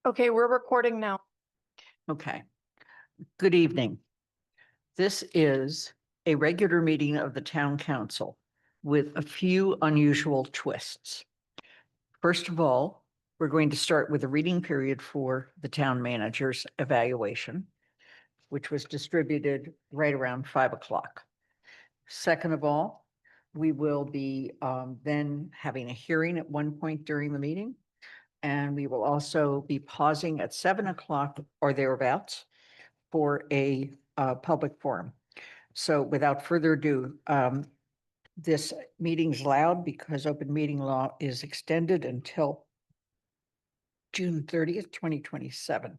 Okay, we're recording now. Okay. Good evening. This is a regular meeting of the town council with a few unusual twists. First of all, we're going to start with a reading period for the town manager's evaluation, which was distributed right around 5 o'clock. Second of all, we will be then having a hearing at one point during the meeting. And we will also be pausing at 7 o'clock or thereabouts for a public forum. So without further ado, this meeting's loud because open meeting law is extended until June 30th, 2027.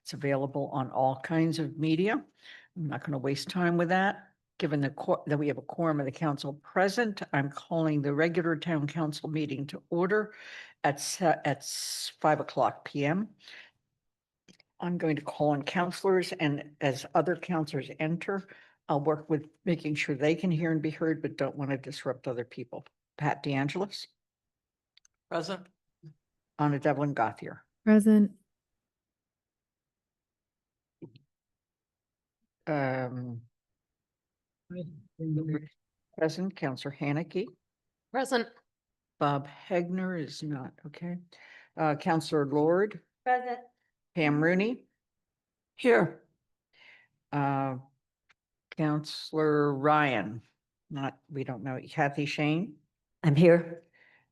It's available on all kinds of media. I'm not going to waste time with that. Given that we have a quorum of the council present, I'm calling the regular town council meeting to order at 5 o'clock p.m. I'm going to call on counselors, and as other counselors enter, I'll work with making sure they can hear and be heard, but don't want to disrupt other people. Pat DeAngelis, Present. Anna Devlin Gothier, Present. um, present, Counselor Haneke, Present. Bob Hegner is not, okay. Counselor Lord, Present. Pam Rooney. Here. Counselor Ryan, we don't know, Kathy Shane. I'm here.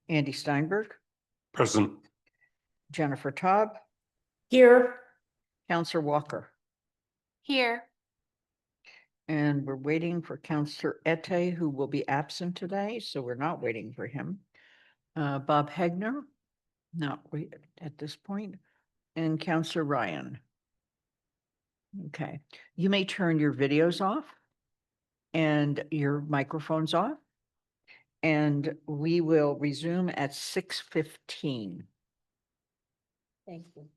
Andy Steinberg, Present. Jennifer Taub, Here. Counselor Walker. Here. And we're waiting for Counselor Ette, who will be absent today, so we're not waiting for him. Bob Hegner, not wait at this point, and Counselor Ryan. Okay, you may turn your videos off and your microphones off. And we will resume at 6:15. Thank you.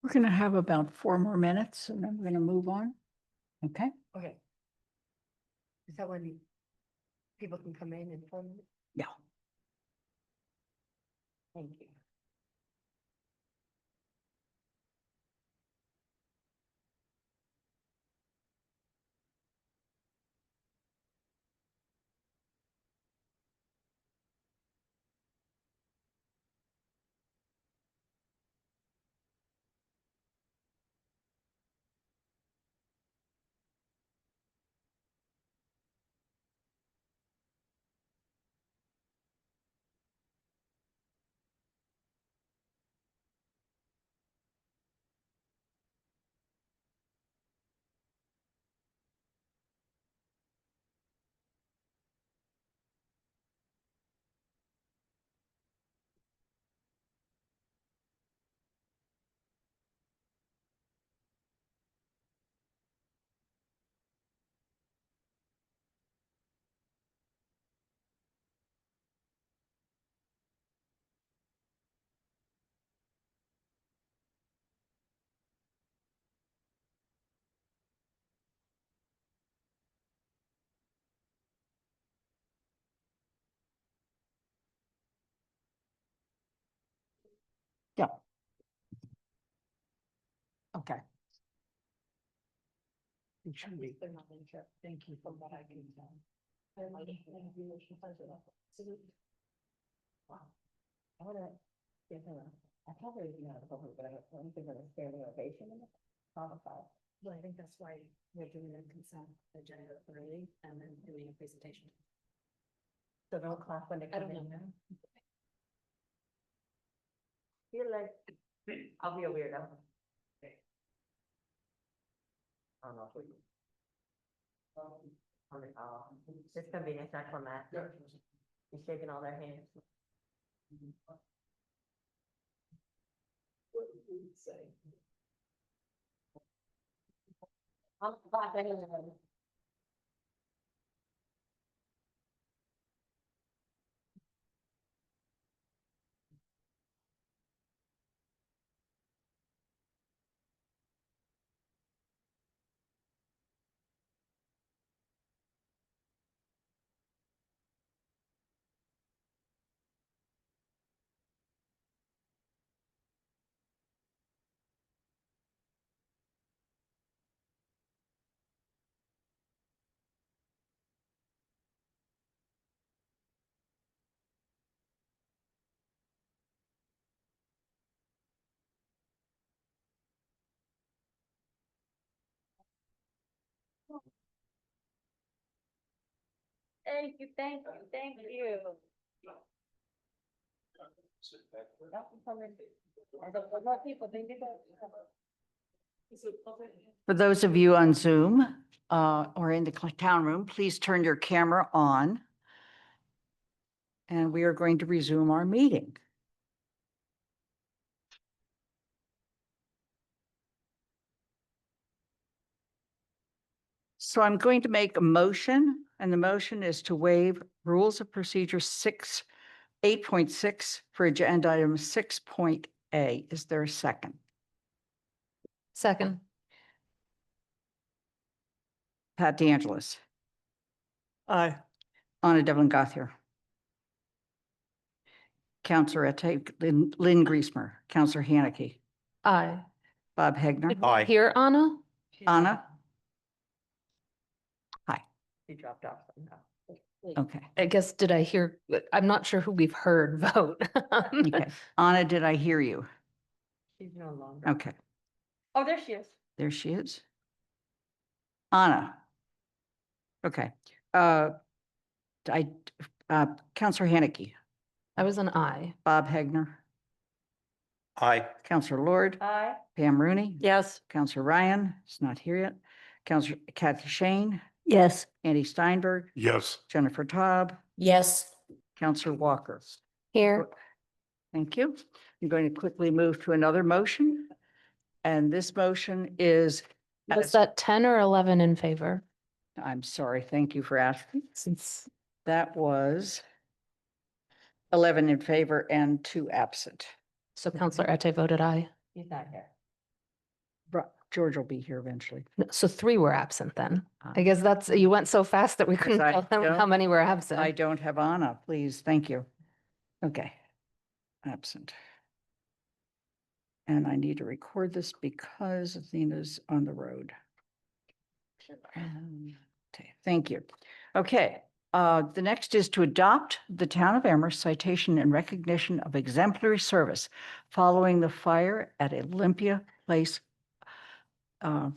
We're going to have about 4 more minutes and then we're going to move on. Okay? Okay. Is that when people can come in and form? Yeah. Thank you. Yeah. Okay. It should be. Thank you from what I can tell. I wanna give her, I probably, but I don't think there's a standing ovation in it. Well, I think that's why we're doing a consent agenda early and then doing a presentation. So don't clap when they come in. Feel like, I'll be a weirdo. I don't know if we. It's gonna be an anticlimax. He's shaking all their hands. What would you say? I'm clapping. Thank you, thank you, thank you. For those of you on Zoom or in the town room, please turn your camera on. And we are going to resume our meeting. So I'm going to make a motion, and the motion is to waive Rules of Procedure 8.6 for agenda item 6.A. Is there a second? Second. Pat DeAngelis, Aye. Anna Devlin Gothier, Counselor Ette, Lynn Griesmer, Counselor Haneke, Aye. Bob Hegner. Did we hear Anna? Anna? Hi. She dropped off somehow. Okay. I guess, did I hear, I'm not sure who we've heard vote. Okay. Anna, did I hear you? She's no longer. Okay. Oh, there she is. There she is. Anna. Okay. Counselor Haneke, I was an aye. Bob Hegner, Aye. Counselor Lord, Aye. Pam Rooney. Yes. Counselor Ryan is not here yet. Counselor Kathy Shane, Yes. Andy Steinberg, Yes. Jennifer Taub, Yes. Counselor Walker. Here. Thank you. I'm going to quickly move to another motion. And this motion is, Was that 10 or 11 in favor? I'm sorry, thank you for asking. Since That was 11 in favor and 2 absent. So Counselor Ette voted aye. She's not here. George will be here eventually. No, so 3 were absent then. Ah. I guess that's, you went so fast that we couldn't I tell them how don't- many were I absent. don't have Anna, please. Thank you. Okay. Absent. And I need to record this because Athena's on the road. Okay, thank you. Okay, the next is to adopt the Town of Amherst citation in recognition of exemplary service following the fire at Olympia Place. My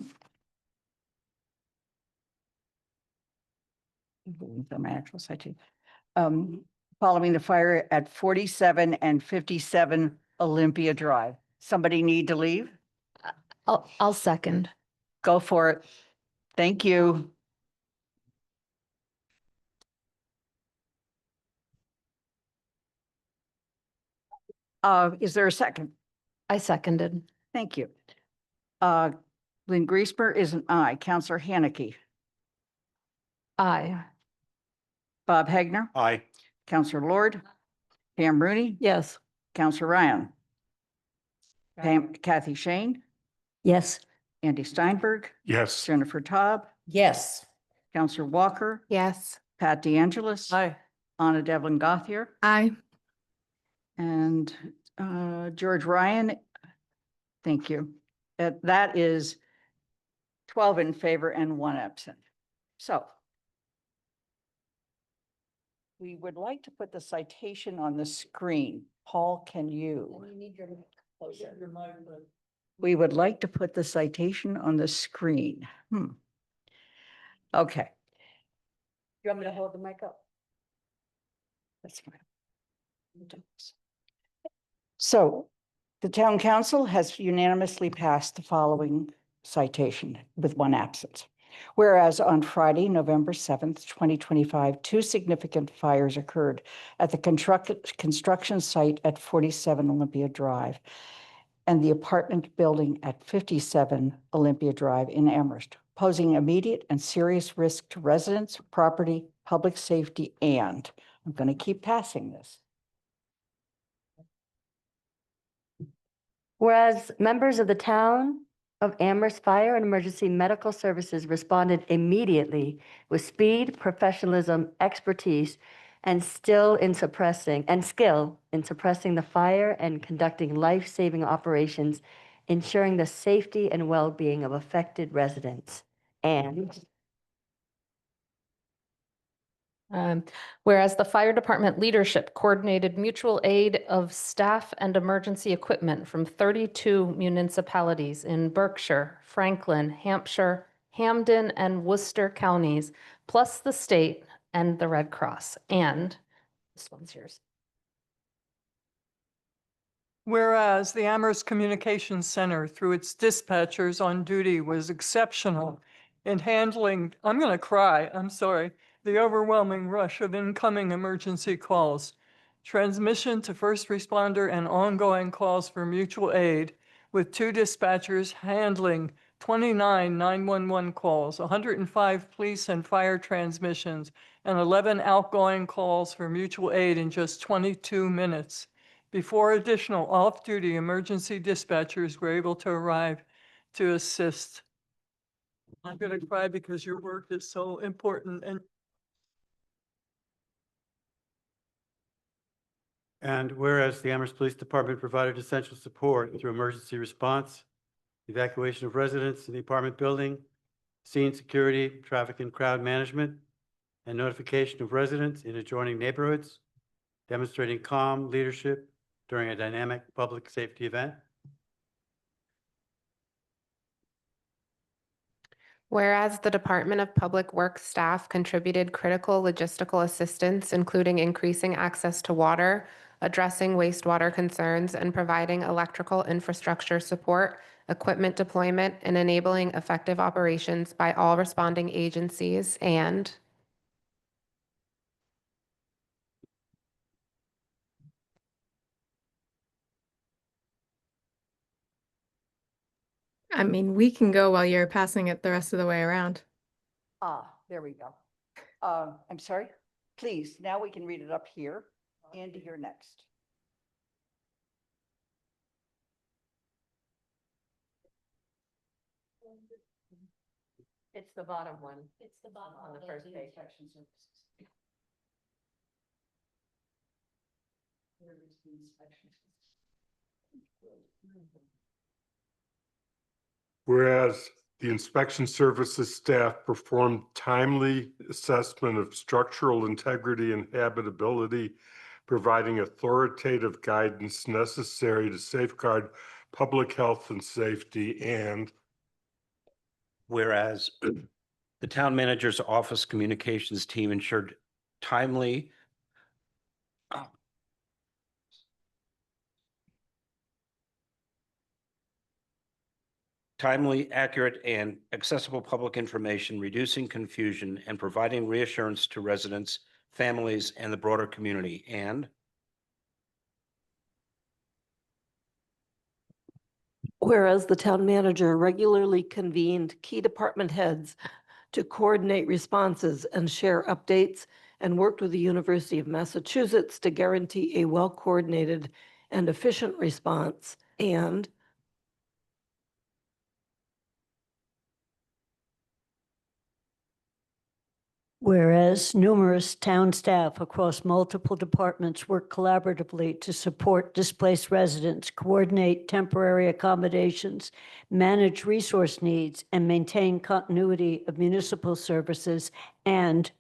actual citation. Following the fire at 47 and 57 Olympia Drive. Somebody need to leave? I'll second. Go for it. Thank you. Is there a second? I seconded. Thank you. Lynn Griesmer is an aye. Counselor Haneke, Aye. Bob Hagner, Aye. Counselor Lord, Pam Rooney, Yes. Counselor Ryan, Kathy Shane, Yes. Andy Steinberg, Yes. Jennifer Taub, Yes. Counselor Walker, Yes. Pat DeAngelis, Aye. Anna Devlin Gothier, Aye. and George Ryan. Thank you. That is 12 in favor and 1 absent. So we would like to put the citation on the screen. Paul, can you? You need your mic closer. We would like to put the citation on the screen. Okay, You want me to hold the mic up? that's fine. So the town council has unanimously passed the following citation with 1 absence. Whereas on Friday, November 7th, 2025, 2 significant fires occurred at the construction site at 47 Olympia Drive and the apartment building at 57 Olympia Drive in Amherst, posing immediate and serious risk to residents, property, public safety, and I'm going to keep passing this. Whereas members of the town of Amherst Fire and Emergency Medical Services responded immediately with speed, professionalism, expertise, and skill in suppressing the fire and conducting life-saving operations, ensuring the safety and well-being of affected residents. And Whereas the fire department leadership coordinated mutual aid of staff and emergency equipment from 32 municipalities in Berkshire, Franklin, Hampshire, Hamden, and Worcester counties, plus the state and the Red Cross. And this one's yours. Whereas the Amherst Communications Center, through its dispatchers on duty, was exceptional in handling, I'm going to cry, I'm sorry, the overwhelming rush of incoming emergency calls, transmission to first responder and ongoing calls for mutual aid, with 2 dispatchers handling 29 911 calls, 105 police and fire transmissions, and 11 outgoing calls for mutual aid in just 22 minutes. Before additional off-duty emergency dispatchers were able to arrive to assist. I'm going to cry because your work is so important And whereas the Amherst Police Department provided essential support through emergency response, evacuation of residents in the apartment building, scene security, traffic and crowd management, and notification of residents in adjoining neighborhoods, demonstrating calm leadership during a dynamic public safety event. Whereas the Department of Public Works staff contributed critical logistical assistance, including increasing access to water, addressing wastewater concerns, and providing electrical infrastructure support, equipment deployment, and enabling effective operations by all responding agencies. And I mean, we can go while you're passing it the rest of the way around. There we go. I'm sorry, please, now we can read it up here. Andy, you're next. It's the bottom one. It's the bottom On the of first page. inspection services. Where is the inspection? Whereas the inspection services staff performed timely assessment of structural integrity and habitability, providing authoritative guidance necessary to safeguard public health and safety, and whereas the town manager's office communications team ensured timely accurate, and accessible public information, reducing confusion and providing reassurance to residents, families, and the broader community. And whereas the town manager regularly convened key department heads to coordinate responses and share updates, and worked with the University of Massachusetts to guarantee a well-coordinated and efficient response. And whereas numerous town staff across multiple departments work collaboratively to support displaced residents, coordinate temporary accommodations, manage resource needs, and maintain continuity of municipal services, and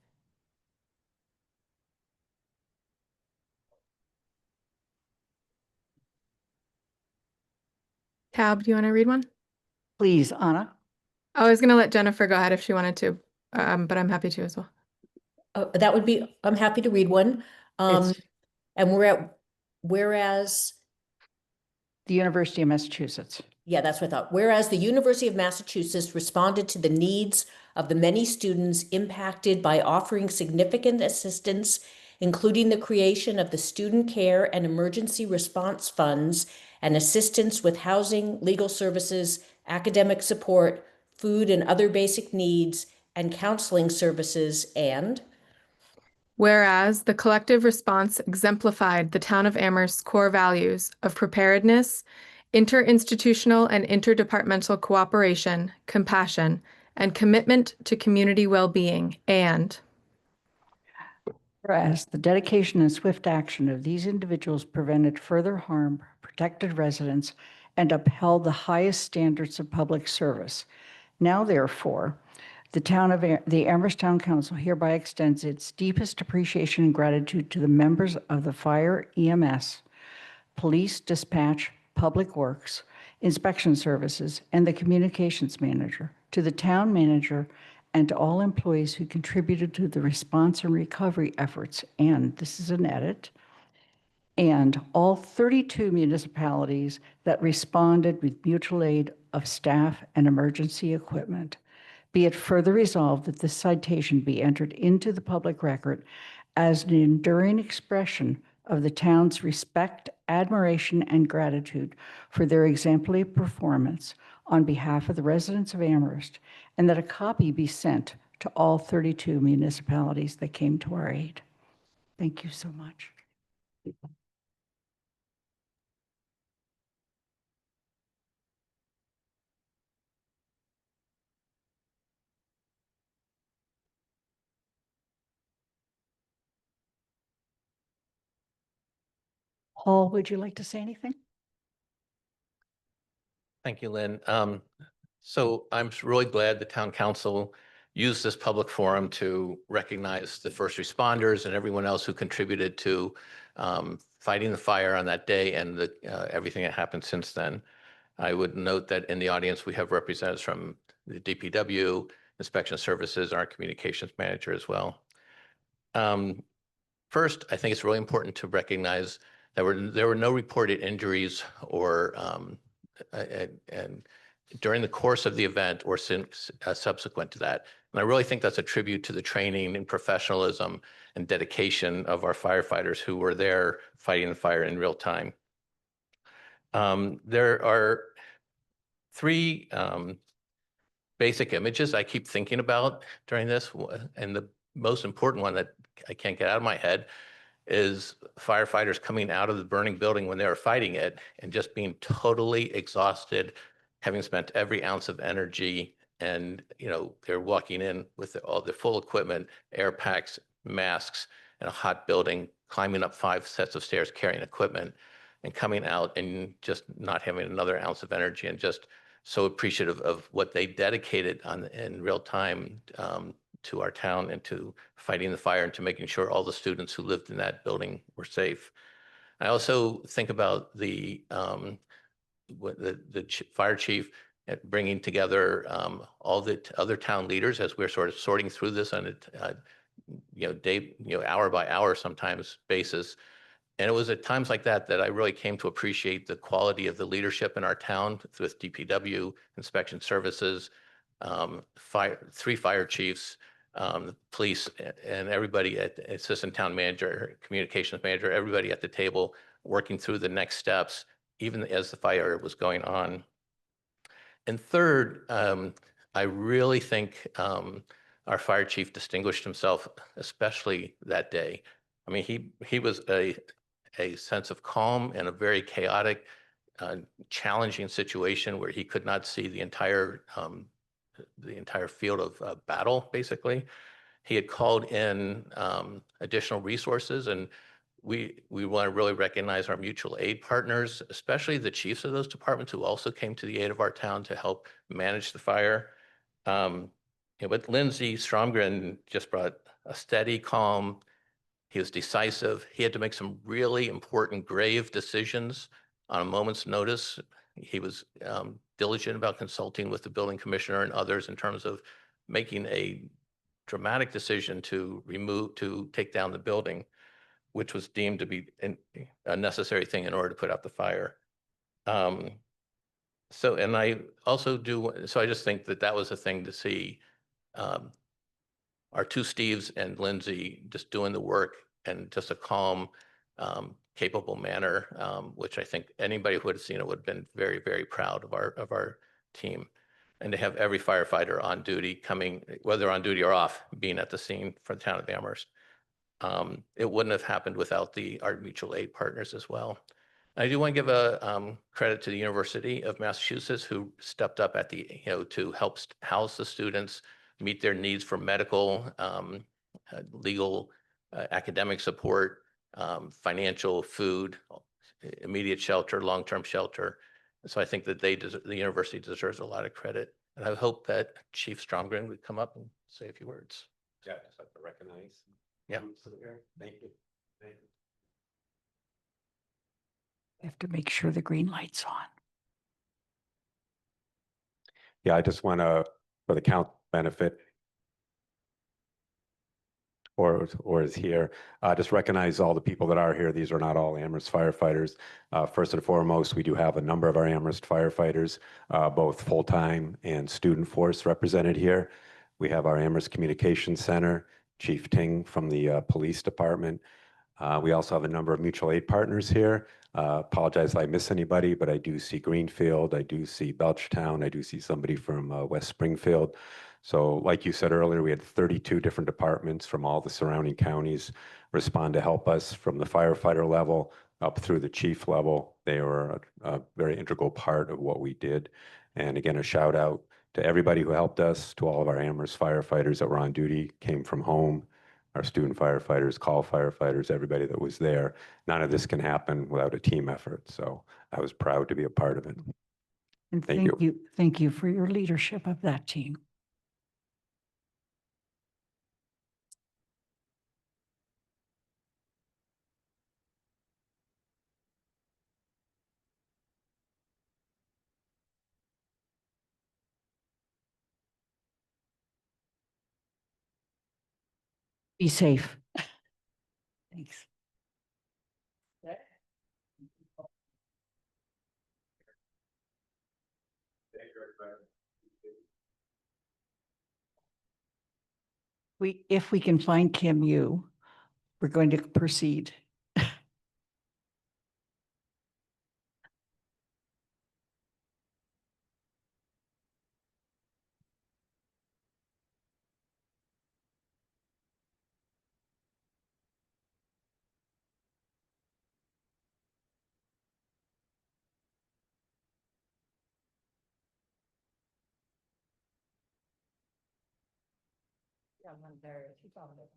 Tab, do you want to read one? Please, Anna. I was going to let Jennifer go ahead if she wanted to, but I'm happy to as well. That would be, I'm happy to read one. It's And whereas, the University of Massachusetts. yeah, that's what I thought. Whereas the University of Massachusetts responded to the needs of the many students impacted by offering significant assistance, including the creation of the Student Care and Emergency Response Funds and assistance with housing, legal services, academic support, food and other basic needs, and counseling services. And Whereas the collective response exemplified the town of Amherst's core values of preparedness, interinstitutional and interdepartmental cooperation, compassion, and commitment to community well-being. And Whereas the dedication and swift action of these individuals prevented further harm, protected residents, and upheld the highest standards of public service. Now, therefore, the Amherst Town Council hereby extends its deepest appreciation and gratitude to the members of the Fire, EMS, Police, Dispatch, Public Works, Inspection Services, and the Communications Manager, to the Town Manager, and to all employees who contributed to the response and recovery efforts. And this is an edit. And all 32 municipalities that responded with mutual aid of staff and emergency equipment. Be it further resolved that this citation be entered into the public record as an enduring expression of the town's respect, admiration, and gratitude for their exemplary performance on behalf of the residents of Amherst, and that a copy be sent to all 32 municipalities that came to our aid. Thank you so much. Paul, would you like to say anything? Thank you, Lynn. So I'm really glad the town council used this public forum to recognize the first responders and everyone else who contributed to fighting the fire on that day and everything that happened since then. I would note that in the audience, we have representatives from the DPW, Inspection Services, our communications manager as well. First, I think it's really important to recognize that there were no reported injuries or and during the course of the event or since subsequent to that. And I really think that's a tribute to the training and professionalism and dedication of our firefighters who were there fighting the fire in real time. There are three basic images I keep thinking about during this. And the most important one that I can't get out of my head is firefighters coming out of the burning building when they were fighting it and just being totally exhausted, having spent every ounce of energy and, they're walking in with all the full equipment, air packs, masks, in a hot building, climbing up 5 sets of stairs, carrying equipment and coming out and just not having another ounce of energy, and just so appreciative of what they dedicated in real time to our town and to fighting the fire and to making sure all the students who lived in that building were safe. I also think about the fire chief at bringing together all the other town leaders as we're sort of sorting through this on a hour by hour sometimes basis. And it was at times like that that I really came to appreciate the quality of the leadership in our town with DPW, inspection services, 3 fire chiefs, police, and everybody at assistant town manager, communications manager, everybody at the table working through the next steps, even as the fire was going on. And third, I really think our fire chief distinguished himself, especially that day. I mean, he was a sense of calm in a very chaotic, challenging situation where he could not see the entire field of battle, basically. He had called in additional resources, and we want to really recognize our mutual aid partners, especially the chiefs of those departments who also came to the aid of our town to help manage the fire. But Lindsey Stromgren just brought a steady, calm. He was decisive. He had to make some really important, grave decisions on a moment's notice. He was diligent about consulting with the building commissioner and others in terms of making a dramatic decision to take down the building, which was deemed to be a necessary thing in order to put out the fire. So I just think that was a thing to see. Our 2 Steves and Lindsay just doing the work in just a calm, capable manner, which I think anybody who would have seen it would have been very, very proud of our team. And to have every firefighter on duty coming, whether on duty or off, being at the scene for the town of Amherst. It wouldn't have happened without our mutual aid partners as well. I do want to give a credit to the University of Massachusetts, who stepped up to help house the students, meet their needs for medical, legal, academic support, financial, food, immediate shelter, long-term shelter. So I think that the university deserves a lot of credit. And I hope that Chief Stromgren would come up and say a few words. Yeah, just like to recognize. Yeah. Thank you. Thank you. We have to make sure the green light's on. Yeah, I just want to, for the count benefit, or is here, just recognize all the people that are here. These are not all Amherst firefighters. First and foremost, we do have a number of our Amherst firefighters, both full-time and student force represented here. We have our Amherst Communications Center, Chief Ting from the police department. We also have a number of mutual aid partners here. Apologize if I miss anybody, but I do see Greenfield, I do see Belchtown, I do see somebody from West Springfield. So like you said earlier, we had 32 different departments from all the surrounding counties respond to help us from the firefighter level up through the chief level. They were a very integral part of what we did. And again, a shout out to everybody who helped us, to all of our Amherst firefighters that were on duty, came from home, our student firefighters, call firefighters, everybody that was there. None of this can happen without a team effort. So I was proud to be a part of it. And Thank you. Thank you for your leadership of that team. Be safe. Thanks. If we can find Kim Yu, we're going to proceed. someone there, she found it.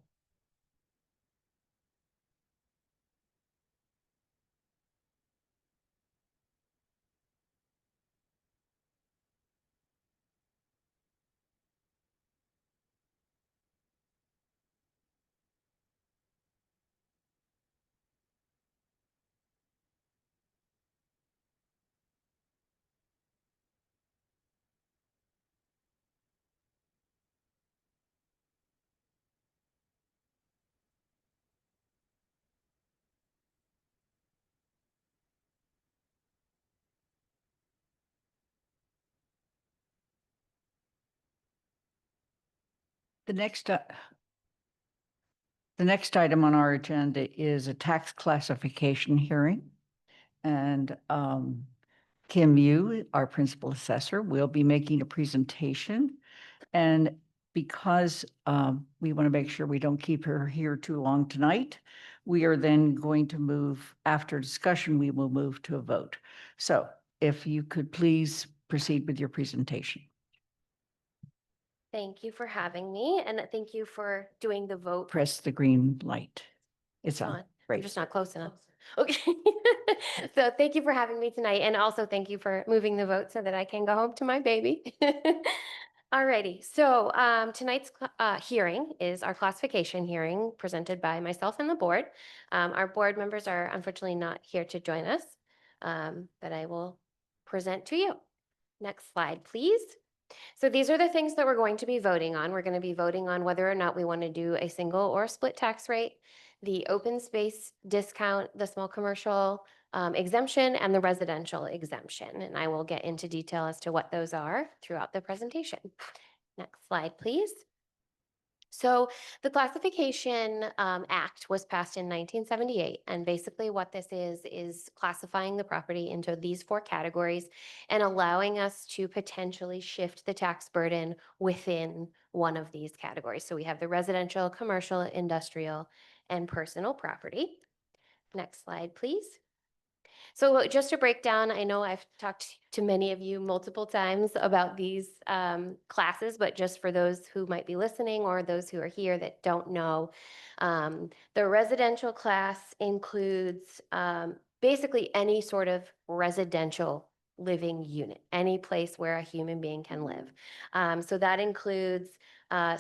The next item on our agenda is a tax classification hearing. And Kim Yu, our principal assessor, will be making a presentation. And because we want to make sure we don't keep her here too long tonight, we are then going to move, after discussion, we will move to a vote. So if you could please proceed with your presentation. Thank you for having me, and thank you for doing the vote. Press the green light. It's on. I'm Great. just not close enough. Okay. So thank you for having me tonight, and also thank you for moving the vote so that I can go home to my baby. Alrighty, so tonight's hearing is our classification hearing presented by myself and the board. Our board members are unfortunately not here to join us, but I will present to you. Next slide, please. So these are the things that we're going to be voting on. We're going to be voting on whether or not we want to do a single or a split tax rate, the open space discount, the small commercial exemption, and the residential exemption. And I will get into detail as to what those are throughout the presentation. Next slide, please. So the Classification Act was passed in 1978, and basically what this is classifying the property into these 4 categories and allowing us to potentially shift the tax burden within one of these categories. So we have the residential, commercial, industrial, and personal property. Next slide, please. So just to break down, I know I've talked to many of you multiple times about these classes, but just for those who might be listening or those who are here that don't know, the residential class includes basically any sort of residential living unit, any place where a human being can live. So that includes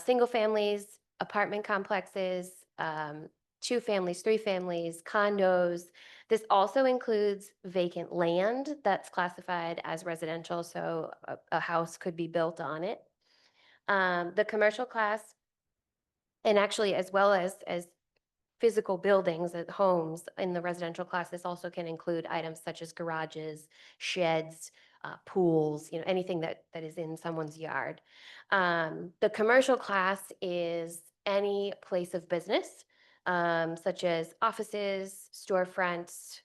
single families, apartment complexes, 2 families, 3 families, condos. This also includes vacant land that's classified as residential, so a house could be built on it. The commercial class, and actually as well as physical buildings and homes in the residential class, this also can include items such as garages, sheds, pools, anything that is in someone's yard. The commercial class is any place of business, such as offices, storefronts,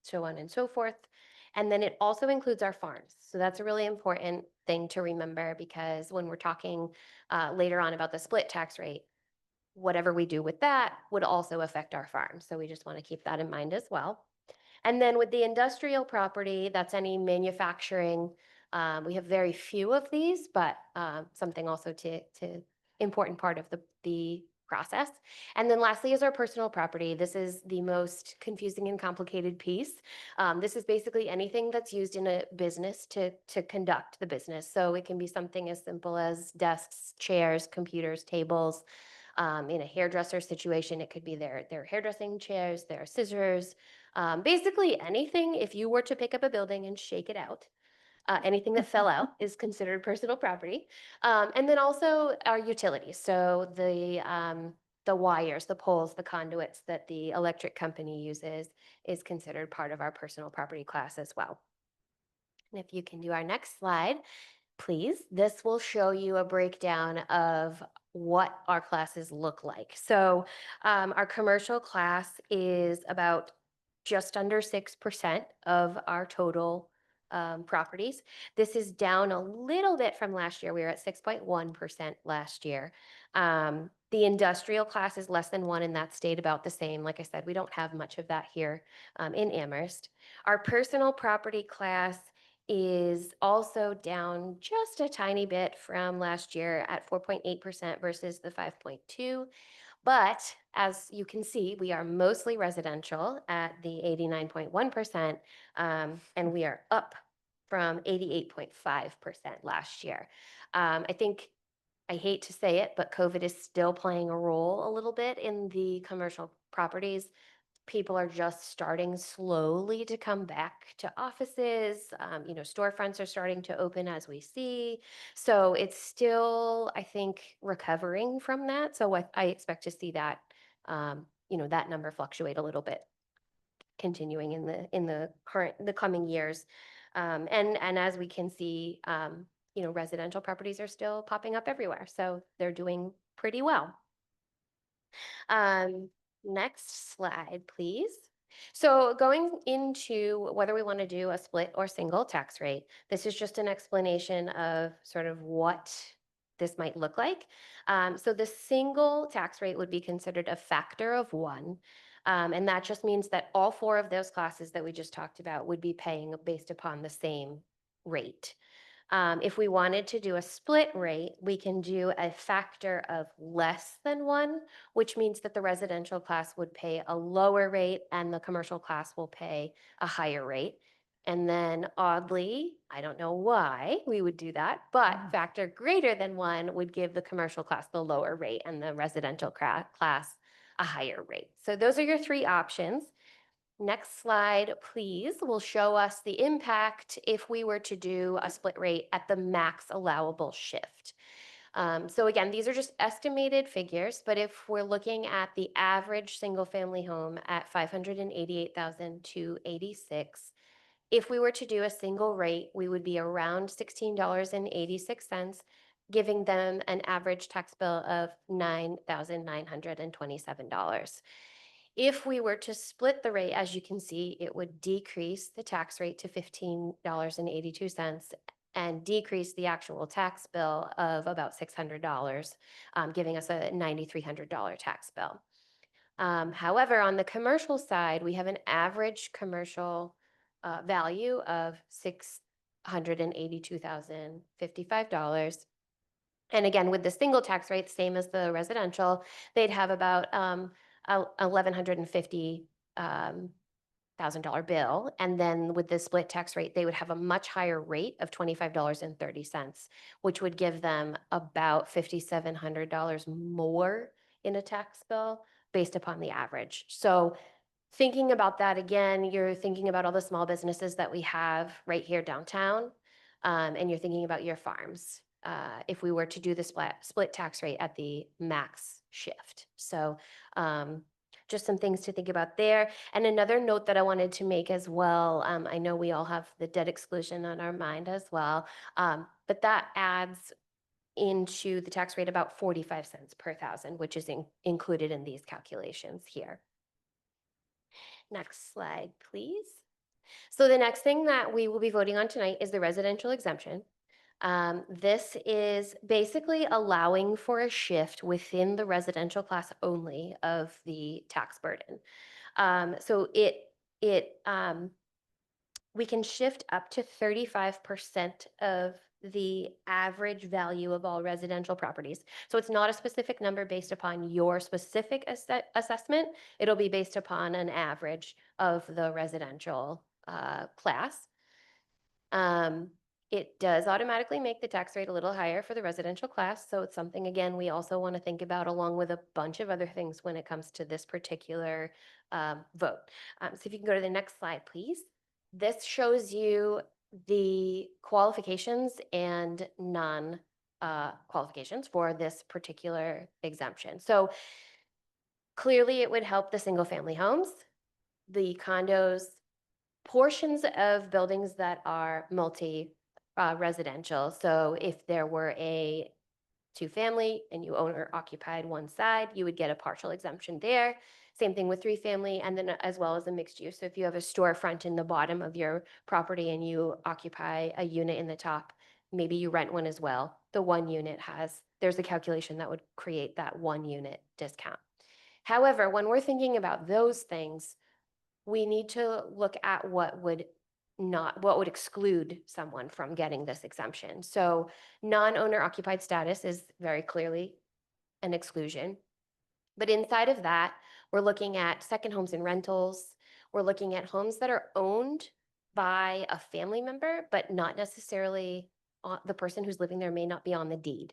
so on and so forth. And then it also includes our farms. So that's a really important thing to remember, because when we're talking later on about the split tax rate, whatever we do with that would also affect our farms. So we just want to keep that in mind as well. And then with the industrial property, that's any manufacturing. We have very few of these, but something also to important part of the process. And then lastly is our personal property. This is the most confusing and complicated piece. This is basically anything that's used in a business to conduct the business. So it can be something as simple as desks, chairs, computers, tables. In a hairdresser situation, it could be their hairdressing chairs, their scissors, basically anything. If you were to pick up a building and shake it out, anything that fell out is considered personal property. And then also our utilities. So the wires, the poles, the conduits that the electric company uses is considered part of our personal property class as well. And if you can do our next slide, please. This will show you a breakdown of what our classes look like. So our commercial class is about just under 6% of our total properties. This is down a little bit from last year. We were at 6.1% last year. The industrial class is less than 1, and that stayed about the same. Like I said, we don't have much of that here in Amherst. Our personal property class is also down just a tiny bit from last year at 4.8% versus the 5.2. But as you can see, we are mostly residential at the 89.1%, and we are up from 88.5% last year. I think, I hate to say it, but COVID is still playing a role a little bit in the commercial properties. People are just starting slowly to come back to offices. Storefronts are starting to open as we see. So it's still, I think, recovering from that. So I expect to see that, that number fluctuate a little bit, continuing in the coming years. And as we can see, residential properties are still popping up everywhere. So they're doing pretty well. Next slide, please. So going into whether we want to do a split or single tax rate, this is just an explanation of sort of what this might look like. So the single tax rate would be considered a factor of 1. And that just means that all 4 of those classes that we just talked about would be paying based upon the same rate. If we wanted to do a split rate, we can do a factor of less than 1, which means that the residential class would pay a lower rate and the commercial class will pay a higher rate. And then oddly, I don't know why we would do that, but factor greater than 1 would give the commercial class the lower rate and the residential class a higher rate. So those are your 3 options. Next slide, please, will show us the impact if we were to do a split rate at the max allowable shift. So again, these are just estimated figures, but if we're looking at the average single-family home at $588,286, if we were to do a single rate, we would be around $16.86, giving them an average tax bill of $9,927. If we were to split the rate, as you can see, it would decrease the tax rate to $15.82 and decrease the actual tax bill of about $600, giving us a $9,300 tax bill. However, on the commercial side, we have an average commercial value of $682,055. And again, with the single tax rate, same as the residential, they'd have about $1,150,000 bill. And then with the split tax rate, they would have a much higher rate of $25.30, which would give them about $5,700 more in a tax bill based upon the average. So thinking about that again, you're thinking about all the small businesses that we have right here downtown, and you're thinking about your farms. If we were to do the split tax rate at the max shift. So just some things to think about there. And another note that I wanted to make as well, I know we all have the debt exclusion on our mind as well, but that adds into the tax rate about 45 cents per thousand, which is included in these calculations here. Next slide, please. So the next thing that we will be voting on tonight is the residential exemption. This is basically allowing for a shift within the residential class only of the tax burden. So we can shift up to 35% of the average value of all residential properties. So it's not a specific number based upon your specific assessment. It'll be based upon an average of the residential class. It does automatically make the tax rate a little higher for the residential class. So it's something, again, we also want to think about along with a bunch of other things when it comes to this particular vote. So if you can go to the next slide, please. This shows you the qualifications and non-qualifications for this particular exemption. So clearly it would help the single family homes, the condos, portions of buildings that are multi-residential. So if there were a 2-family and you own or occupied one side, you would get a partial exemption there. Same thing with 3-family, and then as well as a mixed use. So if you have a storefront in the bottom of your property and you occupy a unit in the top, maybe you rent one as well. The one unit there's a calculation that would create that 1 unit discount. However, when we're thinking about those things, we need to look at what would what would exclude someone from getting this exemption. So non-owner occupied status is very clearly an exclusion. But inside of that, we're looking at second homes and rentals. We're looking at homes that are owned by a family member, but not necessarily the person who's living there may not be on the deed.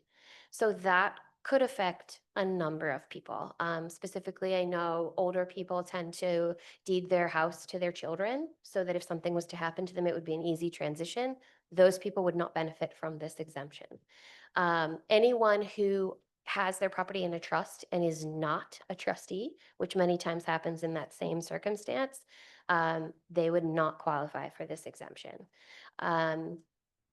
So that could affect a number of people. Specifically, I know older people tend to deed their house to their children so that if something was to happen to them, it would be an easy transition. Those people would not benefit from this exemption. Anyone who has their property in a trust and is not a trustee, which many times happens in that same circumstance, they would not qualify for this exemption.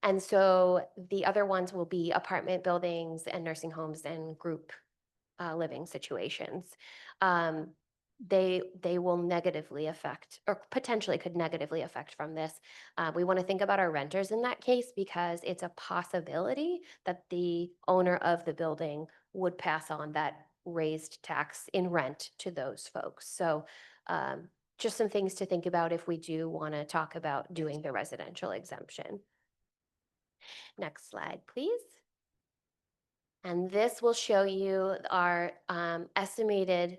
And so the other ones will be apartment buildings and nursing homes and group living situations. They will negatively affect, or potentially could negatively affect from this. We want to think about our renters in that case because it's a possibility that the owner of the building would pass on that raised tax in rent to those folks. So just some things to think about if we do want to talk about doing the residential exemption. Next slide, please. And this will show you our estimated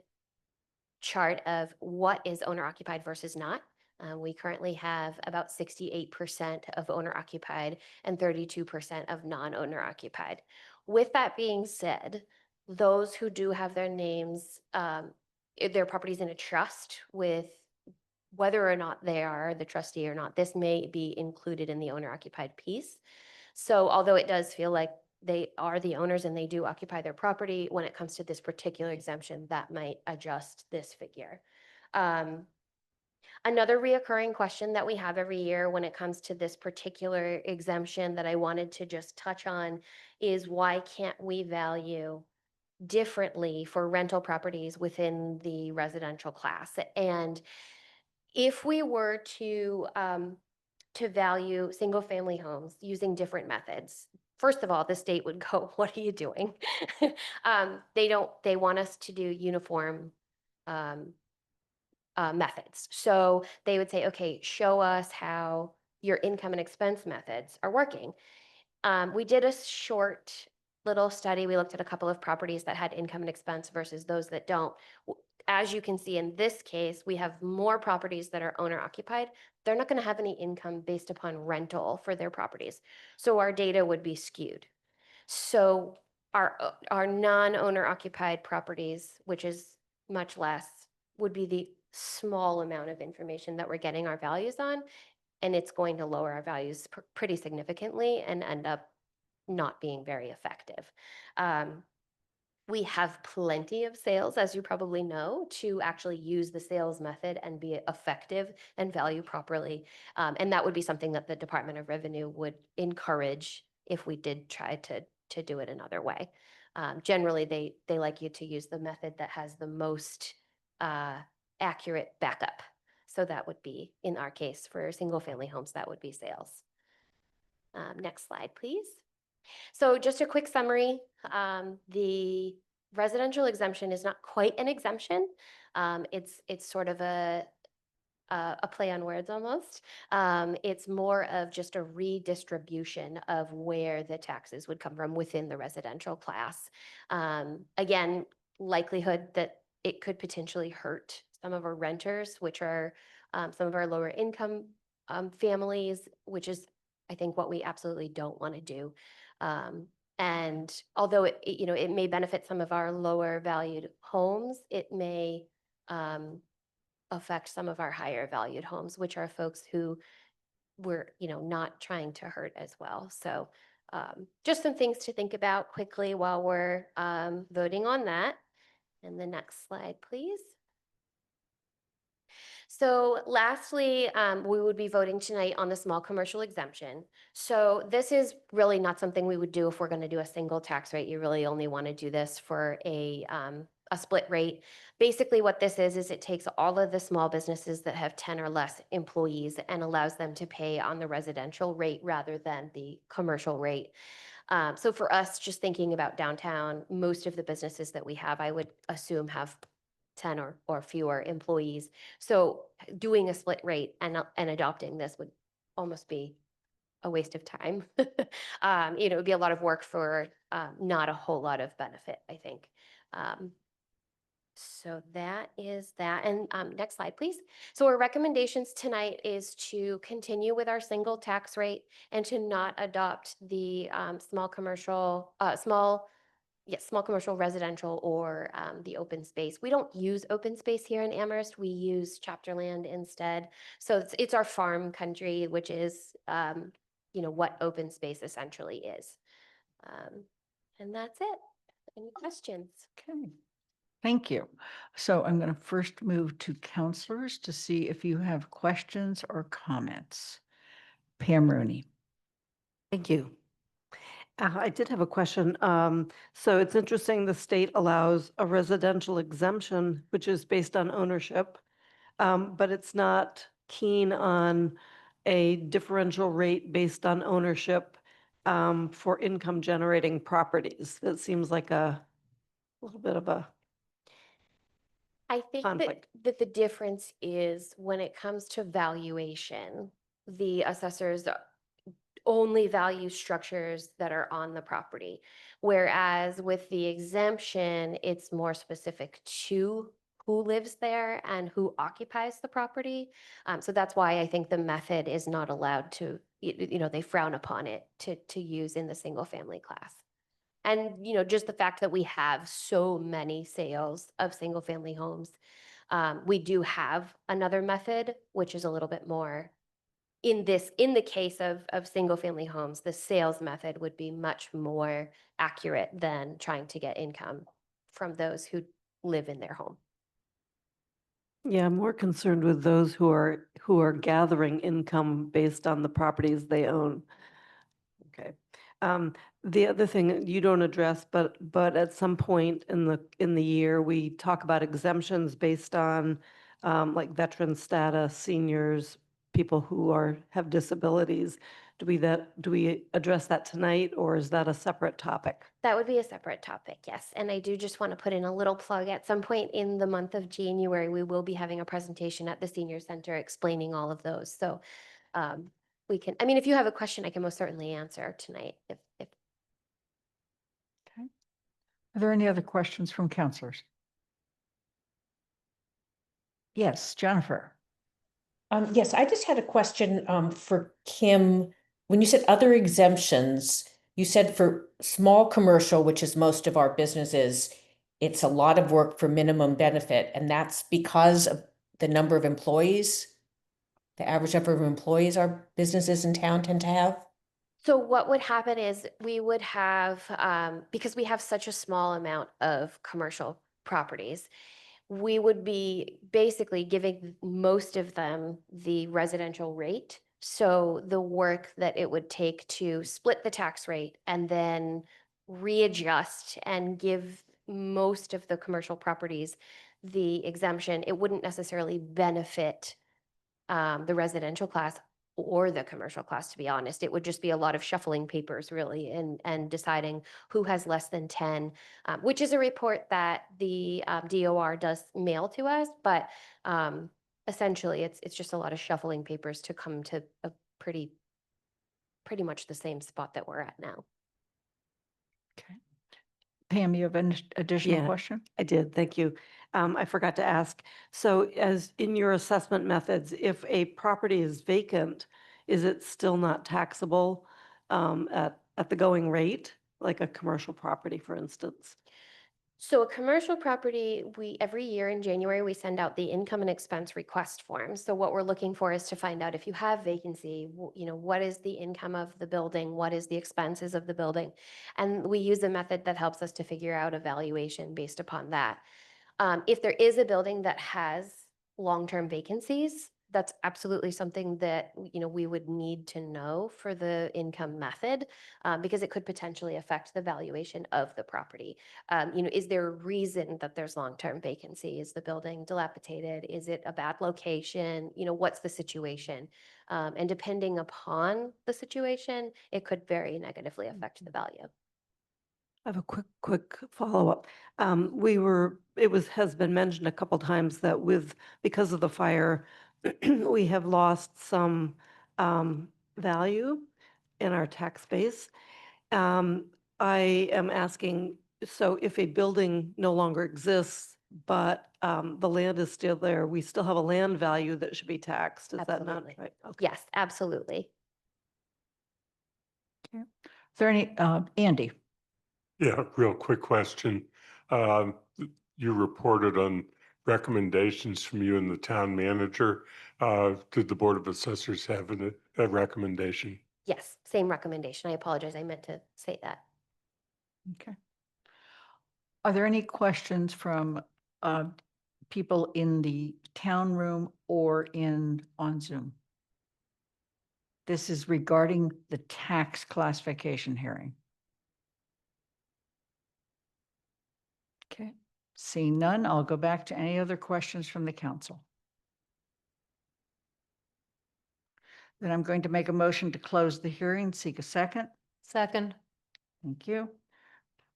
chart of what is owner occupied versus not. We currently have about 68% of owner occupied and 32% of non-owner occupied. With that being said, those who do have their names, their properties in a trust with whether or not they are the trustee or not, this may be included in the owner occupied piece. So although it does feel like they are the owners and they do occupy their property, when it comes to this particular exemption, that might adjust this figure. Another reoccurring question that we have every year when it comes to this particular exemption that I wanted to just touch on is why can't we value differently for rental properties within the residential class? And if we were to value single family homes using different methods, first of all, the state would go, what are you doing? They want us to do uniform methods. So they would say, okay, show us how your income and expense methods are working. We did a short little study. We looked at a couple of properties that had income and expense versus those that don't. As you can see in this case, we have more properties that are owner occupied. They're not going to have any income based upon rental for their properties. So our data would be skewed. So our non-owner occupied properties, which is much less, would be the small amount of information that we're getting our values on. And it's going to lower our values pretty significantly and end up not being very effective. We have plenty of sales, as you probably know, to actually use the sales method and be effective and value properly. And that would be something that the Department of Revenue would encourage if we did try to do it another way. Generally, they like you to use the method that has the most accurate backup. So that would be, in our case, for single family homes, that would be sales. Next slide, please. So just a quick summary, the residential exemption is not quite an exemption. It's sort of a play on words almost. It's more of just a redistribution of where the taxes would come from within the residential class. Again, likelihood that it could potentially hurt some of our renters, which are some of our lower income families, which is, I think, what we absolutely don't want to do. And although it may benefit some of our lower valued homes, it may affect some of our higher valued homes, which are folks who we're not trying to hurt as well. So just some things to think about quickly while we're voting on that. And the next slide, please. So lastly, we would be voting tonight on the small commercial exemption. So this is really not something we would do if we're going to do a single tax rate. You really only want to do this for a split rate. Basically what this is it takes all of the small businesses that have 10 or less employees and allows them to pay on the residential rate rather than the commercial rate. So for us, just thinking about downtown, most of the businesses that we have, I would assume have 10 or fewer employees. So doing a split rate and adopting this would almost be a waste of time. You know, it would be a lot of work for not a whole lot of benefit, I think. So that is that. And next slide, please. So our recommendations tonight is to continue with our single tax rate and to not adopt the small commercial residential or the open space. We don't use open space here in Amherst. We use chapter land instead. So it's our farm country, which is, you know, what open space essentially is. And that's it. Any questions? Okay, thank you. So I'm going to first move to counselors to see if you have questions or comments. Pam Rooney. Thank you. I did have a question. So it's interesting, the state allows a residential exemption, which is based on ownership, but it's not keen on a differential rate based on ownership for income generating properties. That seems like a little bit of a I think conflict. that the difference is when it comes to valuation, the assessors only value structures that are on the property. Whereas with the exemption, it's more specific to who lives there and who occupies the property. So that's why I think the method is not allowed to, you know, they frown upon it to use in the single family class. And, you know, just the fact that we have so many sales of single family homes, we do have another method, which is a little bit more in the case of single family homes, the sales method would be much more accurate than trying to get income from those who live in their home. Yeah, I'm more concerned with those who are gathering income based on the properties they own. Okay. The other thing you don't address, but at some point in the year, we talk about exemptions based on like veteran status, seniors, people who have disabilities. Do we address that tonight, or is that a separate topic? That would be a separate topic, yes. And I do just want to put in a little plug. At some point in the month of January, we will be having a presentation at the Senior Center explaining all of those. So we can, I mean, if you have a question, I can most certainly answer tonight. If Okay. Are there any other questions from counselors? Yes, Jennifer. Yes, I just had a question for Kim. When you said other exemptions, you said for small commercial, which is most of our businesses, it's a lot of work for minimum benefit, and that's because of the number of employees, the average number of employees our businesses in town tend to have? So what would happen is we would have, because we have such a small amount of commercial properties, we would be basically giving most of them the residential rate. So the work that it would take to split the tax rate and then readjust and give most of the commercial properties the exemption, it wouldn't necessarily benefit the residential class or the commercial class, to be honest. It would just be a lot of shuffling papers, really, and deciding who has less than 10, which is a report that the DOR does mail to us. But essentially, it's just a lot of shuffling papers to come to a pretty much the same spot that we're at now. Okay. Pam, you have an additional Yeah. question? I did, thank you. I forgot to ask. So as in your assessment methods, if a property is vacant, is it still not taxable at the going rate, like a commercial property, for instance? So a commercial property, every year in January, we send out the income and expense request form. So what we're looking for is to find out if you have vacancy, you know, what is the income of the building? What is the expenses of the building? And we use a method that helps us to figure out a valuation based upon that. If there is a building that has long-term vacancies, that's absolutely something that, you know, we would need to know for the income method, because it could potentially affect the valuation of the property. You know, is there a reason that there's long-term vacancy? Is the building dilapidated? Is it a bad location? You know, what's the situation? And depending upon the situation, it could very negatively affect the value. I have a quick follow-up. Has been mentioned a couple times that because of the fire, we have lost some value in our tax base. I am asking, so if a building no longer exists, but the land is still there, we still have a land value that should be taxed. Is that not Absolutely. right? Okay. Yes, absolutely. Is there any, Andy? Yeah, real quick question. Um, You reported on recommendations from you and the town manager. Did the Board of Assessors have a recommendation? Yes, same recommendation. I apologize. I meant to say that. Okay. Are there any questions from people in the town room or on Zoom? This is regarding the tax classification hearing. Okay, seeing none, I'll go back to any other questions from the council. Then I'm going to make a motion to close the hearing, seek a second. Second. Thank you.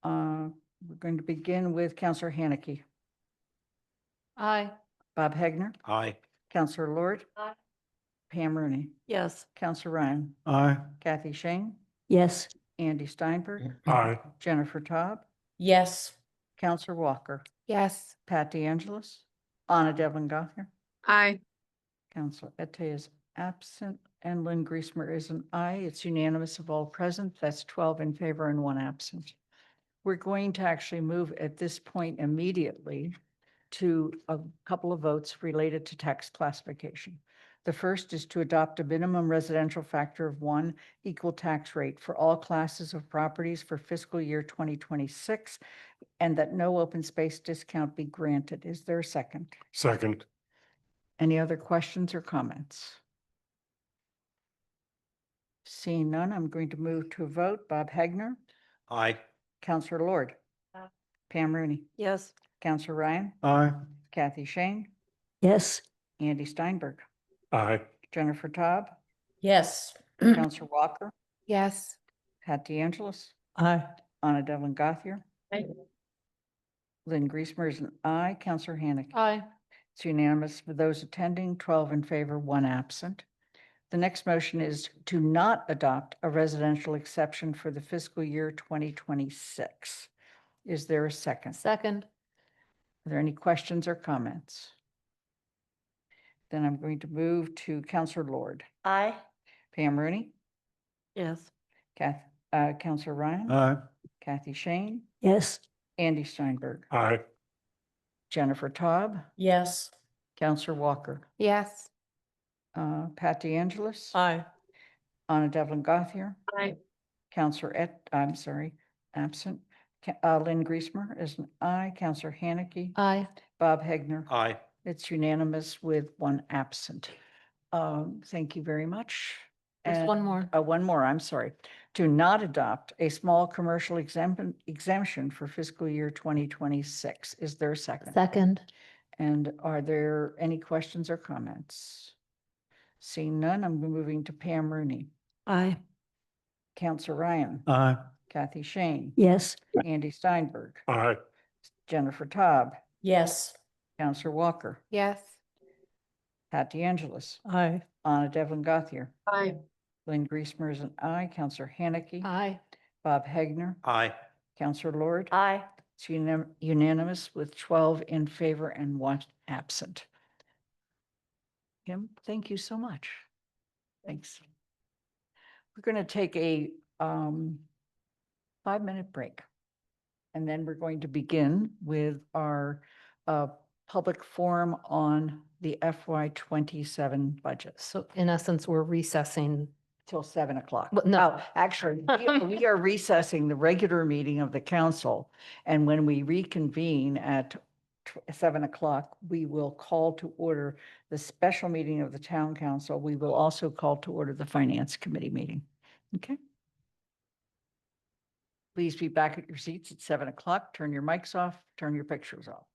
We're going to begin with Counselor Haneke, Aye. Bob Hegner, Aye. Counselor Lord. Aye. Pam Rooney, Yes. Counselor Ryan, Aye. Kathy Shane, Yes. Andy Steinberg, Aye. Jennifer Taub, Yes. Counselor Walker, Yes. Pat DeAngelis, Anna Devlin Gothier, Aye. Counselor Ette is absent, and Lynn Griesmer is an aye. It's unanimous of all present. That's 12 in favor and 1 absent. We're going to actually move at this point immediately to a couple of votes related to tax classification. The first is to adopt a minimum residential factor of 1 equal tax rate for all classes of properties for fiscal year 2026, and that no open space discount be granted. Is there a second? Second. Any other questions or comments? Seeing none, I'm going to move to a vote. Bob Hegner, Aye. Counselor Lord, Aye. Pam Rooney, Yes. Counselor Ryan, Aye. Kathy Shane, Yes. Andy Steinberg, Aye. Jennifer Taub, Yes. Counselor Walker, Yes. Pat DeAngelis, Aye. Anna Devlin Gothier, Aye. Lynn Griesmer is an aye. Counselor Haneke. Aye. It's unanimous for those attending, 12 in favor, 1 absent. The next motion is to not adopt a residential exception for the fiscal year 2026. Is there a second? Second. Are there any questions or comments? Then I'm going to move to Counselor Lord, Aye. Pam Rooney, Yes. Counselor Ryan, Aye. Kathy Shane, Yes. Andy Steinberg, Aye. Jennifer Taub, Yes. Counselor Walker, Yes. Pat DeAngelis, Aye. Anna Devlin Gothier, Aye. Counselor absent. Lynn Griesmer is an aye. Counselor Haneke, Aye. Bob Hegner. Aye. It's unanimous with 1 absent. Thank you very much. There's And- one more. One more, I'm sorry. To not adopt a small commercial exemption for fiscal year 2026. Is there a second? Second. And are there any questions or comments? Seeing none, I'm moving to Pam Rooney, Aye. Counselor Ryan, Aye. Kathy Shane, Yes. Andy Steinberg, Aye. Jennifer Taub, Yes. Counselor Walker, Yes. Pat DeAngelis, Aye. Anna Devlin Gothier, Aye. Lynn Griesmer is an aye. Counselor Haneke, Aye. Bob Hegner, Aye. Counselor Lord. Aye. It's unanimous with 12 in favor and 1 absent. Kim, thank you so much. Thanks. We're going to take a 5-minute break. And then we're going to begin with our public forum on the FY27 budget So in essence, we're recessing. till 7 o'clock. Well, no. Oh, actually, we are recessing the regular meeting of the council. And when we reconvene at 7 o'clock, we will call to order the special meeting of the town council. We will also call to order the finance committee meeting. Okay? Please be back at your seats at 7 o'clock. Turn your mics off, turn your pictures off.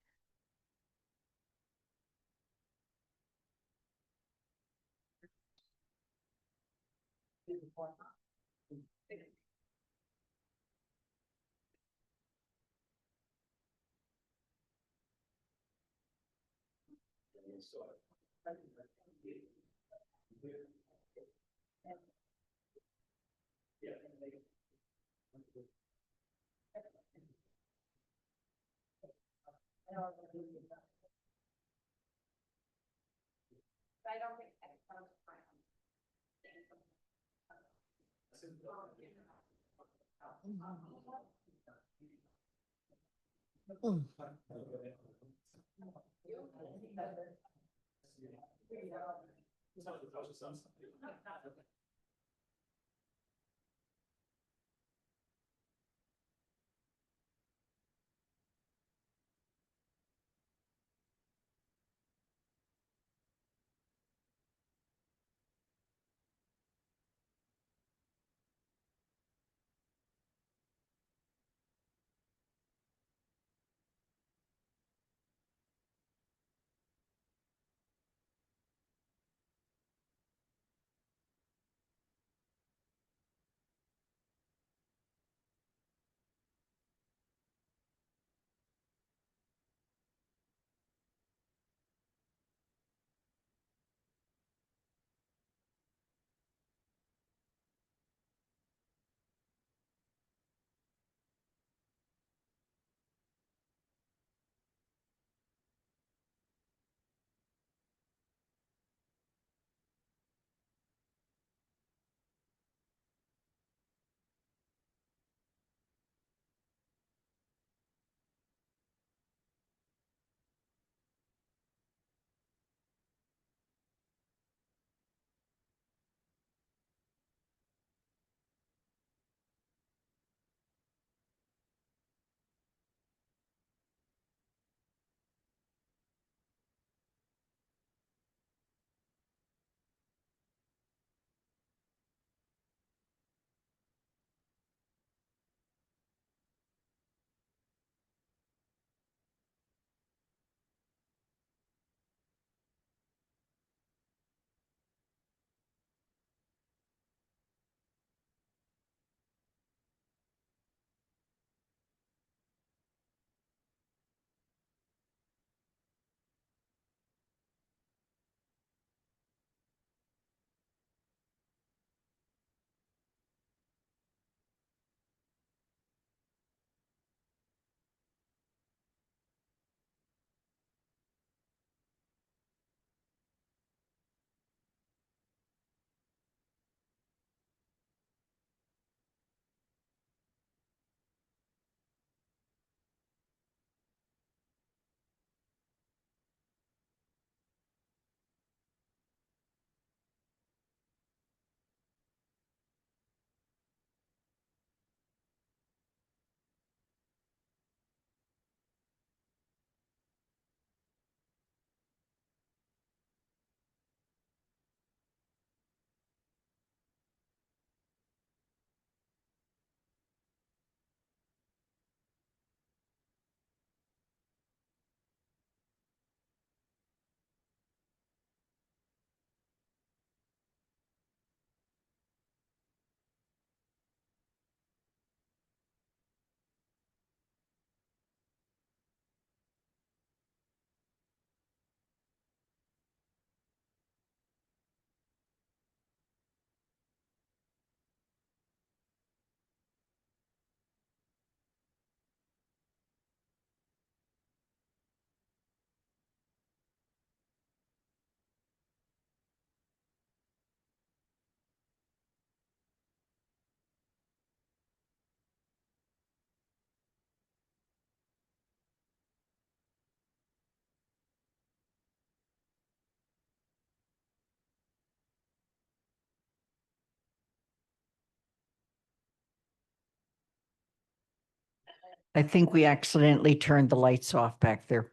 I think we accidentally turned the lights off back there.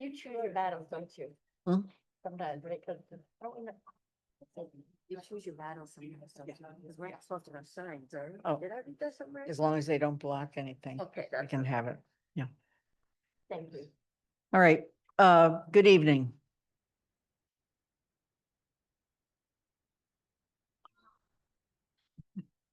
You choose your battles, don't you? Hmm? Sometimes, right? 'Cause I don't know. You choose your battles sometimes, don't you? Because we're not supposed to have signs, or Oh. did I read that somewhere? As long as they don't block anything, Okay, we that's, can have it. Yeah. thank you. All right. Good evening.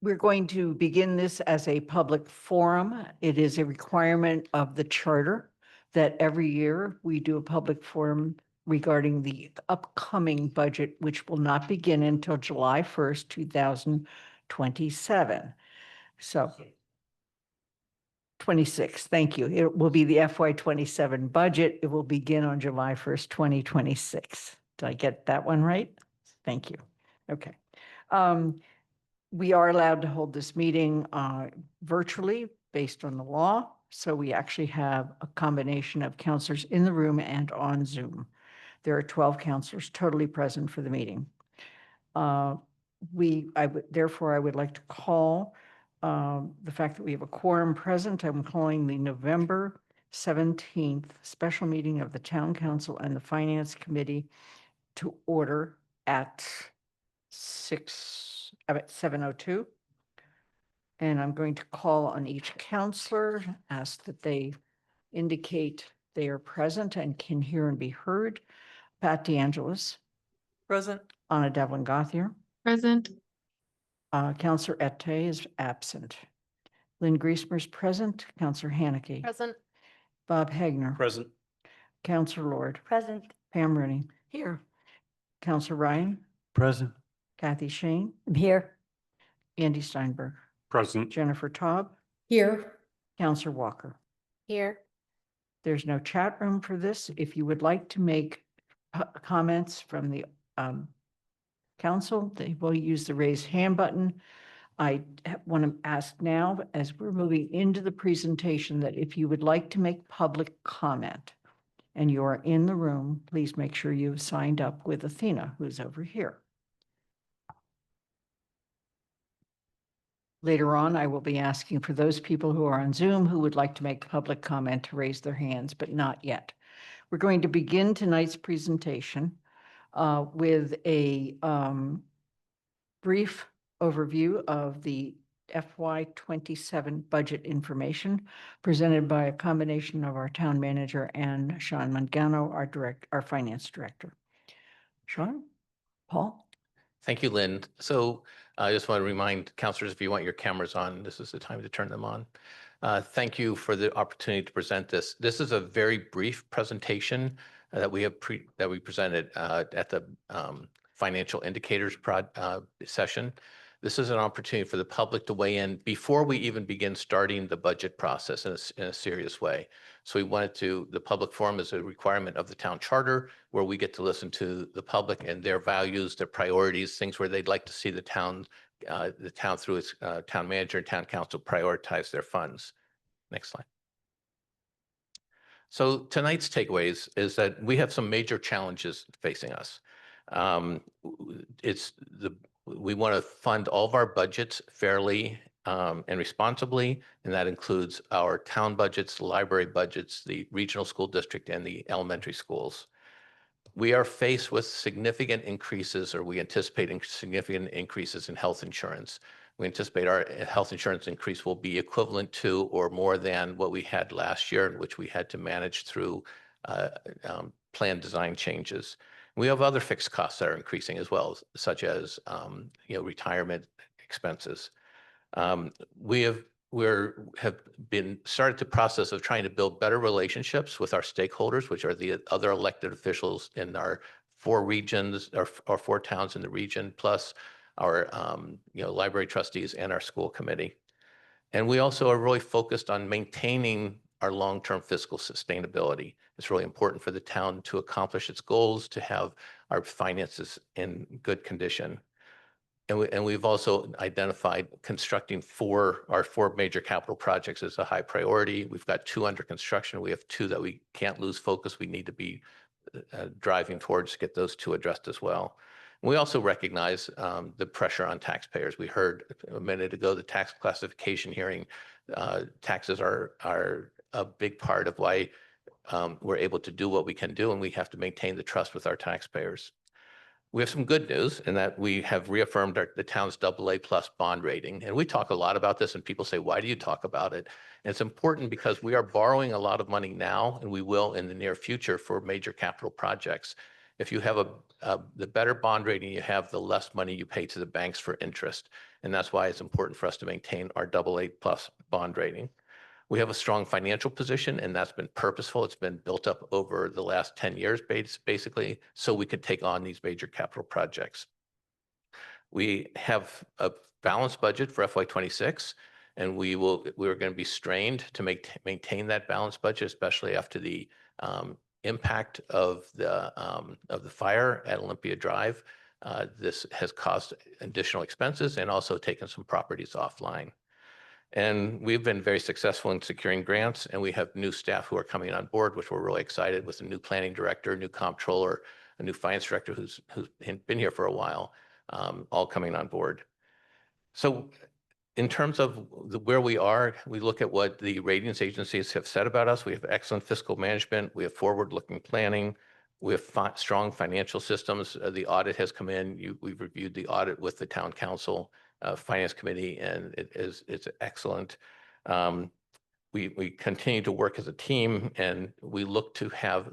We're going to begin this as a public forum. It is a requirement of the charter that every year we do a public forum regarding the upcoming budget, which will not begin until July 1st, 2027. So 26, thank you. It will be the FY27 budget. It will begin on July 1st, 2026. Did I get that one right? Thank you. Okay. We are allowed to hold this meeting virtually based on the law. So we actually have a combination of counselors in the room and on Zoom. There are 12 counselors totally present for the meeting. Therefore, I would like to call the fact that we have a quorum present. I'm calling the November 17th special meeting of the Town Council and the Finance Committee to order at 7:02. And I'm going to call on each counselor, ask that they indicate they are present and can hear and be heard. Pat DeAngelis. Present. Anna Devlin Gothier. Present. Counselor Ette is absent. Lynn Griesmer is present. Counselor Haneke. Present. Bob Hagner. Present. Counselor Lord. Present. Pam Rooney. Here. Counselor Ryan. Present. Kathy Shane. I'm here. Andy Steinberg. Present. Jennifer Taub. Here. Counselor Walker. Here. There's no chat room for this. If you would like to make comments from the council, they will use the raise hand button. I want to ask now, as we're moving into the presentation, that if you would like to make public comment and you are in the room, please make sure you've signed up with Athena, who's over here. Later on, I will be asking for those people who are on Zoom who would like to make public comment to raise their hands, but not yet. We're going to begin tonight's presentation with a brief overview of the FY27 budget information presented by a combination of our town manager and Sean Mangano, our finance director. Sean, Paul? Thank you, Lynn. So I just want to remind counselors, if you want your cameras on, this is the time to turn them on. Thank you for the opportunity to present this. This is a very brief presentation that we presented at the financial indicators session. This is an opportunity for the public to weigh in before we even begin starting the budget process in a serious way. So we wanted the public forum is a requirement of the town charter, where we get to listen to the public and their values, their priorities, things where they'd like to see the town through its town manager and town council prioritize their funds. Next slide. So tonight's takeaways is that we have some major challenges facing us. We want to fund all of our budgets fairly and responsibly, and that includes our town budgets, library budgets, the regional school district, and the elementary schools. We are faced with significant increases, or we anticipate significant increases in health insurance. We anticipate our health insurance increase will be equivalent to or more than what we had last year, in which we had to manage through plan design changes. We have other fixed costs that are increasing as well, such as retirement expenses. We have been started the process of trying to build better relationships with our stakeholders, which are the other elected officials in our 4 regions or 4 towns in the region, plus our library trustees and our school committee. And we also are really focused on maintaining our long-term fiscal sustainability. It's really important for the town to accomplish its goals, to have our finances in good condition. And we've also identified constructing our 4 major capital projects as a high priority. We've got 2 under construction. We have 2 that we can't lose focus. We need to be driving towards to get those 2 addressed as well. We also recognize the pressure on taxpayers. We heard a minute ago the tax classification hearing. Taxes are a big part of why we're able to do what we can do, and we have to maintain the trust with our taxpayers. We have some good news in that we have reaffirmed the town's AA+ bond rating. And we talk a lot about this, and people say, why do you talk about it? And it's important because we are borrowing a lot of money now, and we will in the near future for major capital projects. If you have the better bond rating you have, the less money you pay to the banks for interest. And that's why it's important for us to maintain our AA+ bond rating. We have a strong financial position, and that's been purposeful. It's been built up over the last 10 years, basically, so we could take on these major capital projects. We have a balanced budget for FY26, and we're going to be strained to maintain that balanced budget, especially after the impact of the fire at Olympia Drive. This has caused additional expenses and also taken some properties offline. And we've been very successful in securing grants, and we have new staff who are coming on board, which we're really excited with, a new planning director, new comptroller, a new finance director who's been here for a while, all coming on board. So in terms of where we are, we look at what the ratings agencies have said about us. We have excellent fiscal management. We have forward-looking planning. We have strong financial systems. The audit has come in. We've reviewed the audit with the town council, finance committee, and it's excellent. We continue to work as a team, and we look to have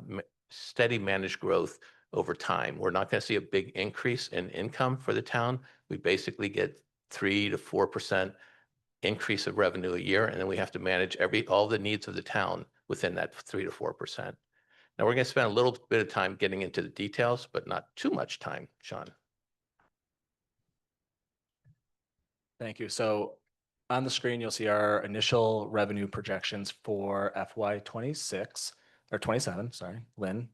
steady managed growth over time. We're not going to see a big increase in income for the town. We basically get 3 to 4% increase of revenue a year, and then we have to manage all the needs of the town within that 3 to 4%. Now, we're going to spend a little bit of time getting into the details, but not too much time, Sean. Thank you. So on the screen, you'll see our initial revenue projections for FY26 or 27. Sorry, Lynn.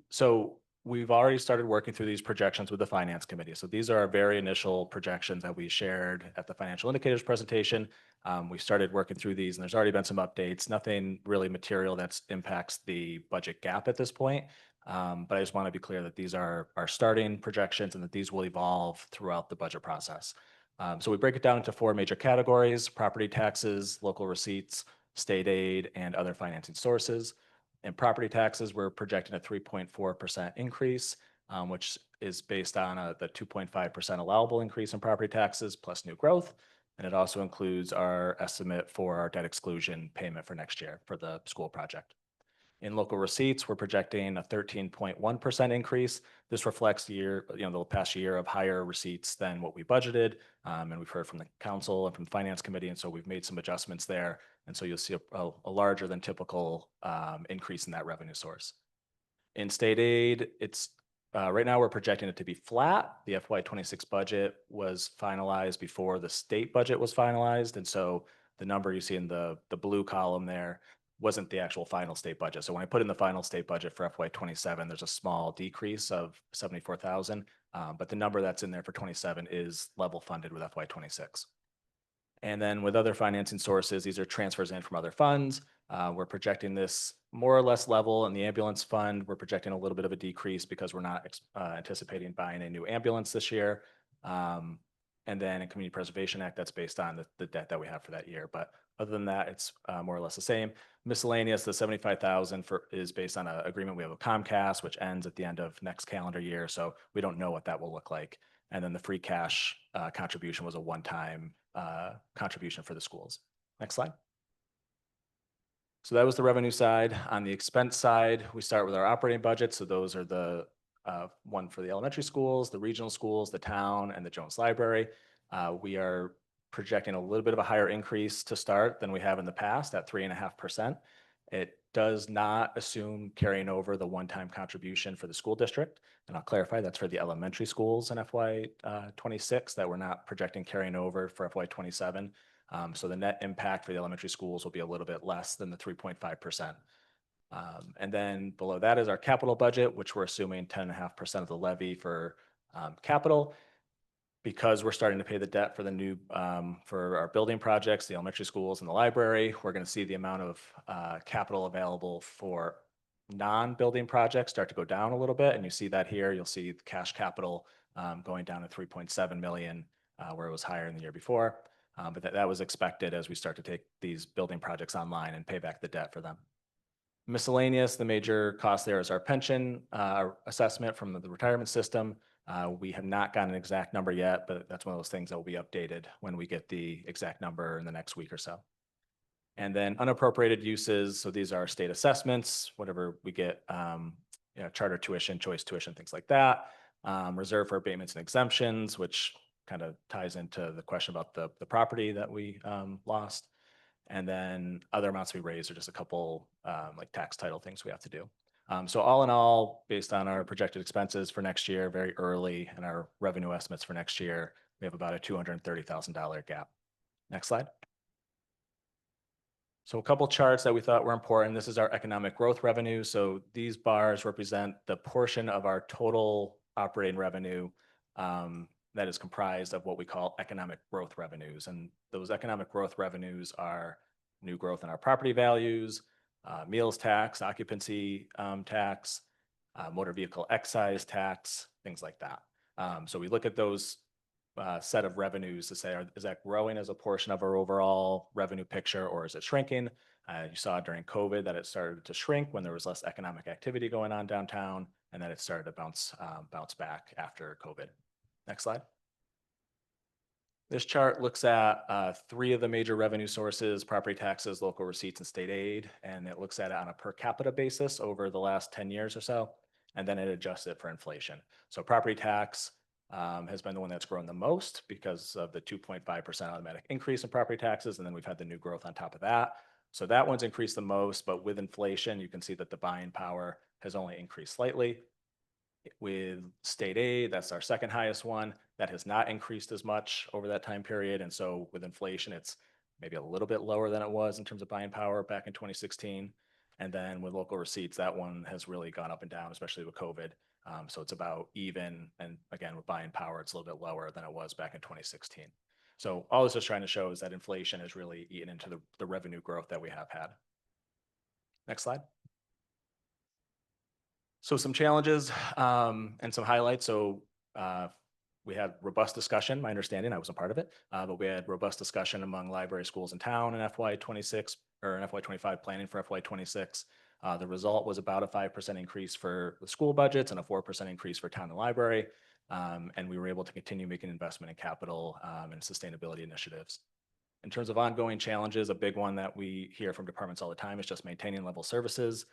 So we've already started working through these projections with the finance committee. So these are our very initial projections that we shared at the financial indicators presentation. We started working through these, and there's already been some updates. Nothing really material that impacts the budget gap at this point. But I just want to be clear that these are our starting projections and that these will evolve throughout the budget process. So we break it down into 4 major categories: property taxes, local receipts, state aid, and other financing sources. In property taxes, we're projecting a 3.4% increase, which is based on the 2.5% allowable increase in property taxes plus new growth. And it also includes our estimate for our debt exclusion payment for next year for the school project. In local receipts, we're projecting a 13.1% increase. This reflects the past year of higher receipts than what we budgeted. And we've heard from the council and from the finance committee. And so we've made some adjustments there. And so you'll see a larger than typical increase in that revenue source. In state aid, it's right now we're projecting it to be flat. The FY26 budget was finalized before the state budget was finalized. And so the number you see in the blue column there wasn't the actual final state budget. So when I put in the final state budget for FY27, there's a small decrease of 74,000. But the number that's in there for 27 is level funded with FY26. And then with other financing sources, these are transfers in from other funds. We're projecting this more or less level. In the ambulance fund, we're projecting a little bit of a decrease because we're not anticipating buying a new ambulance this year. And then in Community Preservation Act, that's based on the debt that we have for that year. But other than that, it's more or less the same. Miscellaneous, the 75,000 is based on an agreement we have with Comcast, which ends at the end of next calendar year. So we don't know what that will look like. And then the free cash contribution was a one-time contribution for the schools. Next slide. So that was the revenue side. On the expense side, we start with our operating budget. So those are the one for the elementary schools, the regional schools, the town, and the Jones Library. We are projecting a little bit of a higher increase to start than we have in the past at 3.5%. It does not assume carrying over the one-time contribution for the school district. And I'll clarify, that's for the elementary schools in FY26 that we're not projecting carrying over for FY27. So the net impact for the elementary schools will be a little bit less than the 3.5%. And then below that is our capital budget, which we're assuming 10.5% of the levy for capital. Because we're starting to pay the debt for the new, for our building projects, the elementary schools and the library, we're going to see the amount of capital available for non-building projects start to go down a little bit. And you see that here. You'll see the cash capital going down to 3.7 million, where it was higher in the year before. But that was expected as we start to take these building projects online and pay back the debt for them. Miscellaneous, the major cost there is our pension assessment from the retirement system. We have not gotten an exact number yet, but that's one of those things that will be updated when we get the exact number in the next week or so. And then unappropriated uses. So these are state assessments, whatever we get, charter tuition, choice tuition, things like that. Reserve for abatements and exemptions, which kind of ties into the question about the property that we lost. And then other amounts we raised are just a couple like tax title things we have to do. So all in all, based on our projected expenses for next year, very early, and our revenue estimates for next year, we have about a $230,000 gap. Next slide. So a couple charts that we thought were important. This is our economic growth revenue. So these bars represent the portion of our total operating revenue that is comprised of what we call economic growth revenues. And those economic growth revenues are new growth in our property values, meals tax, occupancy tax, motor vehicle excise tax, things like that. So we look at those set of revenues to say, is that growing as a portion of our overall revenue picture, or is it shrinking? You saw during COVID that it started to shrink when there was less economic activity going on downtown, and then it started to bounce back after COVID. Next slide. This chart looks at three of the major revenue sources: property taxes, local receipts, and state aid. And it looks at it on a per capita basis over the last 10 years or so. And then it adjusts it for inflation. So property tax has been the one that's grown the most because of the 2.5% automatic increase in property taxes. And then we've had the new growth on top of that. So that one's increased the most, but with inflation, you can see that the buying power has only increased slightly. With state aid, that's our second highest one. That has not increased as much over that time period. And so with inflation, it's maybe a little bit lower than it was in terms of buying power back in 2016. And then with local receipts, that one has really gone up and down, especially with COVID. So it's about even. And again, with buying power, it's a little bit lower than it was back in 2016. So all this is trying to show is that inflation has really eaten into the revenue growth that we have had. Next slide. So some challenges and some highlights. So we had robust discussion, my understanding, I wasn't part of it, but we had robust discussion among library schools in town in FY26 or in FY25 planning for FY26. The result was about a 5% increase for the school budgets and a 4% increase for town and library. And we were able to continue making investment in capital and sustainability initiatives. In terms of ongoing challenges, a big one that we hear from departments all the time is just maintaining level services.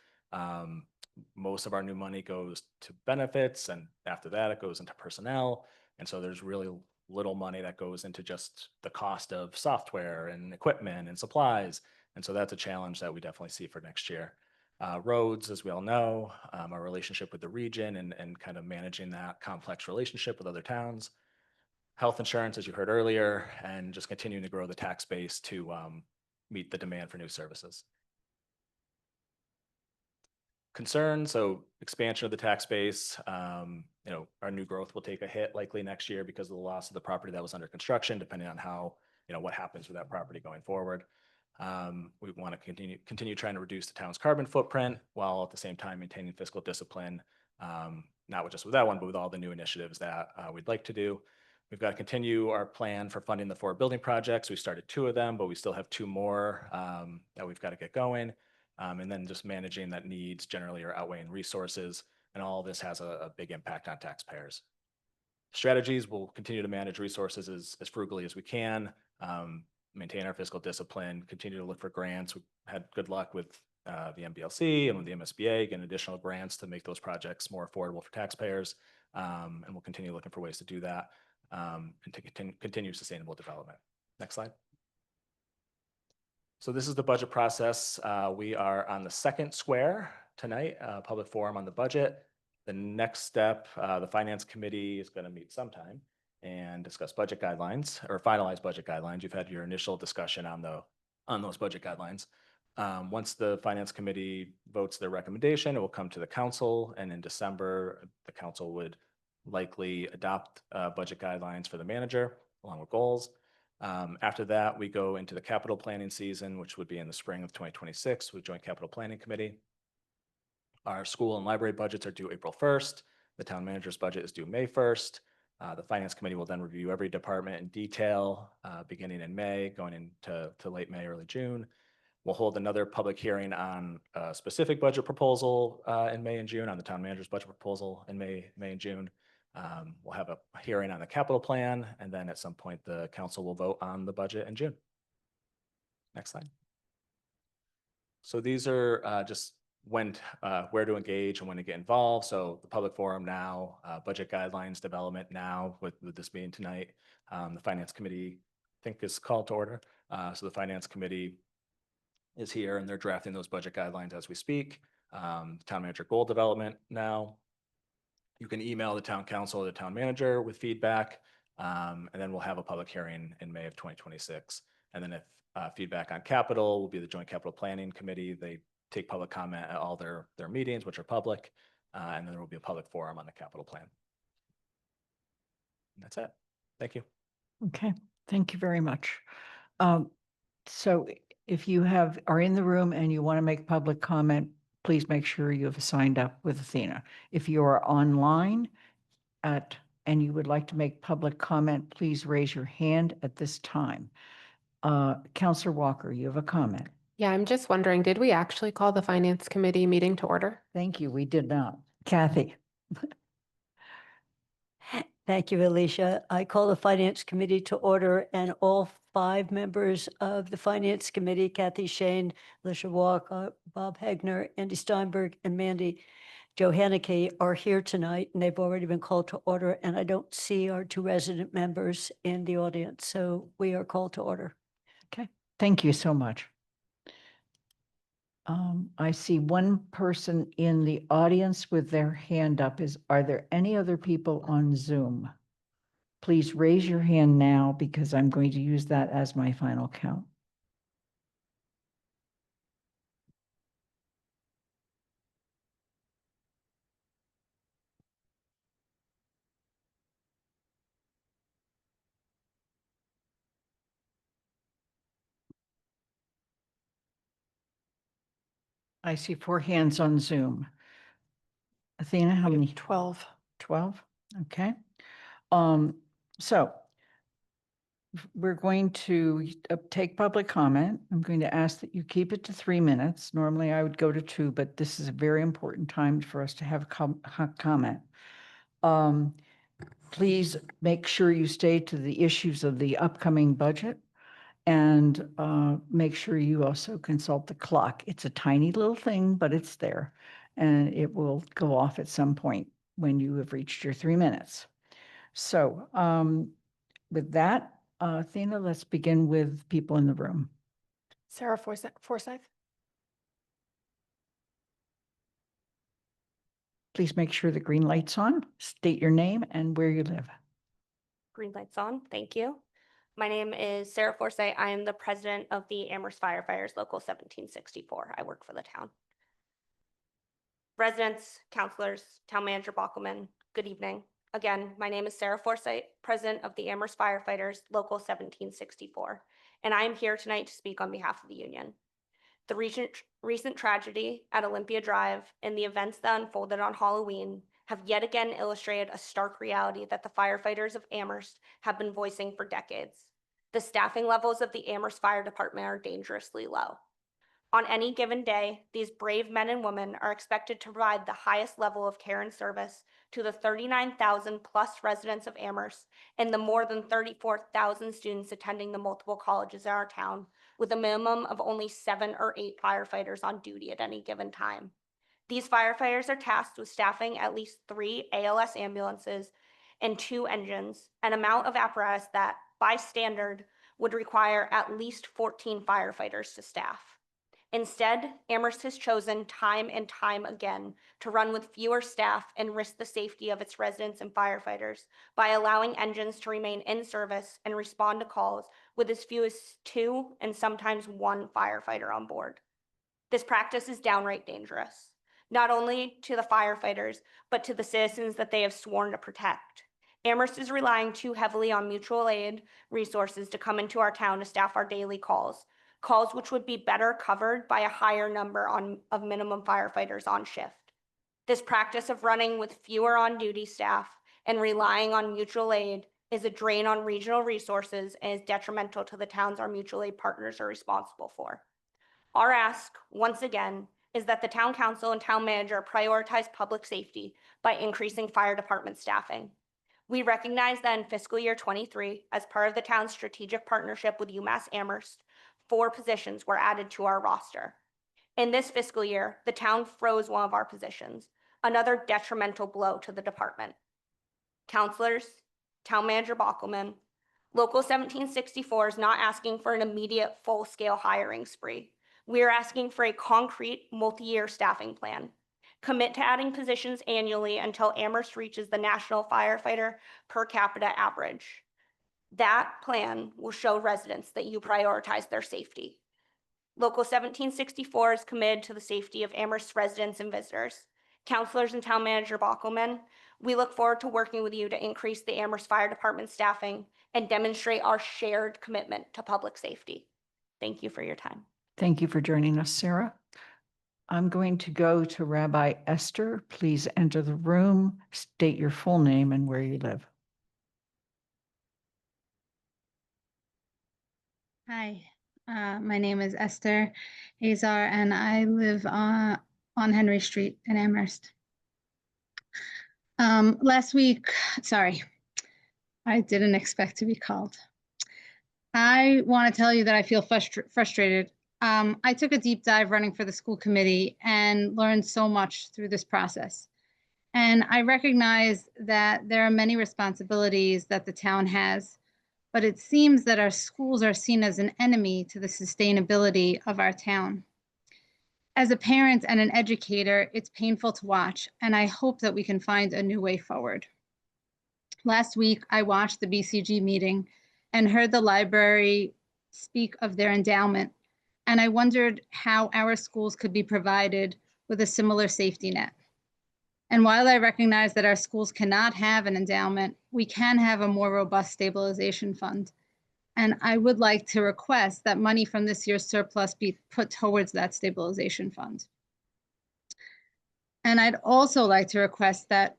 Most of our new money goes to benefits, and after that, it goes into personnel. And so there's really little money that goes into just the cost of software and equipment and supplies. And so that's a challenge that we definitely see for next year. Roads, as we all know, our relationship with the region and kind of managing that complex relationship with other towns. Health insurance, as you heard earlier, and just continuing to grow the tax base to meet the demand for new services. Concerns, so expansion of the tax base. Our new growth will take a hit likely next year because of the loss of the property that was under construction, depending on how, what happens with that property going forward. We want to continue trying to reduce the town's carbon footprint while at the same time maintaining fiscal discipline, not just with that one, but with all the new initiatives that we'd like to do. We've got to continue our plan for funding the 4 building projects. We started 2 of them, but we still have 2 more that we've got to get going. And then just managing that needs generally are outweighing resources. And all of this has a big impact on taxpayers. Strategies will continue to manage resources as frugally as we can, maintain our fiscal discipline, continue to look for grants. We've had good luck with the MBLC and with the MSBA, getting additional grants to make those projects more affordable for taxpayers. And we'll continue looking for ways to do that and to continue sustainable development. Next slide. So this is the budget process. We are on the second square tonight, public forum on the budget. The next step, the Finance Committee is going to meet sometime and discuss budget guidelines or finalize budget guidelines. You've had your initial discussion on those budget guidelines. Once the Finance Committee votes their recommendation, it will come to the council, and in December, the council would likely adopt budget guidelines for the manager along with goals. After that, we go into the capital planning season, which would be in the spring of 2026 with Joint Capital Planning Committee. Our school and library budgets are due April 1st. The town manager's budget is due May 1st. The Finance Committee will then review every department in detail, beginning in May, going into late May, early June. We'll hold another public hearing on a specific budget proposal in May and June, on the town manager's budget proposal in May and June. We'll have a hearing on the capital plan, and then at some point the council will vote on the budget in June. Next slide. So these are just where to engage and when to get involved. So the public forum now, budget guidelines development now with this meeting tonight. The Finance Committee, I think, is called to order. So the Finance Committee is here, and they're drafting those budget guidelines as we speak. Town manager goal development now. You can email the town council or the town manager with feedback. And then we'll have a public hearing in May of 2026. And then if feedback on capital will be the Joint Capital Planning Committee. They take public comment at all their meetings, which are public. And then there will be a public forum on the capital plan. And that's it. Thank you. Okay, thank you very much. So if you are in the room and you want to make public comment, please make sure you have signed up with Athena. If you are online and you would like to make public comment, please raise your hand at this time. Counselor Walker, you have a comment. Yeah, I'm just wondering, did we actually call the Finance Committee meeting to order? Thank you. We did not. Kathy. Thank you, Alicia. I call the Finance Committee to order, and all 5 members of the Finance Committee, Kathy Shane, Alicia Walker, Bob Hegner, Andy Steinberg, and Mandy Johanneke, are here tonight, and they've already been called to order, and I don't see our 2 resident members in the audience, so we are called to order. Okay, thank you so much. I see one person in the audience with their hand up. Are there any other people on Zoom? Please raise your hand now because I'm going to use that as my final count. I see 4 hands on Zoom. Athena, how many? 12. 12, okay. So we're going to take public comment. I'm going to ask that you keep it to 3 minutes. Normally I would go to 2, but this is a very important time for us to have comment. Please make sure you stay to the issues of the upcoming budget. And make sure you also consult the clock. It's a tiny little thing, but it's there. And it will go off at some point when you have reached your 3 minutes. So with that, Athena, let's begin with people in the room. Sarah Forsyth. Please make sure the green light's on. State your name and where you live. Green lights on. Thank you. My name is Sarah Forsyth. I am the president of the Amherst Firefighters Local 1764. I work for the town. Residents, counselors, town manager Bockelman, good evening. Again, my name is Sarah Forsyth, president of the Amherst Firefighters Local 1764, and I am here tonight to speak on behalf of the union. The recent tragedy at Olympia Drive and the events that unfolded on Halloween have yet again illustrated a stark reality that the firefighters of Amherst have been voicing for decades. The staffing levels of the Amherst Fire Department are dangerously low. On any given day, these brave men and women are expected to provide the highest level of care and service to the 39,000 plus residents of Amherst and the more than 34,000 students attending the multiple colleges in our town, with a minimum of only 7 or 8 firefighters on duty at any given time. These firefighters are tasked with staffing at least 3 ALS ambulances and 2 engines, an amount of apparatus that, by standard, would require at least 14 firefighters to staff. Instead, Amherst has chosen time and time again to run with fewer staff and risk the safety of its residents and firefighters by allowing engines to remain in service and respond to calls with as few as 2 and sometimes 1 firefighter on board. This practice is downright dangerous, not only to the firefighters, but to the citizens that they have sworn to protect. Amherst is relying too heavily on mutual aid resources to come into our town to staff our daily calls which would be better covered by a higher number of minimum firefighters on shift. This practice of running with fewer on-duty staff and relying on mutual aid is a drain on regional resources and is detrimental to the towns our mutual aid partners are responsible for. Our ask, once again, is that the town council and town manager prioritize public safety by increasing fire department staffing. We recognize that in fiscal year 23, as part of the town's strategic partnership with UMass Amherst, 4 positions were added to our roster. In this fiscal year, the town froze one of our positions, another detrimental blow to the department. Counselors, town manager Bockelman, Local 1764 is not asking for an immediate full-scale hiring spree, We are asking for a concrete multi-year staffing plan. Commit to adding positions annually until Amherst reaches the national firefighter per capita average. That plan will show residents that you prioritize their safety. Local 1764 is committed to the safety of Amherst residents and visitors. Councilors and Town Manager Bockelman, we look forward to working with you to increase the Amherst Fire Department staffing and demonstrate our shared commitment to public safety. Thank you for your time. Thank you for joining us, Sarah. I'm going to go to Rabbi Esther. Please enter the room, state your full name and where you live. Hi, my name is Esther Azar, and I live on Henry Street in Amherst. Last week, sorry, I didn't expect to be called. I want to tell you that I feel frustrated. I took a deep dive running for the school committee and learned so much through this process. And I recognize that there are many responsibilities that the town has, but it seems that our schools are seen as an enemy to the sustainability of our town. As a parent and an educator, it's painful to watch, and I hope that we can find a new way forward. Last week, I watched the BCG meeting and heard the library speak of their endowment, and I wondered how our schools could be provided with a similar safety net. And while I recognize that our schools cannot have an endowment, we can have a more robust stabilization fund. And I would like to request that money from this year's surplus be put towards that stabilization fund. And I'd also like to request that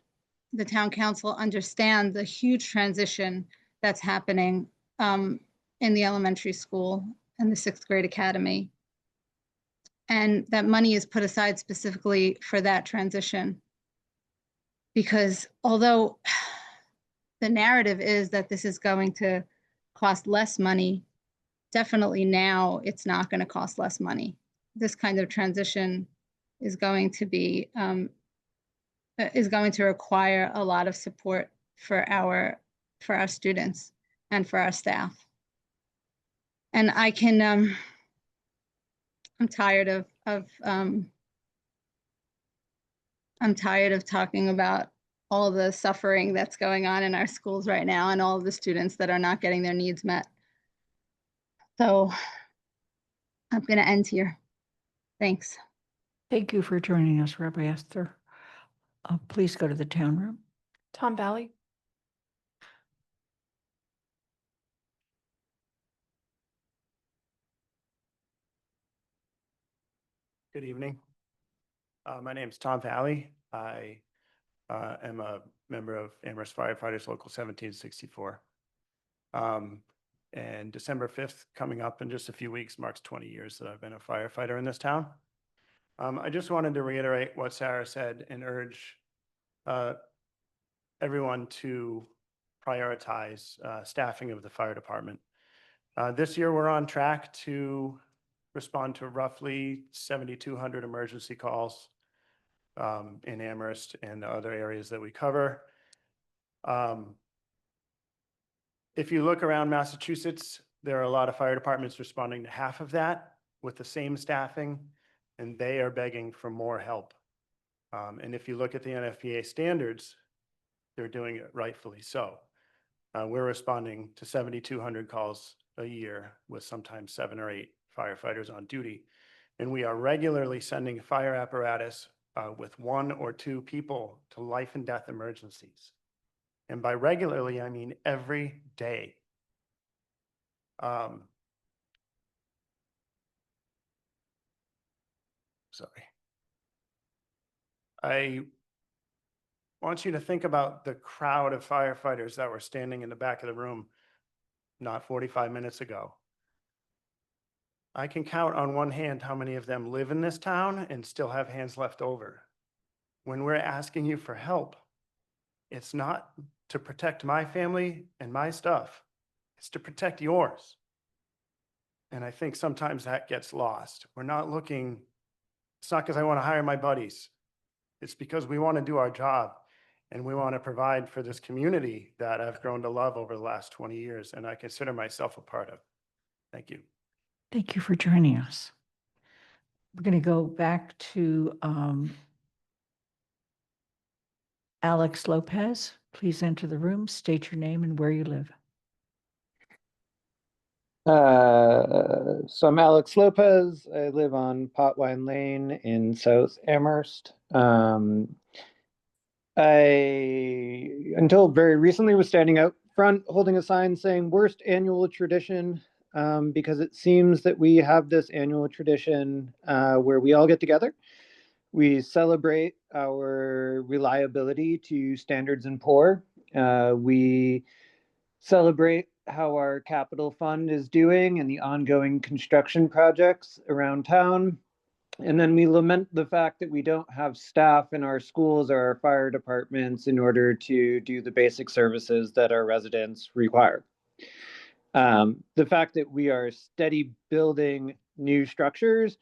the town council understand the huge transition that's happening in the elementary school and the 6th grade academy. And that money is put aside specifically for that transition. Because although the narrative is that this is going to cost less money, definitely now it's not going to cost less money. This kind of transition is going to be require a lot of support for our students and for our staff. And I can I'm tired of talking about all the suffering that's going on in our schools right now and all of the students that are not getting their needs met. So I'm going to end here. Thanks. Thank you for joining us, Rabbi Esther. Please go to the town room. Tom Valley. Good evening. My name is Tom Valley. I am a member of Amherst Firefighters Local 1764. And December 5th, coming up in just a few weeks, marks 20 years that I've been a firefighter in this town. I just wanted to reiterate what Sarah said and urge everyone to prioritize staffing of the fire department. This year, we're on track to respond to roughly 7,200 emergency calls in Amherst and the other areas that we cover. If you look around Massachusetts, there are a lot of fire departments responding to half of that with the same staffing, and they are begging for more help. And if you look at the NFPA standards, they're doing it rightfully so. We're responding to 7,200 calls a year with sometimes 7 or 8 firefighters on duty. And we are regularly sending fire apparatus with 1 or 2 people to life and death emergencies. And by regularly, I mean every day. Sorry. I want you to think about the crowd of firefighters that were standing in the back of the room not 45 minutes ago. I can count on one hand how many of them live in this town and still have hands left over. When we're asking you for help, it's not to protect my family and my stuff. It's to protect yours. And I think sometimes that gets lost. We're not looking, it's not because I want to hire my buddies. It's because we want to do our job and we want to provide for this community that I've grown to love over the last 20 years and I consider myself a part of. Thank you. Thank you for joining us. We're going to go back to Alex Lopez. Please enter the room, state your name and where you live. So I'm Alex Lopez. I live on Potwine Lane in South Amherst. I, until very recently, was standing out front holding a sign saying worst annual tradition, because it seems that we have this annual tradition where we all get together. We celebrate our reliability to Standards and Poor. We celebrate how our capital fund is doing and the ongoing construction projects around town. And then we lament the fact that we don't have staff in our schools or our fire departments in order to do the basic services that our residents require. The fact that we are steady building new structures,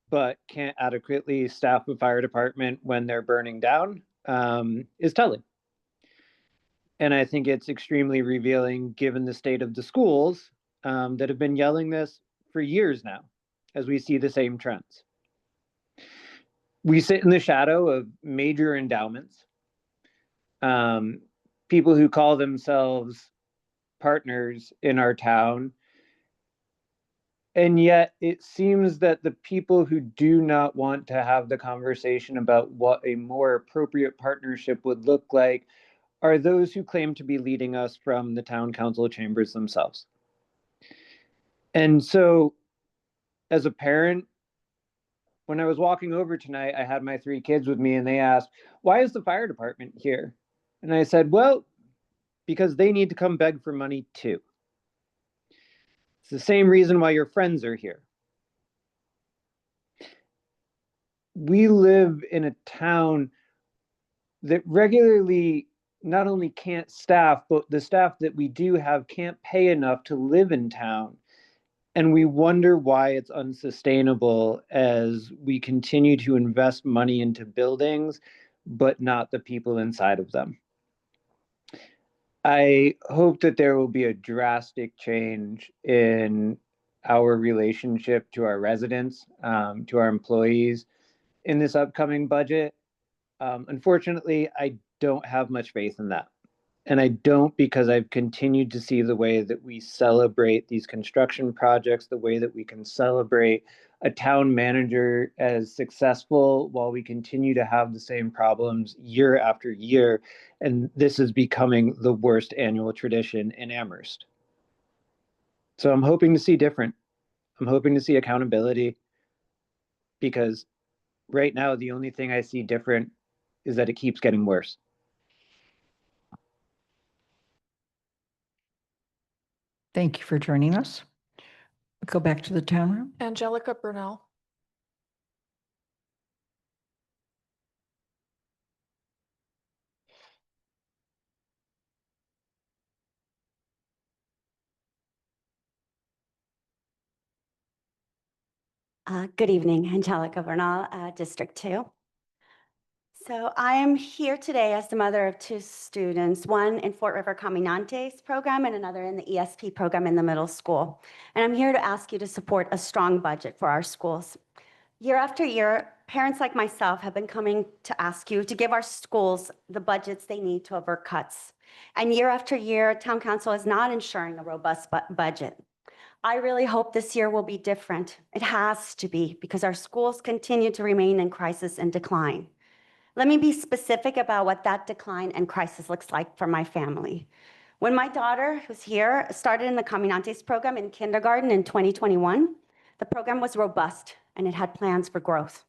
but can't adequately staff a fire department when they're burning down, is telling. And I think it's extremely revealing given the state of the schools that have been yelling this for years now, as we see the same trends. We sit in the shadow of major endowments, people who call themselves partners in our town. And yet it seems that the people who do not want to have the conversation about what a more appropriate partnership would look like are those who claim to be leading us from the town council chambers themselves. And so as a parent, when I was walking over tonight, I had my 3 kids with me and they asked, why is the fire department here? And I said, well, because they need to come beg for money too. It's the same reason why your friends are here. We live in a town that regularly not only can't staff, but the staff that we do have can't pay enough to live in town. And we wonder why it's unsustainable as we continue to invest money into buildings, but not the people inside of them. I hope that there will be a drastic change in our relationship to our residents, to our employees in this upcoming budget. Unfortunately, I don't have much faith in that. And I don't, because I've continued to see the way that we celebrate these construction projects, the way that we can celebrate a town manager as successful while we continue to have the same problems year after year. And this is becoming the worst annual tradition in Amherst. So I'm hoping to see different. I'm hoping to see accountability, because right now, the only thing I see different is that it keeps getting worse. Thank you for joining us. Go back to the town room. Angelica Brunel. Good evening, Angelica Bernal, District 2. So I am here today as the mother of 2 students, one in Fort River Caminantes program and another in the ESP program in the middle school. And I'm here to ask you to support a strong budget for our schools. Year after year, parents like myself have been coming to ask you to give our schools the budgets they need to avert cuts. And year after year, Town Council is not ensuring a robust budget. I really hope this year will be different. It has to be, because our schools continue to remain in crisis and decline. Let me be specific about what that decline and crisis looks like for my family. When my daughter, who's here, started in the Caminantes program in kindergarten in 2021, the program was robust and it had plans for growth.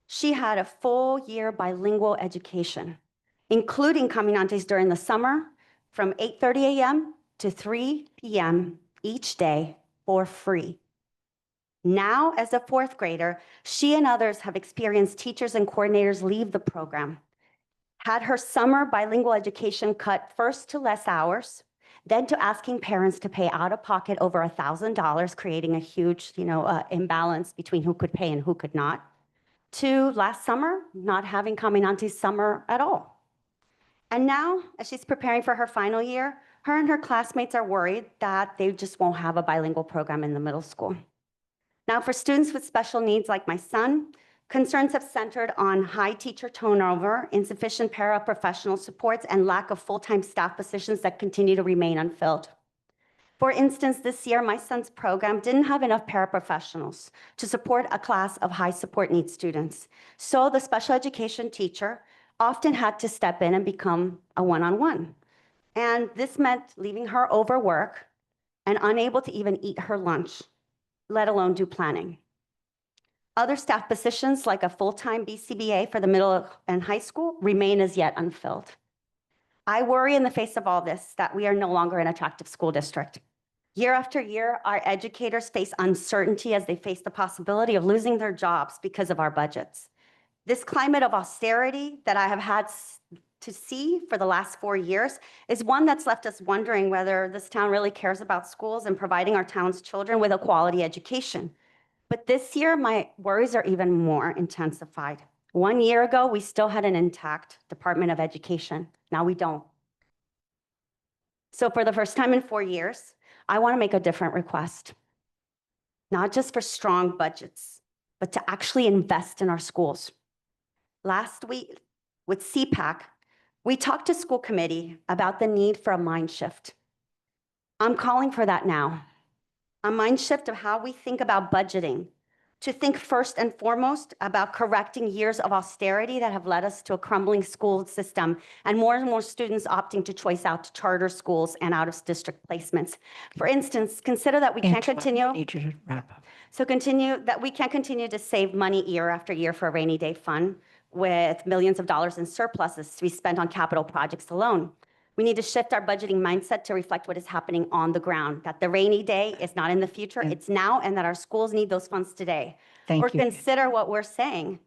She had a full year bilingual education, including Caminantes during the summer from 8:30 a.m. to 3 p.m. each day for free. Now, as a 4th grader, she and others have experienced teachers and coordinators leave the program, had her summer bilingual education cut first to less hours, then to asking parents to pay out of pocket over $1,000, creating a huge, imbalance between who could pay and who could not, to last summer, not having Caminantes summer at all. And now, as she's preparing for her final year, her and her classmates are worried that they just won't have a bilingual program in the middle school. Now, for students with special needs like my son, concerns have centered on high teacher turnover, insufficient paraprofessional supports, and lack of full-time staff positions that continue to remain unfilled. For instance, this year, my son's program didn't have enough paraprofessionals to support a class of high support needs students. So the special education teacher often had to step in and become a one-on-one. And this meant leaving her overworked and unable to even eat her lunch, let alone do planning. Other staff positions, like a full-time BCBA for the middle and high school, remain as yet unfilled. I worry in the face of all this that we are no longer an attractive school district. Year after year, our educators face uncertainty as they face the possibility of losing their jobs because of our budgets. This climate of austerity that I have had to see for the last 4 years is one that's left us wondering whether this town really cares about schools and providing our town's children with a quality education. But this year, my worries are even more intensified. 1 year ago, we still had an intact Department of Education. Now we don't. So for the first time in 4 years, I want to make a different request. Not just for strong budgets, but to actually invest in our schools. Last week with CPAC, we talked to school committee about the need for a mind shift. I'm calling for that now. A mind shift of how we think about budgeting, to think first and foremost about correcting years of austerity that have led us to a crumbling school system and more students opting to choice out to charter schools and out-of-district placements. For instance, consider that we can't continue. I need you to wrap up. So we can't continue to save money year after year for a rainy day fund with millions of dollars in surpluses to be spent on capital projects alone. We need to shift our budgeting mindset to reflect what is happening on the ground, that the rainy day is not in the future, it's now, and that our schools need those funds today. Thank Or you. consider what we're saying,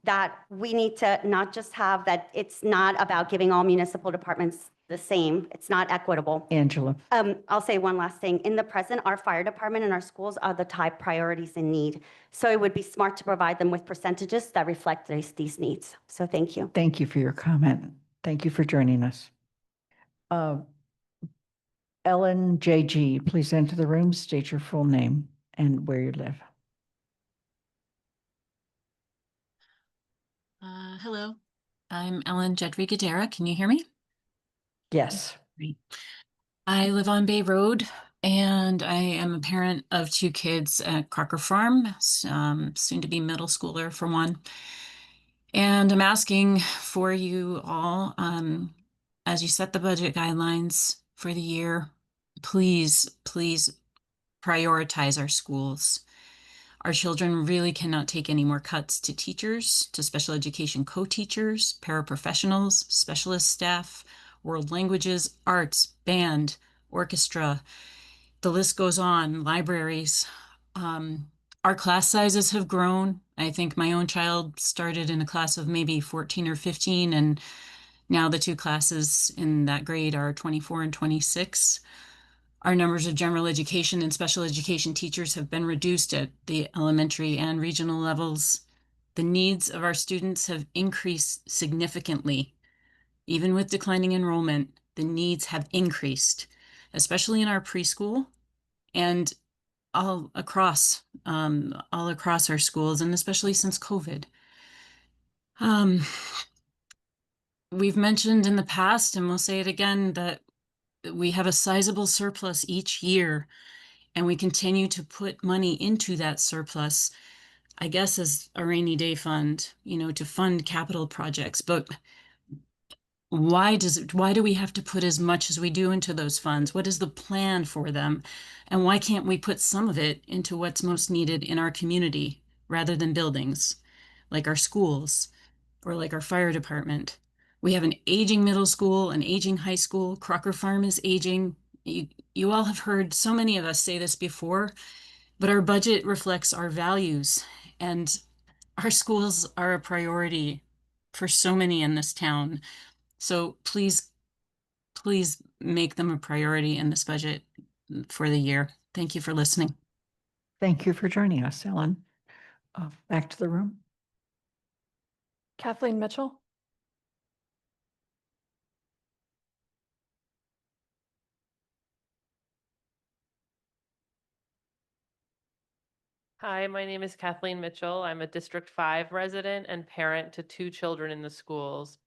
that we need to not just have that it's not about giving all municipal departments the same. It's not equitable. Angela. I'll say one last thing. In the present, our fire department and our schools are the top priorities in need. So it would be smart to provide them with percentages that reflect these needs. So thank you. Thank you for your comment. Thank you for joining us. Ellen JG, please enter the room, state your full name and where you live. Hello, I'm Ellen Jedri-Gadara. Can you hear me? Yes. Great. I live on Bay Road and I am a parent of 2 kids at Crocker Farm, soon to be middle schooler for one. And I'm asking for you all, as you set the budget guidelines for the year, please prioritize our schools. Our children really cannot take any more cuts to teachers, to special education co-teachers, paraprofessionals, specialist staff, world languages, arts, band, orchestra. The list goes on, libraries. Our class sizes have grown. I think my own child started in a class of maybe 14 or 15, and now the 2 classes in that grade are 24 and 26. Our numbers of general education and special education teachers have been reduced at the elementary and regional levels. The needs of our students have increased significantly. Even with declining enrollment, the needs have increased, especially in our preschool and all across our schools, and especially since COVID. We've mentioned in the past, and we'll say it again, that we have a sizable surplus each year, and we continue to put money into that surplus, I guess, as a rainy day fund, to fund capital projects. But why do we have to put as much as we do into those funds? What is the plan for them? And why can't we put some of it into what's most needed in our community rather than buildings, like our schools or like our fire department? We have an aging middle school, an aging high school. Crocker Farm is aging. You all have heard so many of us say this before, but our budget reflects our values, and our schools are a priority for so many in this town. So please make them a priority in this budget for the year. Thank you for listening. Thank you for joining us, Ellen. Back to the room. Kathleen Mitchell. Hi, my name is Kathleen Mitchell. I'm a District 5 resident and parent to 2 children in the schools.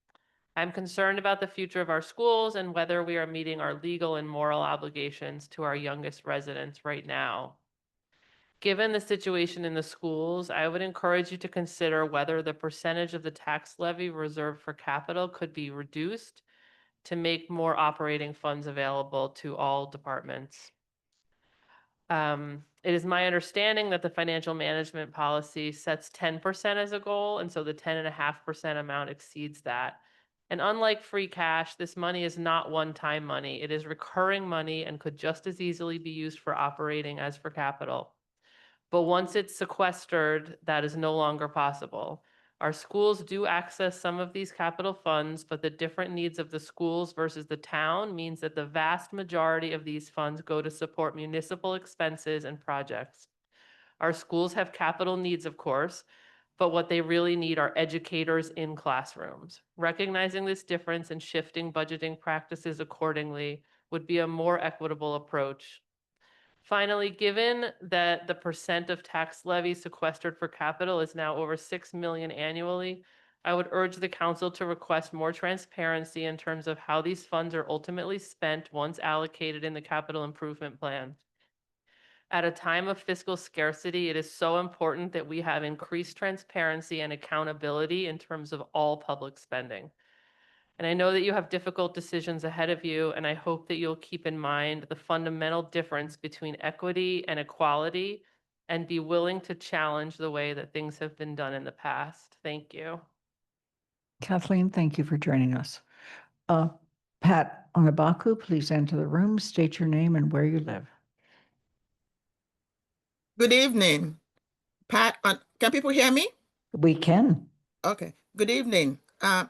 I'm concerned about the future of our schools and whether we are meeting our legal and moral obligations to our youngest residents right now. Given the situation in the schools, I would encourage you to consider whether the percentage of the tax levy reserved for capital could be reduced to make more operating funds available to all departments. It is my understanding that the financial management policy sets 10% as a goal, and so the 10.5% amount exceeds that. And unlike free cash, this money is not one-time money. It is recurring money and could just as easily be used for operating as for capital. But once it's sequestered, that is no longer possible. Our schools do access some of these capital funds, but the different needs of the schools versus the town means that the vast majority of these funds go to support municipal expenses and projects. Our schools have capital needs, of course, but what they really need are educators in classrooms. Recognizing this difference and shifting budgeting practices accordingly would be a more equitable approach. Finally, given that the percent of tax levy sequestered for capital is now over 6 million annually, I would urge the council to request more transparency in terms of how these funds are ultimately spent once allocated in the capital improvement plan. At a time of fiscal scarcity, it is so important that we have increased transparency and accountability in terms of all public spending. And I know that you have difficult decisions ahead of you, and I hope that you'll keep in mind the fundamental difference between equity and equality and be willing to challenge the way that things have been done in the past. Thank you. Kathleen, thank you for joining us. Pat Onabaku, please enter the room, state your name and where you live. Good evening. Pat, can people hear me? We can. Okay. Good evening.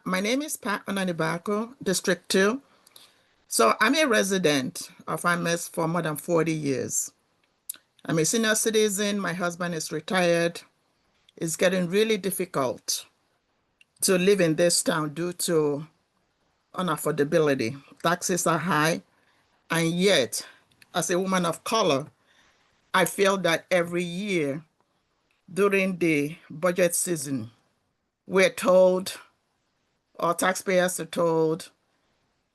My name is Pat Onanibako, District 2. So I'm a resident of Amherst for more than 40 years. I'm a senior citizen. My husband is retired. It's getting really difficult to live in this town due to unaffordability. Taxes are high. And yet, as a woman of color, I feel that every year during the budget season, we're told, or taxpayers are told,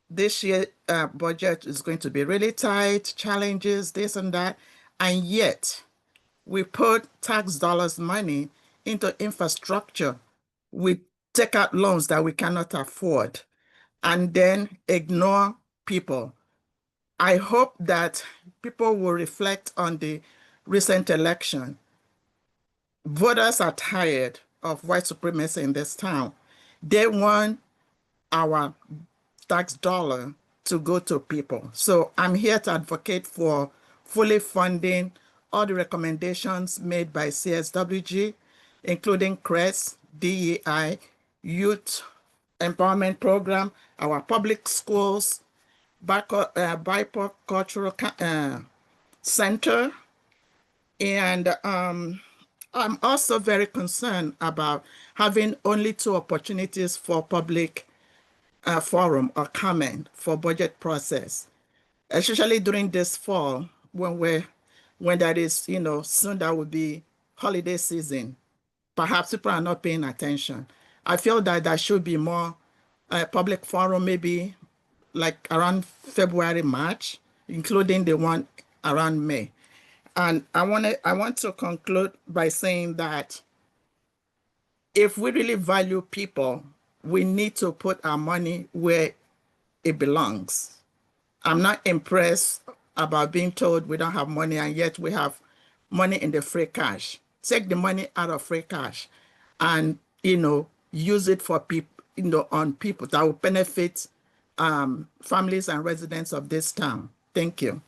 this year budget is going to be really tight, challenges, this and that. And yet, we put tax dollars money into infrastructure. We take out loans that we cannot afford and then ignore people. I hope that people will reflect on the recent election. Voters are tired of white supremacy in this town. They want our tax dollar to go to people. So I'm here to advocate for fully funding all the recommendations made by CSWG, including CRES, DEI, Youth Empowerment Program, our public schools, BIPOC Cultural Center. And I'm also very concerned about having only 2 opportunities for public forum or comment for budget process, especially during this fall when that is, soon that will be holiday season. Perhaps people are not paying attention. I feel that there should be more public forum, maybe like around February, March, including the one around May. And I want to conclude by saying that if we really value people, we need to put our money where it belongs. I'm not impressed about being told we don't have money and yet we have money in the free cash. Take the money out of free cash and, use it for people, on people that will benefit families and residents of this town. Thank you.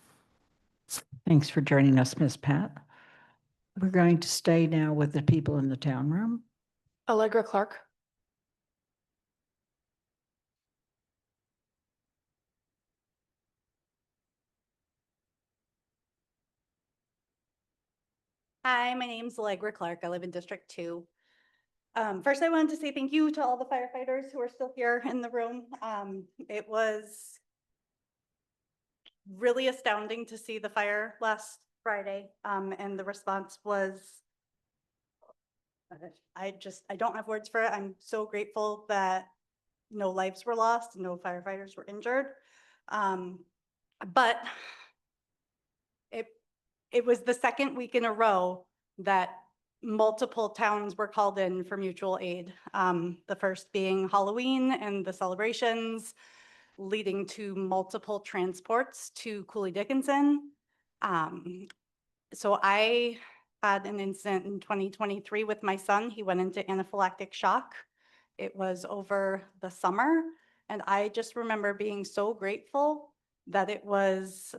Thanks for joining us, Ms. Pat. We're going to stay now with the people in the town room. Allegra Clark. Hi, my name's Allegra Clark. I live in District 2. First, I wanted to say thank you to all the firefighters who are still here in the room. It was really astounding to see the fire last Friday, and the response was I don't have words for it. I'm so grateful that no lives were lost, no firefighters were injured. But it was the second week in a row that multiple towns were called in for mutual aid. The first being Halloween and the celebrations, leading to multiple transports to Cooley Dickinson. So I had an incident in 2023 with my son. He went into anaphylactic shock. It was over the summer, and I just remember being so grateful that it was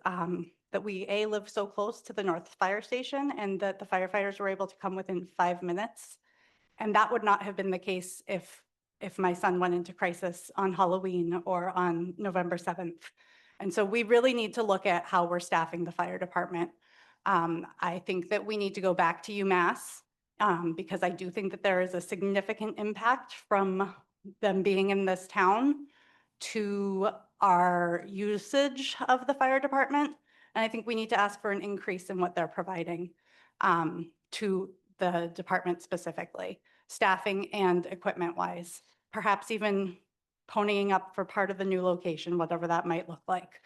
that we live so close to the North Fire Station, and that the firefighters were able to come within 5 minutes. And that would not have been the case if my son went into crisis on Halloween or on November 7th. And so we really need to look at how we're staffing the fire department. I think that we need to go back to UMass because I do think that there is a significant impact from them being in this town to our usage of the fire department. And I think we need to ask for an increase in what they're providing to the department specifically, staffing and equipment wise, perhaps even ponying up for part of the new location, whatever that might look like.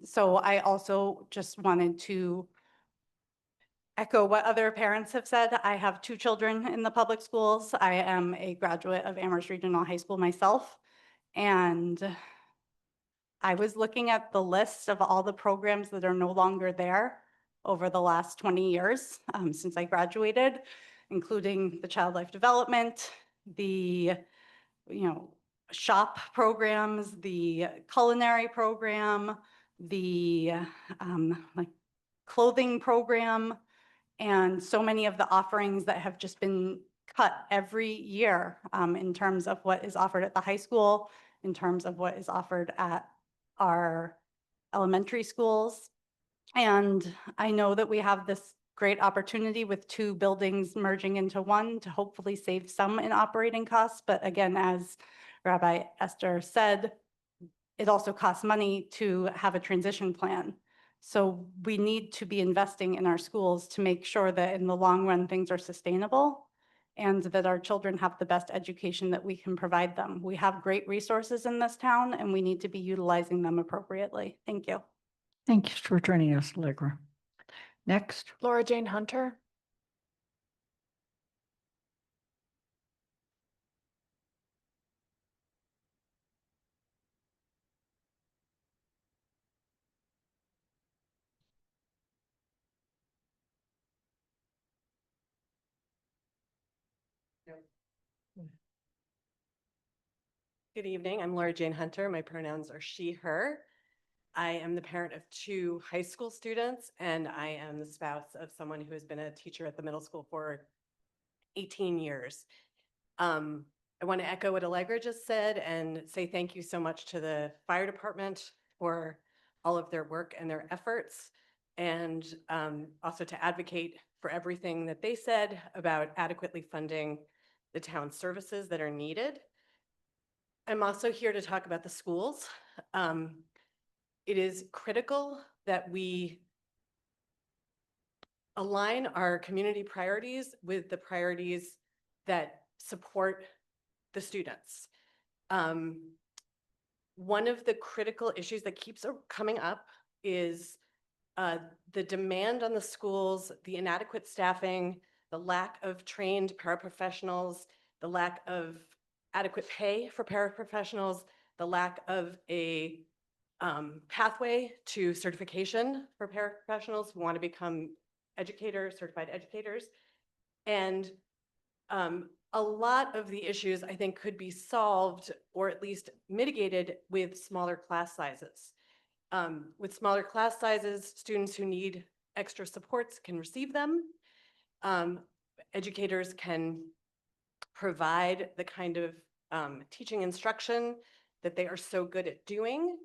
So I also just wanted to echo what other parents have said. I have 2 children in the public schools. I am a graduate of Amherst Regional High School myself. And I was looking at the list of all the programs that are no longer there over the last 20 years since I graduated, including the child life development, the shop programs, the culinary program, the like clothing program, and so many of the offerings that have just been cut every year in terms of what is offered at the high school, in terms of what is offered at our elementary schools. And I know that we have this great opportunity with 2 buildings merging into one to hopefully save some in operating costs. But again, as Rabbi Esther said, it also costs money to have a transition plan. So we need to be investing in our schools to make sure that in the long run, things are sustainable and that our children have the best education that we can provide them. We have great resources in this town and we need to be utilizing them appropriately. Thank you. Thank you for joining us, Allegra. Next. Laura Jane Hunter. Good evening. I'm Laura Jane Hunter. My pronouns are she, her. I am the parent of 2 high school students, and I am the spouse of someone who has been a teacher at the middle school for 18 years. I want to echo what Allegra just said and say thank you so much to the fire department for all of their work and their efforts, and also to advocate for everything that they said about adequately funding the town services that are needed. I'm also here to talk about the schools. It is critical that we align our community priorities with the priorities that support the students. One of the critical issues that keeps coming up is the demand on the schools, the inadequate staffing, the lack of trained paraprofessionals, the lack of adequate pay for paraprofessionals, the lack of a pathway to certification for paraprofessionals who want to become educators, certified educators. And a lot of the issues I think could be solved or at least mitigated with smaller class sizes. With smaller class sizes, students who need extra supports can receive them. Educators can provide the kind of teaching instruction that they are so good at doing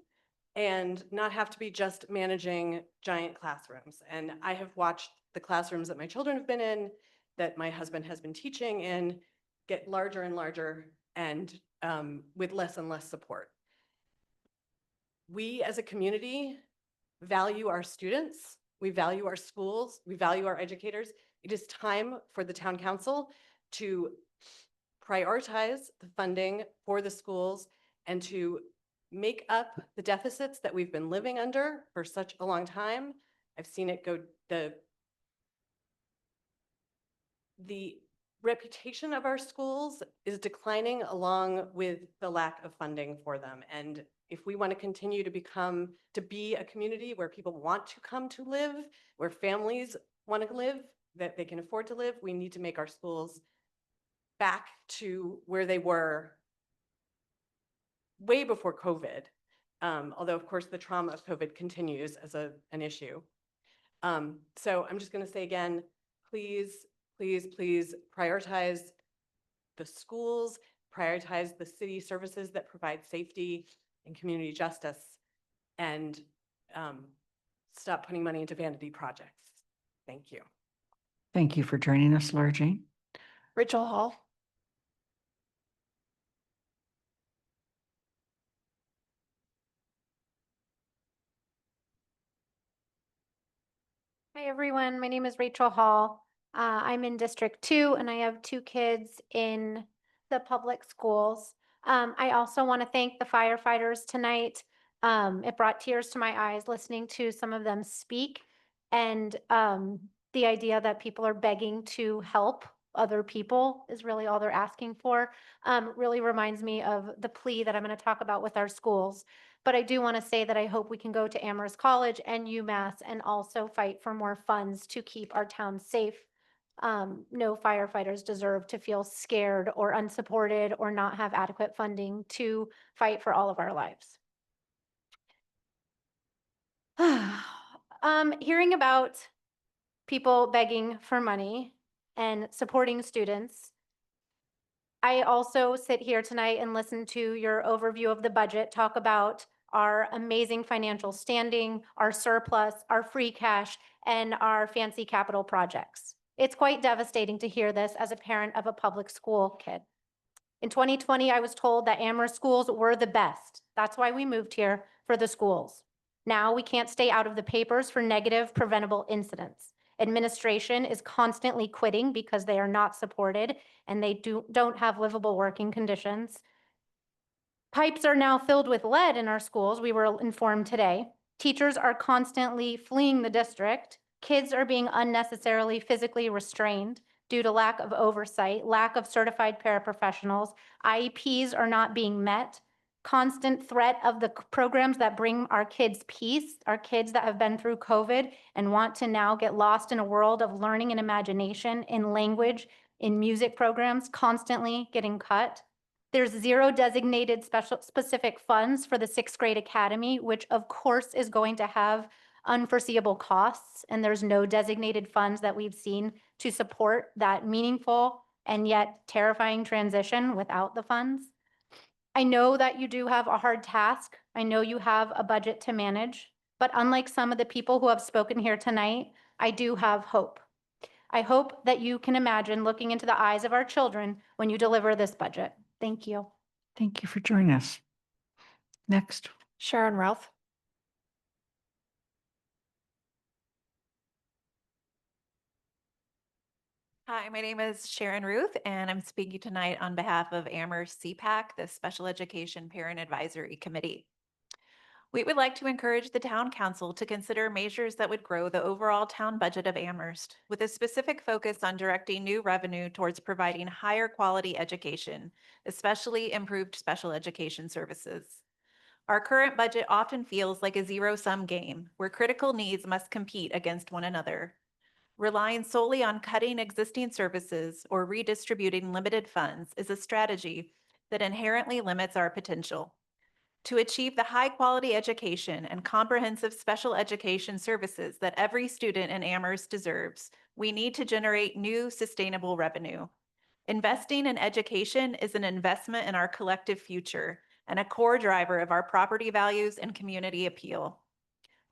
and not have to be just managing giant classrooms. And I have watched the classrooms that my children have been in, that my husband has been teaching in, get larger and larger and with less and less support. We as a community value our students We value our schools. We value our educators. It is time for the town council to prioritize the funding for the schools and to make up the deficits that we've been living under for such a long time. I've seen it go, the reputation of our schools is declining along with the lack of funding for them. And if we want to continue to be a community where people want to come to live, where families want to live, that they can afford to live, we need to make our schools back to where they were way before COVID. Although of course the trauma of COVID continues as an issue. So I'm just going to say again, please, please, please prioritize the schools, prioritize the city services that provide safety and community justice, and stop putting money into vanity projects. Thank you. Thank you for joining us, Laura Jane. Rachel Hall. Hi, everyone. My name is Rachel Hall. I'm in District 2, and I have 2 kids in the public schools. I also want to thank the firefighters tonight. It brought tears to my eyes listening to some of them speak, and the idea that people are begging to help other people is really all they're asking for. Really reminds me of the plea that I'm going to talk about with our schools. But I do want to say that I hope we can go to Amherst College and UMass and also fight for more funds to keep our town safe. No firefighters deserve to feel scared or unsupported or not have adequate funding to fight for all of our lives. Hearing about people begging for money and supporting students, I also sit here tonight and listen to your overview of the budget, talk about our amazing financial standing, our surplus, our free cash, and our fancy capital projects. It's quite devastating to hear this as a parent of a public school kid. In 2020, I was told that Amherst schools were the best. That's why we moved here, for the schools. Now we can't stay out of the papers for negative preventable incidents. Administration is constantly quitting because they are not supported and they don't have livable working conditions. Pipes are now filled with lead in our schools, we were informed today. Teachers are constantly fleeing the district. Kids are being unnecessarily physically restrained due to lack of oversight, lack of certified paraprofessionals. IEPs are not being met. Constant threat of the programs that bring our kids peace, our kids that have been through COVID and want to now get lost in a world of learning and imagination in language, in music programs, constantly getting cut. There's 0 designated specific funds for the 6th grade academy, which of course is going to have unforeseeable costs. And there's no designated funds that we've seen to support that meaningful and yet terrifying transition without the funds. I know that you do have a hard task. I know you have a budget to manage, but unlike some of the people who have spoken here tonight, I do have hope. I hope that you can imagine looking into the eyes of our children when you deliver this budget. Thank you. Thank you for joining us. Next. Sharon Ralph. Hi, my name is Sharon Ruth, and I'm speaking tonight on behalf of Amherst CPAC, the Special Education Parent Advisory Committee. We would like to encourage the town council to consider measures that would grow the overall town budget of Amherst, with a specific focus on directing new revenue towards providing higher quality education, especially improved special education services. Our current budget often feels like a zero-sum game, where critical needs must compete against one another. Relying solely on cutting existing services or redistributing limited funds is a strategy that inherently limits our potential. To achieve the high-quality education and comprehensive special education services that every student in Amherst deserves, we need to generate new sustainable revenue. Investing in education is an investment in our collective future and a core driver of our property values and community appeal.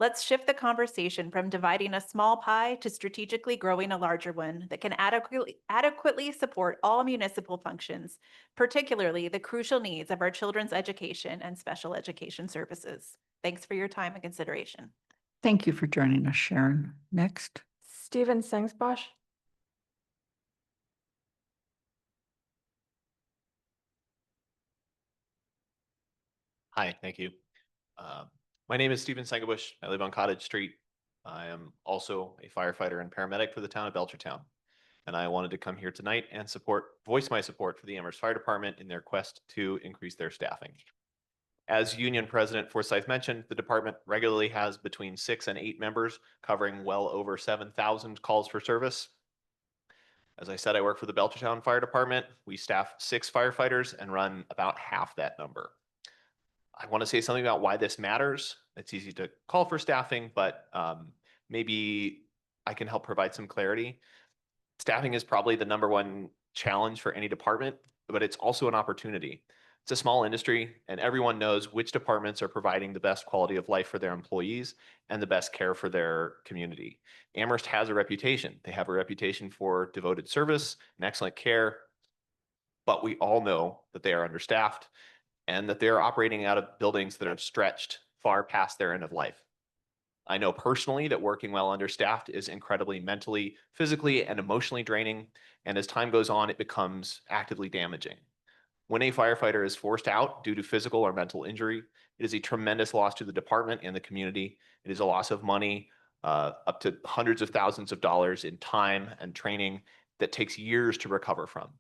Let's shift the conversation from dividing a small pie to strategically growing a larger one that can adequately support all municipal functions, particularly the crucial needs of our children's education and special education services. Thanks for your time and consideration. Thank you for joining us, Sharon. Next. Stephen Sengsbosch. Hi, thank you. My name is Stephen Sengabush. I live on Cottage Street. I am also a firefighter and paramedic for the town of Belchertown. And I wanted to come here tonight and voice my support for the Amherst Fire Department in their quest to increase their staffing. As Union President Forsyth mentioned, the department regularly has between 6 and 8 members covering well over 7,000 calls for service. As I said, I work for the Belchertown Fire Department. We staff 6 firefighters and run about half that number. I want to say something about why this matters. It's easy to call for staffing, but maybe I can help provide some clarity. Staffing is probably the #1 challenge for any department, but it's also an opportunity. It's a small industry, and everyone knows which departments are providing the best quality of life for their employees and the best care for their community. Amherst has a reputation. They have a reputation for devoted service and excellent care, but we all know that they are understaffed and that they're operating out of buildings that are stretched far past their end of life. I know personally that working well understaffed is incredibly mentally, physically, and emotionally draining, and as time goes on, it becomes actively damaging. When a firefighter is forced out due to physical or mental injury, it is a tremendous loss to the department and the community. It is a loss of money, up to hundreds of thousands of dollars in time and training that takes years to recover from.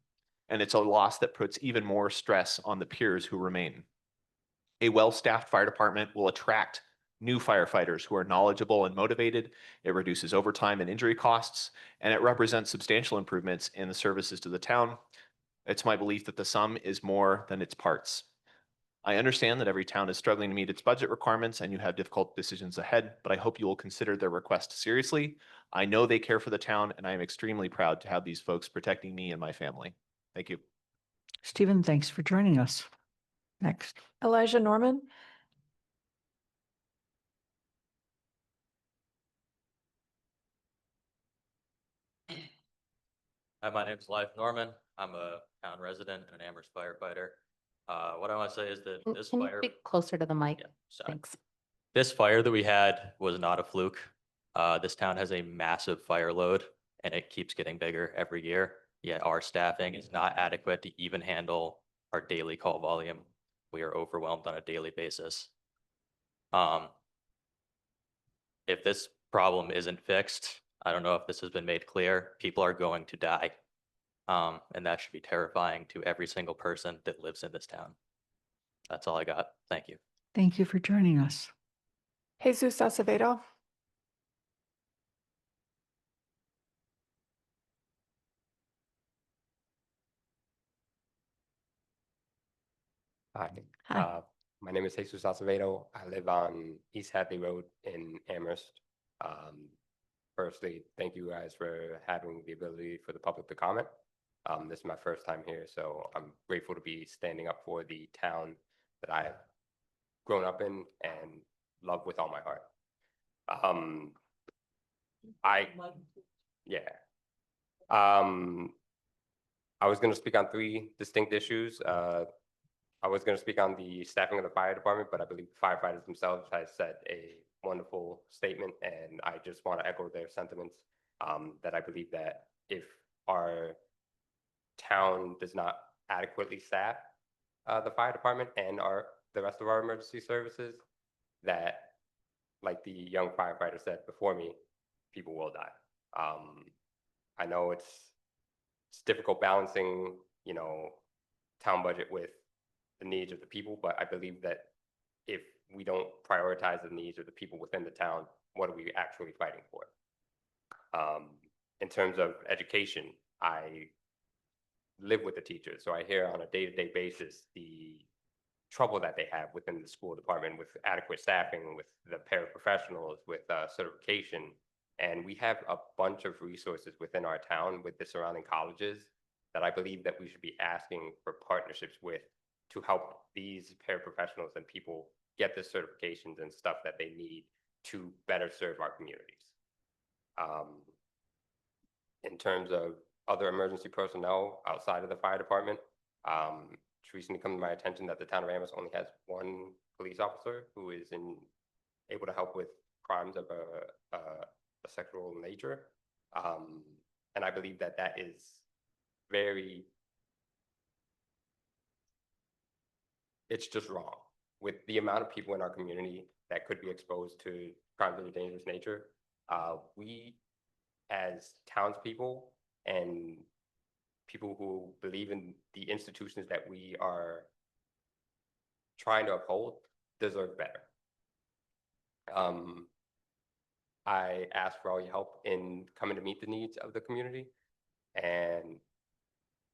And it's a loss that puts even more stress on the peers who remain. A well-staffed fire department will attract new firefighters who are knowledgeable and motivated. It reduces overtime and injury costs, and it represents substantial improvements in the services to the town. It's my belief that the sum is more than its parts. I understand that every town is struggling to meet its budget requirements and you have difficult decisions ahead, but I hope you will consider their request seriously. I know they care for the town, and I am extremely proud to have these folks protecting me and my family. Thank you. Stephen, thanks for joining us. Next. Elijah Norman. Hi, my name is Life Norman. I'm a town resident and an Amherst firefighter. What I want to say is that this Can you fire, speak closer to the mic? sorry. Thanks. This fire that we had was not a fluke. This town has a massive fire load and it keeps getting bigger every year. Yet our staffing is not adequate to even handle our daily call volume. We are overwhelmed on a daily basis. If this problem isn't fixed, I don't know if this has been made clear, people are going to die. And that should be terrifying to every single person that lives in this town. That's all I got. Thank you. Thank you for joining us. Jesus Acevedo. Hi. Hi. My name is Jesus Acevedo. I live on East Hadley Road in Amherst. Firstly, thank you guys for having the ability for the public to comment. This is my first time here, so I'm grateful to be standing up for the town that I've grown up in and love with all my heart. I was going to speak on 3 distinct issues. I was going to speak on the staffing of the fire department, but I believe the firefighters themselves has said a wonderful statement, and I just want to echo their sentiments that I believe that if our town does not adequately staff the fire department and the rest of our emergency services, that, like the young firefighter said before me, people will die. I know it's difficult balancing, town budget with the needs of the people, but I believe that if we don't prioritize the needs of the people within the town, what are we actually fighting for? In terms of education, I live with the teachers, so I hear on a day-to-day basis the trouble that they have within the school department with adequate staffing, with the paraprofessionals, with certification. And we have a bunch of resources within our town with the surrounding colleges that I believe that we should be asking for partnerships with to help these paraprofessionals and people get the certifications and stuff that they need to better serve our communities. In terms of other emergency personnel outside of the fire department, it's recently come to my attention that the town of Amherst only has 1 police officer who is able to help with crimes of a sexual nature. And I believe that that is very, it's just wrong with the amount of people in our community that could be exposed to crimes of a dangerous nature. We, as townspeople and people who believe in the institutions that we are trying to uphold, deserve better. I ask for all your help in coming to meet the needs of the community. And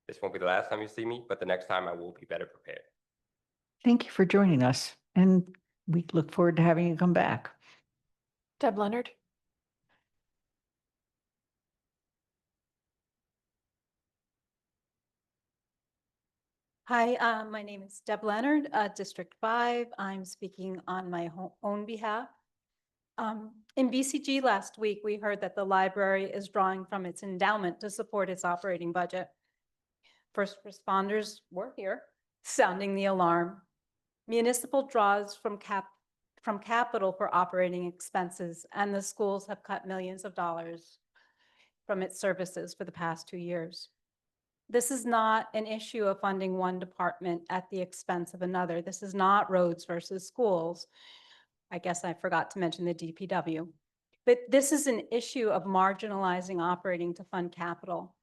this won't be the last time you see me, but the next time I will be better prepared. Thank you for joining us, and we look forward to having you come back. Deb Leonard. Hi, my name is Deb Leonard, District 5. I'm speaking on my own behalf. In BCG last week, we heard that the library is drawing from its endowment to support its operating budget. First responders were here, sounding the alarm. Municipal draws from capital for operating expenses, and the schools have cut millions of dollars from its services for the past 2 years. This is not an issue of funding one department at the expense of another. This is not roads versus schools. I guess I forgot to mention the DPW. But this is an issue of marginalizing operating to fund capital.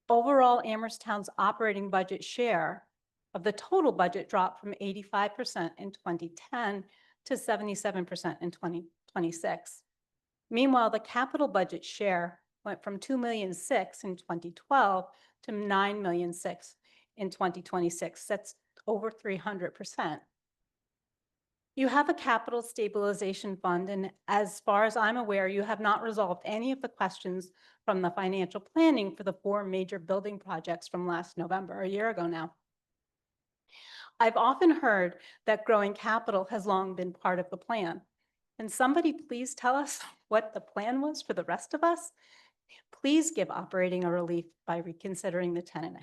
Overall, Amherst Town's operating budget share of the total budget dropped from 85% in 2010 to 77% in 2026. Meanwhile, the capital budget share went from 2.6 million in 2012 to 9.6 million in 2026. That's over 300%. You have a capital stabilization fund, and as far as I'm aware, you have not resolved any of the questions from the financial planning for the 4 major building projects from last November, a year ago now. I've often heard that growing capital has long been part of the plan. Can somebody please tell us what the plan was for the rest of us? Please give operating a relief by reconsidering the 10.5%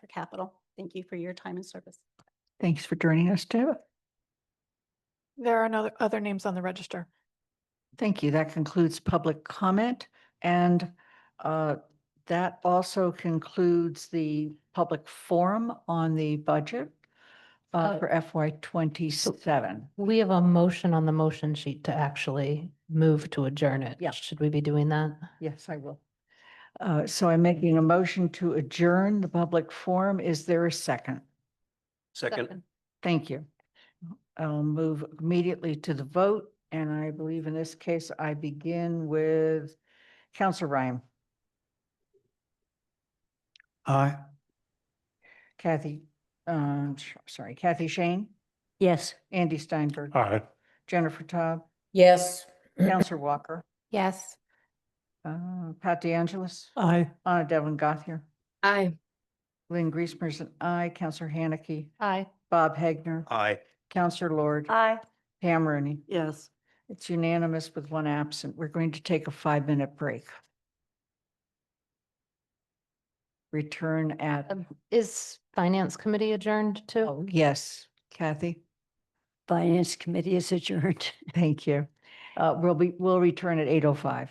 for capital. Thank you for your time and service. Thanks for joining us, Deb. There are no other names on the register. Thank you. That concludes public comment, and that also concludes the public forum on the budget for FY '27. We have a motion on the motion sheet to actually move to adjourn it. Yeah. Should we be doing that? Yes, I will. So I'm making a motion to adjourn the public forum. Is there a second? Second. Thank you. I'll move immediately to the vote, and I believe in this case, I begin with Counselor Ryan. Aye. Kathy Shane, Yes. Andy Steinberg, Aye. Jennifer Taub, Yes. Counselor Walker, Yes. Pat DeAngelis, Aye. Anna Devlin Gothier, Aye. Lynn Griesmer's an aye, Counselor Haneke, Aye. Bob Hagner, Aye. Counselor Lord, Aye. Pam Rooney. Yes. It's unanimous with one absent. We're going to take a 5-minute break. Return at, Is Finance Committee adjourned too? oh, yes, Kathy, Finance Committee is adjourned. thank you. We'll return at 8:05.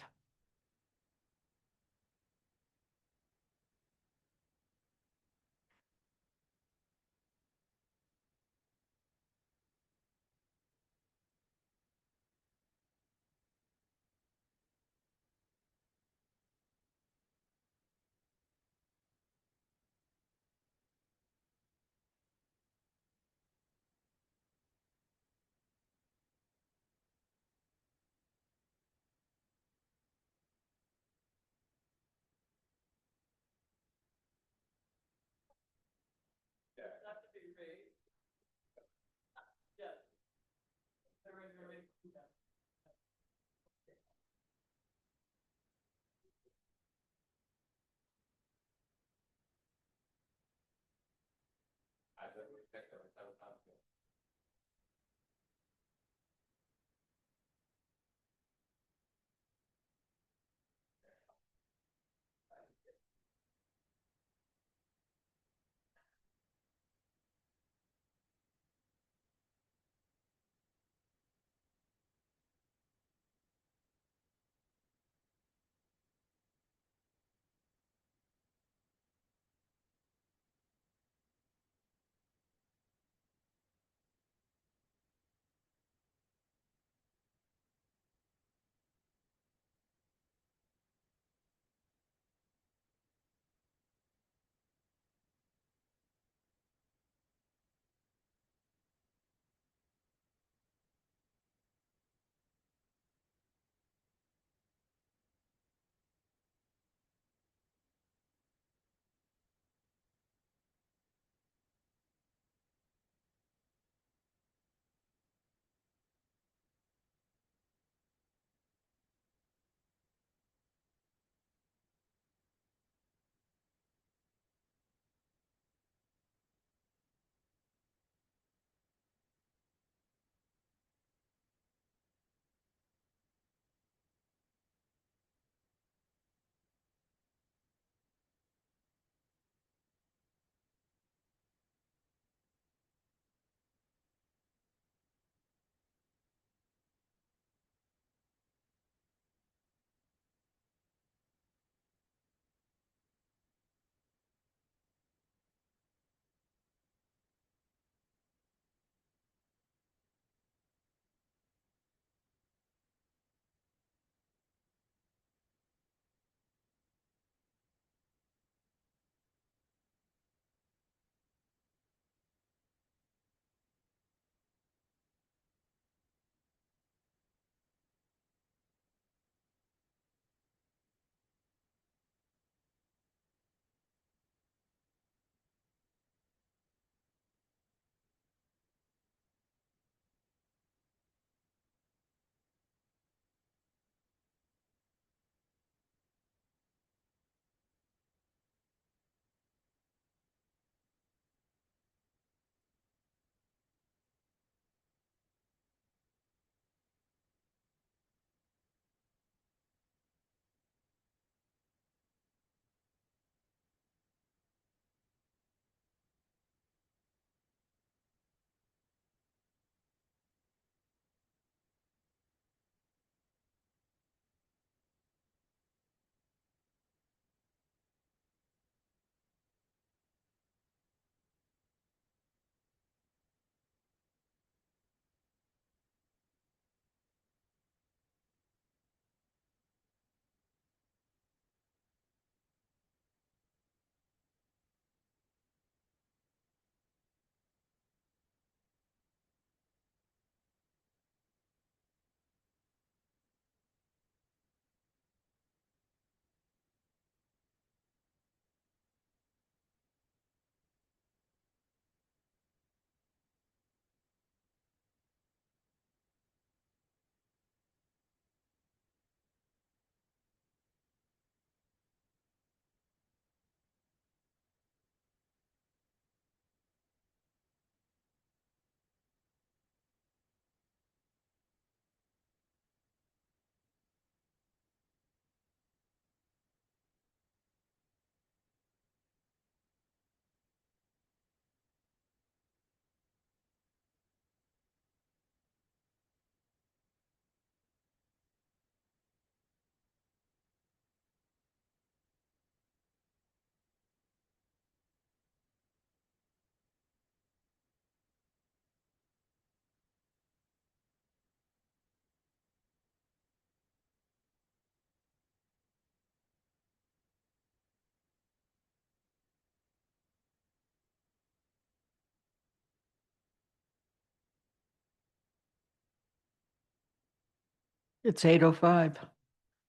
It's 8:05.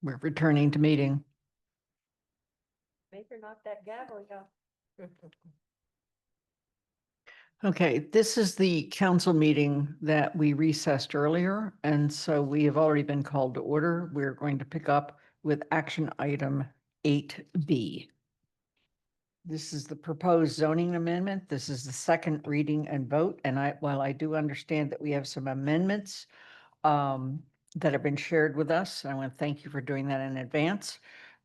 We're returning to meeting. Baker, knock that gavel, yeah. Okay, this is the council meeting that we recessed earlier, and so we have already been called to order. We're going to pick up with action item 8B. This is the proposed zoning amendment. This is the second reading and vote, and while I do understand that we have some amendments that have been shared with us, I want to thank you for doing that in advance.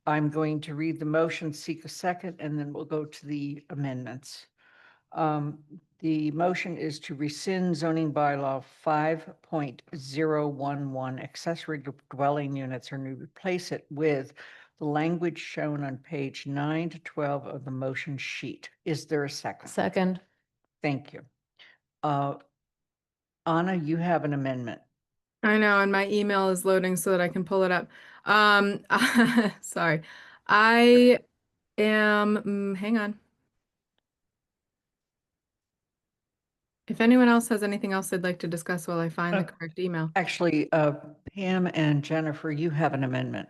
I'm going to read the motion, seek a second, and then we'll go to the amendments. The motion is to rescind zoning bylaw 5.011 accessory dwelling units and replace it with the language shown on page 9 to 12 of the motion sheet. Is there a second? Second. Thank you. Anna, you have an amendment. I know, and my email is loading so that I can pull it up. Sorry. I am, hang on. If anyone else has anything else they'd like to discuss while I find the correct email. Actually, Pam and Jennifer, you have an amendment.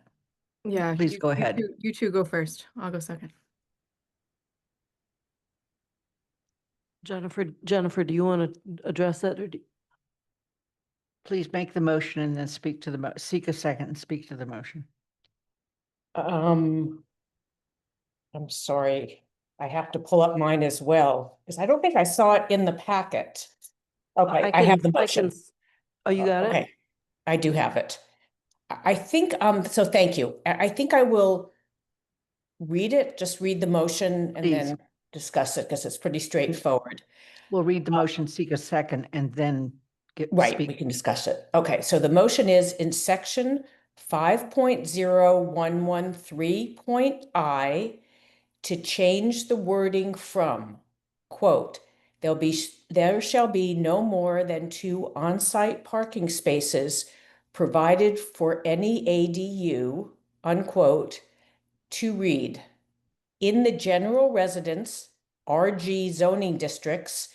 Yeah. Please go ahead. You two go first. I'll go second. Jennifer, do you want to address that, or Please make the motion and then speak to the, seek a second and speak to the motion. I'm sorry, I have to pull up mine as well, because I don't think I saw it in the packet. Okay, I have the motion. Oh, you got it? Okay, I do have it. I think, so thank you. I think I will read it, just read the motion and then discuss it, because it's pretty straightforward. We'll read the motion, seek a second, and then Right, we can discuss it. Okay, so the motion is in section 5.0113.I to change the wording from, quote, there shall be no more than 2 on-site parking spaces provided for any ADU, unquote, to read, in the general residence, RG zoning districts,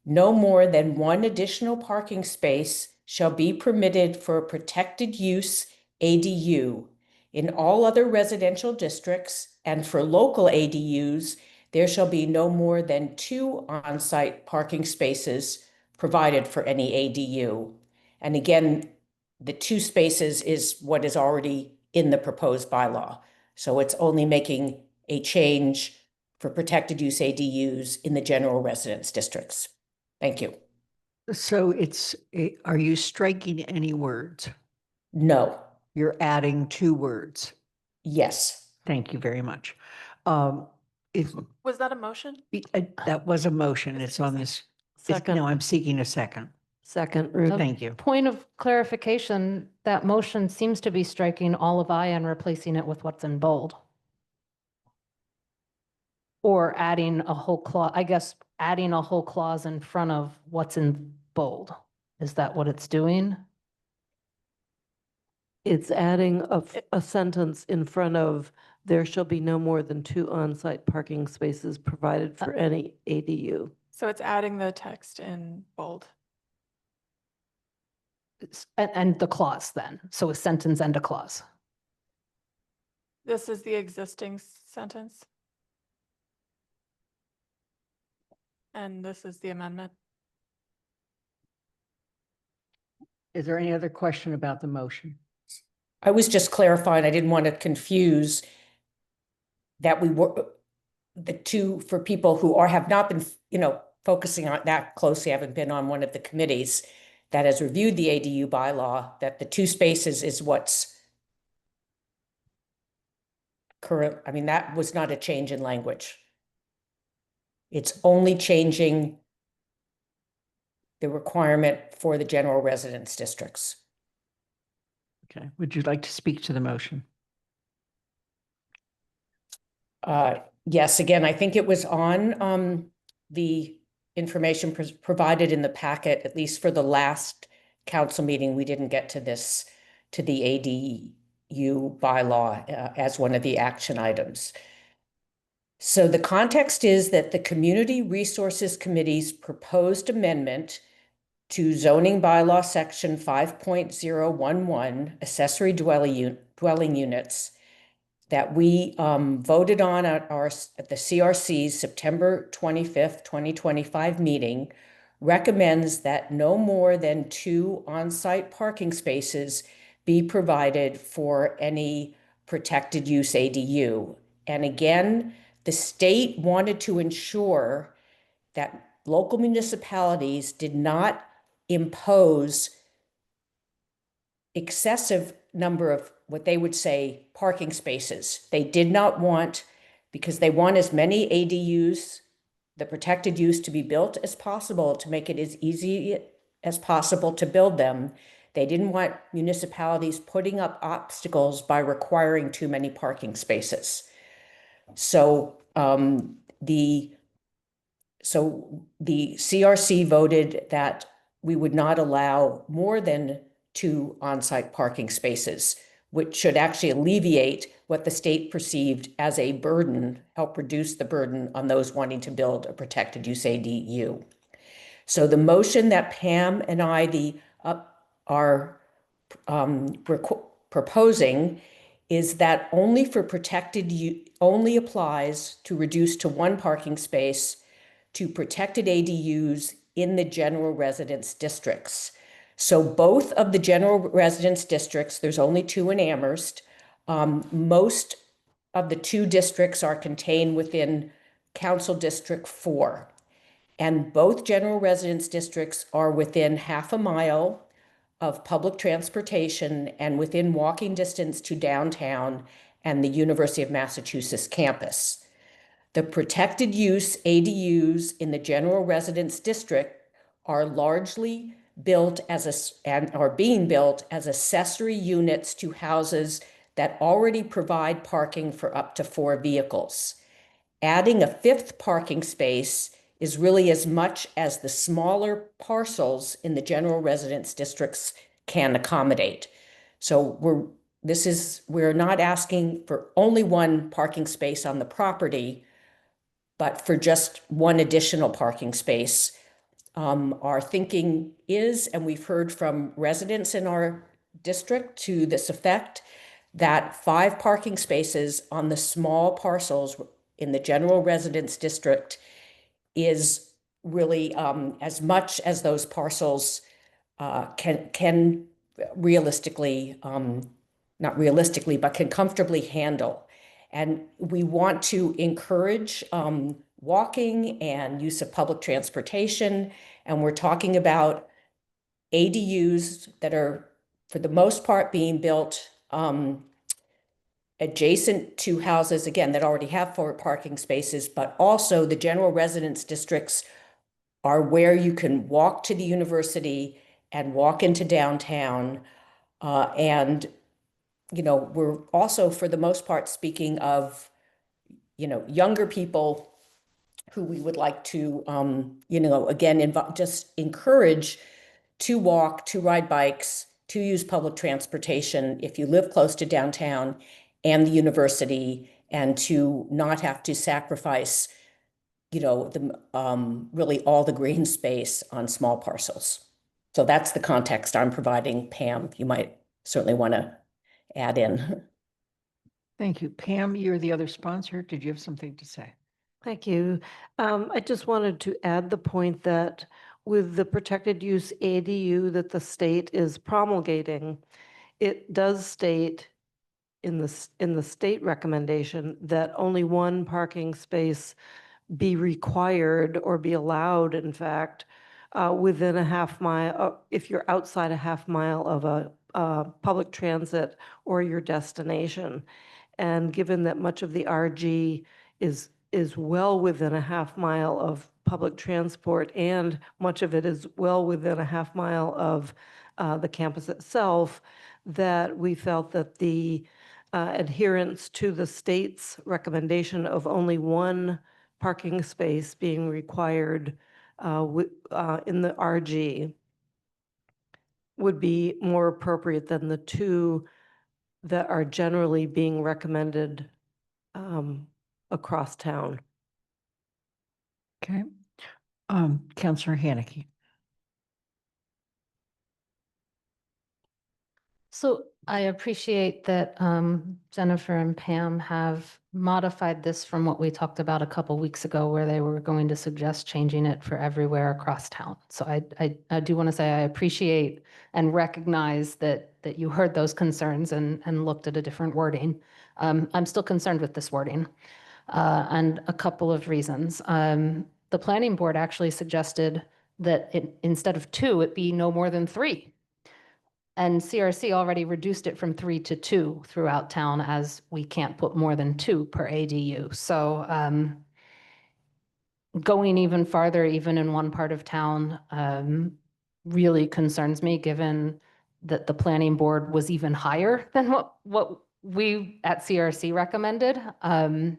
no more than 1 additional parking space shall be permitted for a protected use ADU. In all other residential districts and for local ADUs, there shall be no more than 2 on-site parking spaces provided for any ADU. And again, the 2 spaces is what is already in the proposed bylaw. So it's only making a change for protected use ADUs in the general residence districts. Thank you. So are you striking any words? No. You're adding 2 words? Yes. Thank you very much. Was that a motion? That was a motion. It's on this. Second. No, I'm seeking a second. Second, Ruth? Thank you. Point of clarification, that motion seems to be striking all of I and replacing it with what's in bold. Or adding a whole clause, I guess, adding a whole clause in front of what's in bold. Is that what it's doing? It's adding a sentence in front of, there shall be no more than 2 on-site parking spaces provided for any ADU. So it's adding the text in bold. And the clause then, so a sentence and a clause. This is the existing sentence. And this is the amendment. Is there any other question about the motion? I was just clarifying, I didn't want to confuse that we were the 2 for people who have not been, focusing on that closely, haven't been on one of the committees that has reviewed the ADU bylaw, that the 2 spaces is what's current. I mean, that was not a change in language. It's only changing the requirement for the general residence districts. Okay. Would you like to speak to the motion? Yes, again, I think it was on the information provided in the packet, at least for the last council meeting. We didn't get to this, to the ADU bylaw as one of the action items. So the context is that the Community Resources Committee's proposed amendment to zoning bylaw section 5.011 accessory dwelling units that we voted on at the CRC's September 25th, 2025 meeting, recommends that no more than 2 on-site parking spaces be provided for any protected use ADU. And again, the state wanted to ensure that local municipalities did not impose excessive number of what they would say parking spaces. They did not want, because they want as many ADUs, the protected use, to be built as possible to make it as easy as possible to build them. They didn't want municipalities putting up obstacles by requiring too many parking spaces. So the CRC voted that we would not allow more than 2 on-site parking spaces, which should actually alleviate what the state perceived as a burden, help reduce the burden on those wanting to build a protected use ADU. So the motion that Pam and I are proposing is that only for protected use, only applies to reduce to 1 parking space to protected ADUs in the general residence districts. So both of the general residence districts, there's only 2 in Amherst. Most of the 2 districts are contained within Council District 4. And both general residence districts are within half a mile of public transportation and within walking distance to downtown and the University of Massachusetts campus. The protected use ADUs in the general residence district are largely built and are being built as accessory units to houses that already provide parking for up to 4 vehicles. Adding a 5th parking space is really as much as the smaller parcels in the general residence districts can accommodate. So we're not asking for only 1 parking space on the property, but for just 1 additional parking space. Our thinking is, and we've heard from residents in our district to this effect, that 5 parking spaces on the small parcels in the general residence district is really as much as those parcels can realistically, not realistically, but can comfortably handle. And we want to encourage walking and use of public transportation. And we're talking about ADUs that are, for the most part, being built adjacent to houses, again, that already have 4 parking spaces, but also the general residence districts are where you can walk to the university and walk into downtown. And, we're also, for the most part, speaking of, younger people who we would like to, again, just encourage to walk, to ride bikes, to use public transportation if you live close to downtown and the university, and to not have to sacrifice, really all the green space on small parcels. So that's the context I'm providing. Pam, you might certainly want to add in. Thank you. Pam, you're the other sponsor. Did you have something to say? Thank you. I just wanted to add the point that with the protected use ADU that the state is promulgating, it does state in the state recommendation that only 1 parking space be required or be allowed, in fact, within a half mile, if you're outside a half mile of a public transit or your destination. And given that much of the RG is well within a half mile of public transport, and much of it is well within a half mile of the campus itself, that we felt that the adherence to the state's recommendation of only 1 parking space being required in the RG would be more appropriate than the 2 that are generally being recommended across town. Okay. Councilor Haneke. So I appreciate that Jennifer and Pam have modified this from what we talked about a couple weeks ago, where they were going to suggest changing it for everywhere across town. So I do want to say I appreciate and recognize that you heard those concerns and looked at a different wording. I'm still concerned with this wording, and a couple of reasons. The planning board actually suggested that instead of 2, it be no more than 3. And CRC already reduced it from 3 to 2 throughout town, as we can't put more than 2 per ADU. So going even farther, even in one part of town, really concerns me, given that the planning board was even higher than what we at CRC recommended. The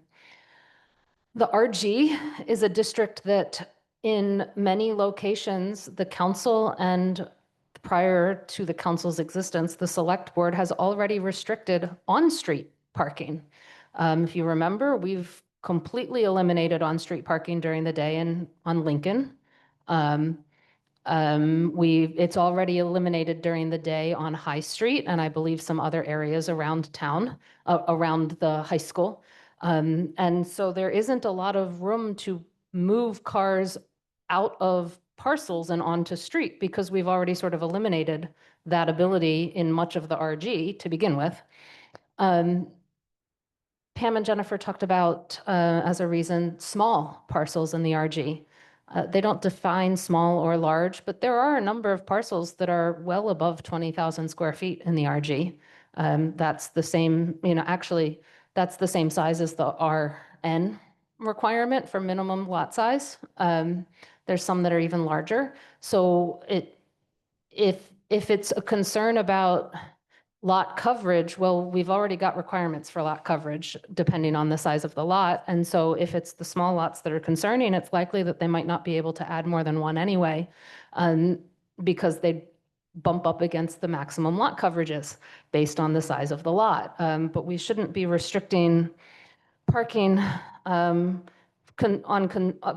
RG is a district that in many locations, the council, and prior to the council's existence, the select board has already restricted on-street parking. If you remember, we've completely eliminated on-street parking during the day on Lincoln. It's already eliminated during the day on High Street, and I believe some other areas around town, around the high school. And so there isn't a lot of room to move cars out of parcels and onto street, because we've already sort of eliminated that ability in much of the RG to begin with. Pam and Jennifer talked about, as a reason, small parcels in the RG. They don't define small or large, but there are a number of parcels that are well above 20,000 square feet in the RG. That's the same, actually, that's the same size as the RN requirement for minimum lot size. There's some that are even larger. So if it's a concern about lot coverage, well, we've already got requirements for lot coverage depending on the size of the lot. And so if it's the small lots that are concerning, it's likely that they might not be able to add more than one anyway, because they bump up against the maximum lot coverages based on the size of the lot. But we shouldn't be restricting parking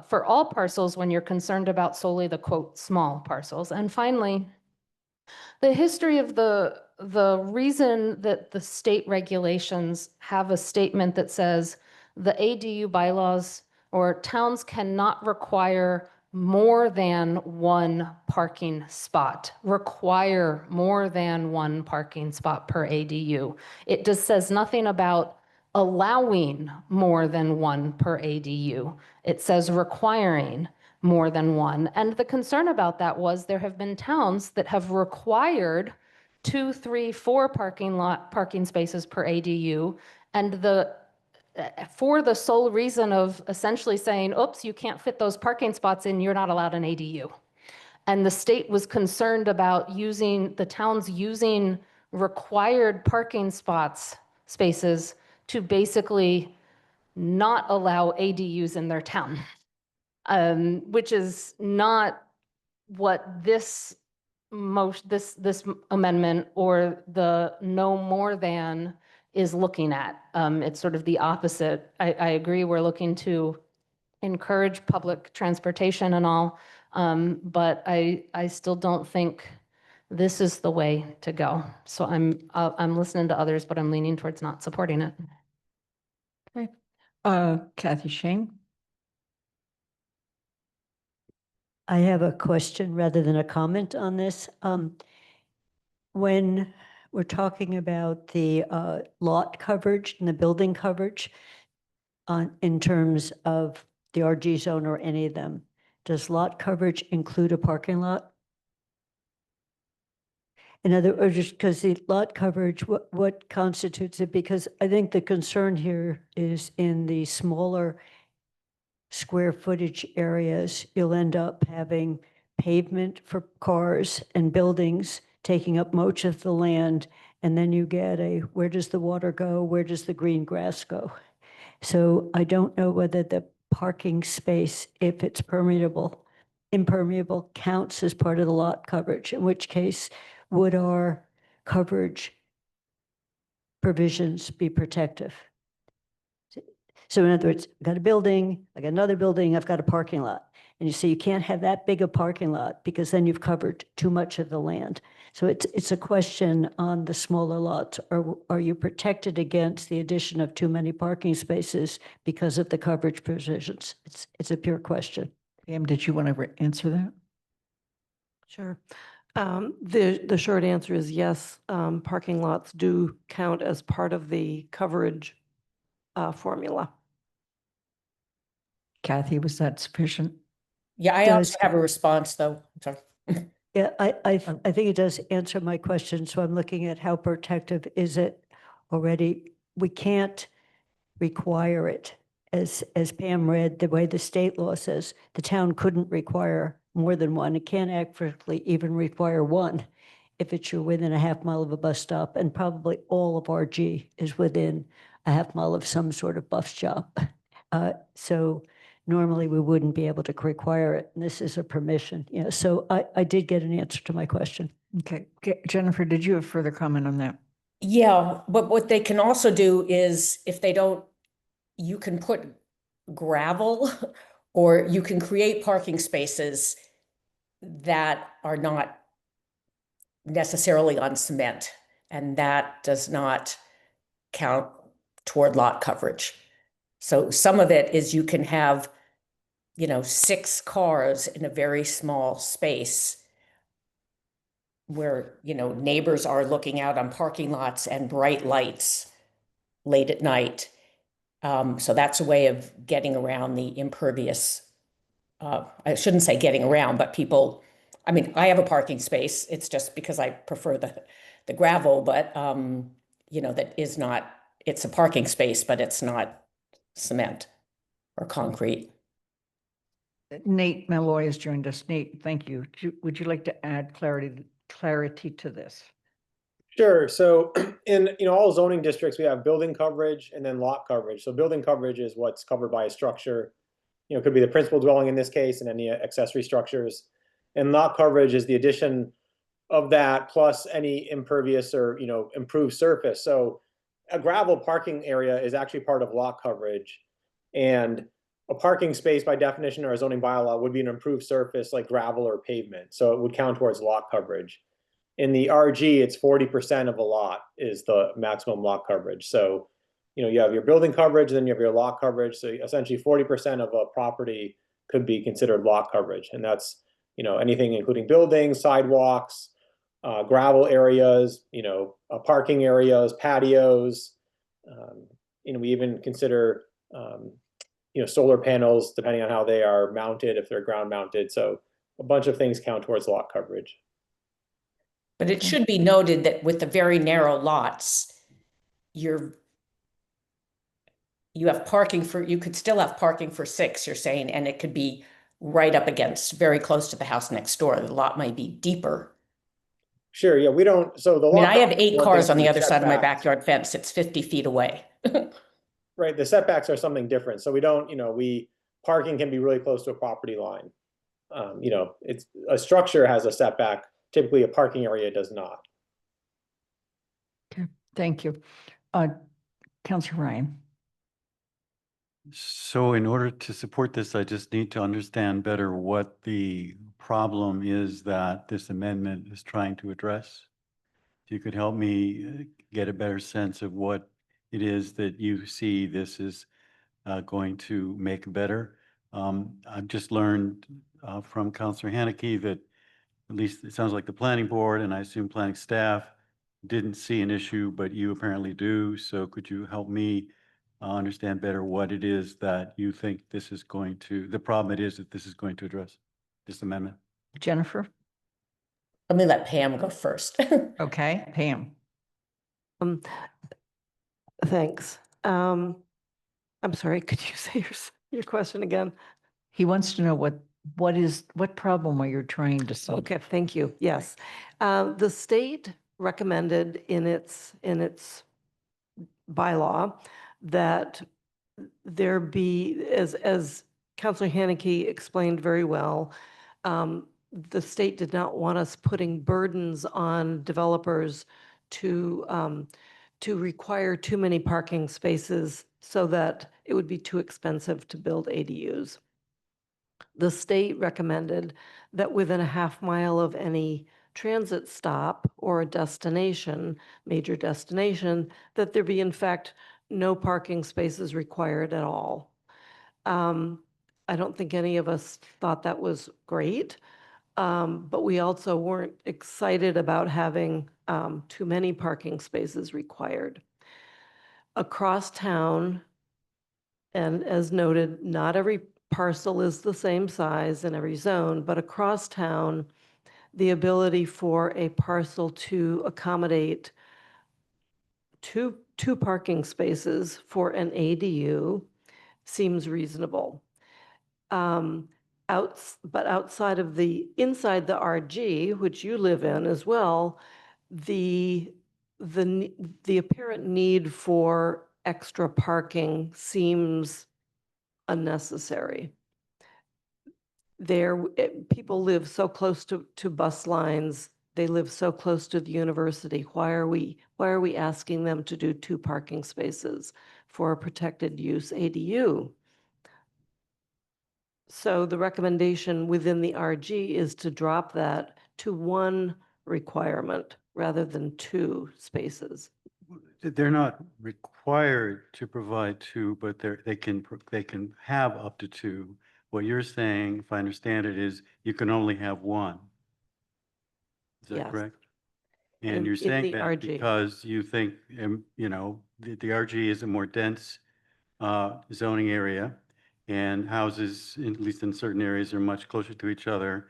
for all parcels when you're concerned about solely the quote small parcels. And finally, the history of the reason that the state regulations have a statement that says the ADU bylaws or towns cannot require more than 1 parking spot, require more than 1 parking spot per ADU. It just says nothing about allowing more than 1 per ADU. It says requiring more than 1. And the concern about that was there have been towns that have required 2, 3, 4 parking spaces per ADU, and for the sole reason of essentially saying, oops, you can't fit those parking spots in, you're not allowed an ADU. And the state was concerned about the towns using required parking spaces to basically not allow ADUs in their town, which is not what this amendment or the no more than is looking at. It's sort of the opposite. I agree, we're looking to encourage public transportation and all, but I still don't think this is the way to go. So I'm listening to others, but I'm leaning towards not supporting it. Okay. Kathy Shane. I have a question rather than a comment on this. When we're talking about the lot coverage and the building coverage in terms of the RG zone or any of them, does lot coverage include a parking lot? In other words, because the lot coverage, what constitutes it? Because I think the concern here is in the smaller square footage areas, you'll end up having pavement for cars and buildings taking up much of the land. And then you get where does the water go? Where does the green grass go? So I don't know whether the parking space, if it's impermeable, counts as part of the lot coverage, in which case would our coverage provisions be protective? So in other words, I've got a building, I got another building, I've got a parking lot. And you say you can't have that big a parking lot because then you've covered too much of the land. So it's a question on the smaller lots. Are you protected against the addition of too many parking spaces because of the coverage provisions? It's a pure question. Pam, did you want to answer that? Sure. The short answer is yes, parking lots do count as part of the coverage formula. Kathy, was that sufficient? Yeah, I also have a response though. I'm sorry. Yeah, I think it does answer my question. So I'm looking at how protective is it already? We can't require it. As Pam read, the way the state law says, the town couldn't require more than one. It can't actually even require one if it's you're within a half mile of a bus stop, and probably all of RG is within a half mile of some sort of bus stop. So normally we wouldn't be able to require it. And this is a permission. Yeah. So I did get an answer to my question. Okay. Jennifer, did you have further comment on that? Yeah, but what they can also do is if they don't, you can put gravel or you can create parking spaces that are not necessarily on cement, and that does not count toward lot coverage. So some of it is you can have, 6 cars in a very small space where, neighbors are looking out on parking lots and bright lights late at night. So that's a way of getting around the impervious. I shouldn't say getting around, but people, I have a parking space. It's just because I prefer the gravel, but, that is not, it's a parking space, but it's not cement or concrete. Nate Malloy has joined us. Nate, thank you. Would you like to add clarity to this? Sure. So in all zoning districts, we have building coverage and then lot coverage. So building coverage is what's covered by a structure. It could be the principal dwelling in this case and any accessory structures. And lot coverage is the addition of that plus any impervious or improved surface. So a gravel parking area is actually part of lot coverage, and a parking space by definition or a zoning bylaw would be an improved surface like gravel or pavement. So it would count towards lot coverage. In the RG, it's 40% of a lot is the maximum lot coverage. So, you have your building coverage, then you have your lot coverage. So essentially 40% of a property could be considered lot coverage. And that's, anything including buildings, sidewalks, gravel areas, parking areas, patios. We even consider, solar panels, depending on how they are mounted, if they're ground mounted. So a bunch of things count towards lot coverage. But it should be noted that with the very narrow lots, you could still have parking for 6, you're saying, and it could be right up against, very close to the house next door. The lot might be deeper. Sure, yeah, we don't, so the lot. I have 8 cars on the other side of my backyard fence. It's 50 feet away. Right, the setbacks are something different. So we don't, parking can be really close to a property line. It's a structure has a setback. Typically, a parking area does not. Okay, thank you. Councilor Ryan. So in order to support this, I just need to understand better what the problem is that this amendment is trying to address. If you could help me get a better sense of what it is that you see this is going to make better. I've just learned from Councilor Haneke that at least it sounds like the planning board and I assume planning staff didn't see an issue, but you apparently do. So could you help me understand better what it is that you think this is going to, the problem it is that this is going to address, this amendment? Jennifer? Let me let Pam go first. Okay, Pam. Thanks. I'm sorry, could you say your question again? He wants to know what problem are you trying to solve? Okay, thank you. Yes. The state recommended in its bylaw that there be, as Councilor Haneke explained very well, the state did not want us putting burdens on developers to require too many parking spaces so that it would be too expensive to build ADUs. The state recommended that within a half mile of any transit stop or a destination, major destination, that there be in fact no parking spaces required at all. I don't think any of us thought that was great, but we also weren't excited about having too many parking spaces required. Across town, and as noted, not every parcel is the same size in every zone, but across town, the ability for a parcel to accommodate two parking spaces for an ADU seems reasonable. But outside of inside the RG, which you live in as well, the apparent need for extra parking seems unnecessary. People live so close to bus lines. They live so close to the university. Why are we asking them to do 2 parking spaces for a protected use ADU? So the recommendation within the RG is to drop that to 1 requirement rather than 2 spaces. They're not required to provide 2, but they can have up to 2. What you're saying, if I understand it, is you can only have 1. Is that Yes. correct? In And you're the saying that RG. because you think, the RG is a more dense zoning area, and houses, at least in certain areas, are much closer to each other.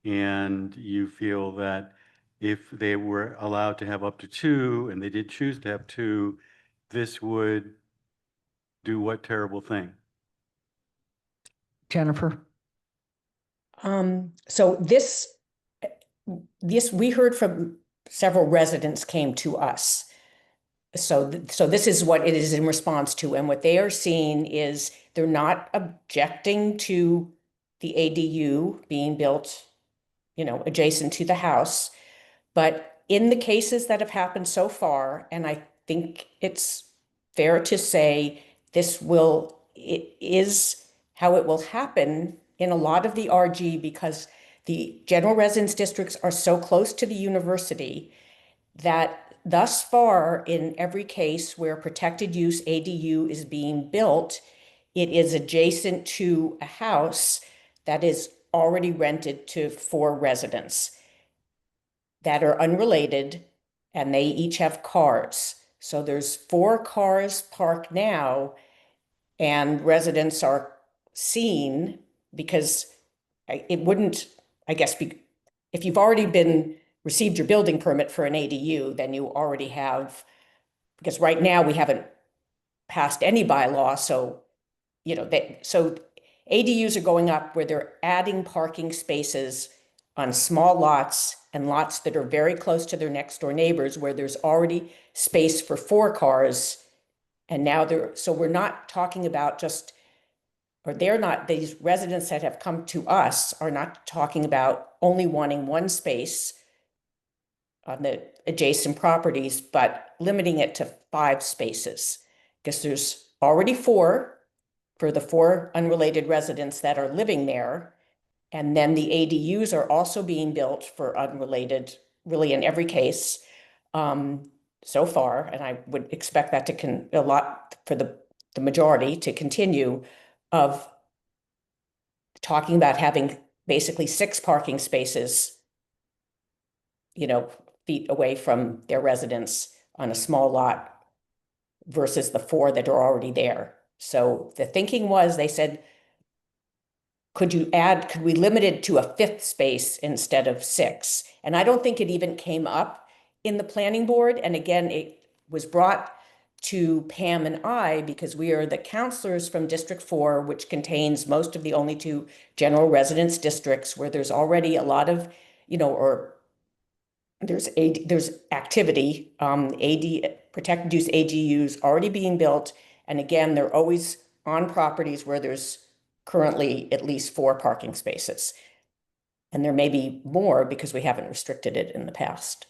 And you feel that if they were allowed to have up to 2, and they did choose to have 2, this would do what terrible thing? Jennifer? So this, we heard from several residents came to us. So this is what it is in response to, and what they are seeing is they're not objecting to the ADU being built, adjacent to the house. But in the cases that have happened so far, and I think it's fair to say it is how it will happen in a lot of the RG, because the general residence districts are so close to the university that thus far, in every case where protected use ADU is being built, it is adjacent to a house that is already rented for residents that are unrelated, and they each have cars. So there's 4 cars parked now, and residents are seen, because it wouldn't, I guess, if you've already received your building permit for an ADU, then you already have, because right now we haven't passed any bylaw, so ADUs are going up where they're adding parking spaces on small lots and lots that are very close to their next door neighbors, where there's already space for 4 cars. And now so we're not talking about these residents that have come to us are not talking about only wanting 1 space on the adjacent properties, but limiting it to 5 spaces, because there's already 4 for the 4 unrelated residents that are living there. And then the ADUs are also being built for unrelated, really in every case, so far. And I would expect that a lot for the majority to continue, of talking about having basically 6 parking spaces, feet away from their residence on a small lot versus the 4 that are already there. So the thinking was, they said, could we limit it to a 5th space instead of 6? And I don't think it even came up in the planning board. And again, it was brought to Pam and I because we are the counselors from District 4, which contains most of the only 2 general residence districts where there's already a lot of, or there's activity, protected use ADUs already being built. And again, they're always on properties where there's currently at least 4 parking spaces. And there may be more because we haven't restricted it in the past.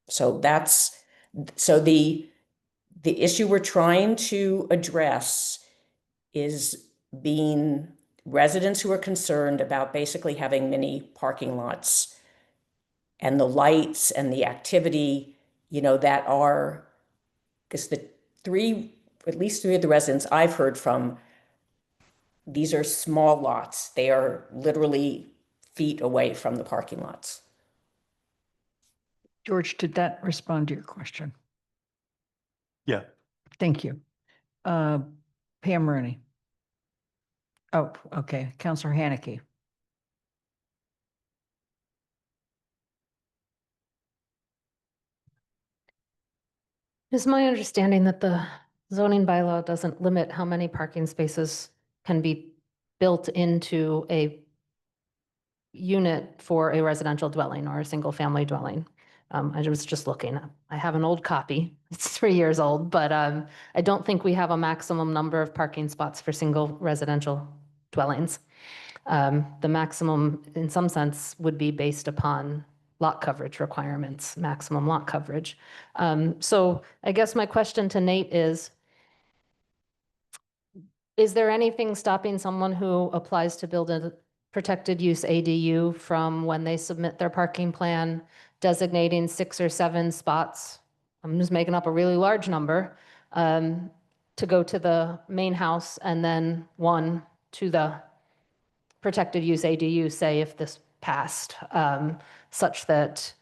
So the issue we're trying to address is being residents who are concerned about basically having mini parking lots and the lights and the activity, that are, because at least three of the residents I've heard from, these are small lots. They are literally feet away from the parking lots. George, did that respond to your question? Yeah. Thank you. Pam Rooney. Oh, okay. Counselor Haneke. It's my understanding that the zoning bylaw doesn't limit how many parking spaces can be built into a unit for a residential dwelling or a single-family dwelling. I was just looking. I have an old copy. It's 3 years old, but I don't think we have a maximum number of parking spots for single residential dwellings. The maximum, in some sense, would be based upon lot coverage requirements, maximum lot coverage. So I guess my question to Nate is there anything stopping someone who applies to build a protected use ADU from when they submit their parking plan, designating 6 or 7 spots? I'm just making up a really large number, to go to the main house and then 1 to the protected use ADU, say if this passed, such that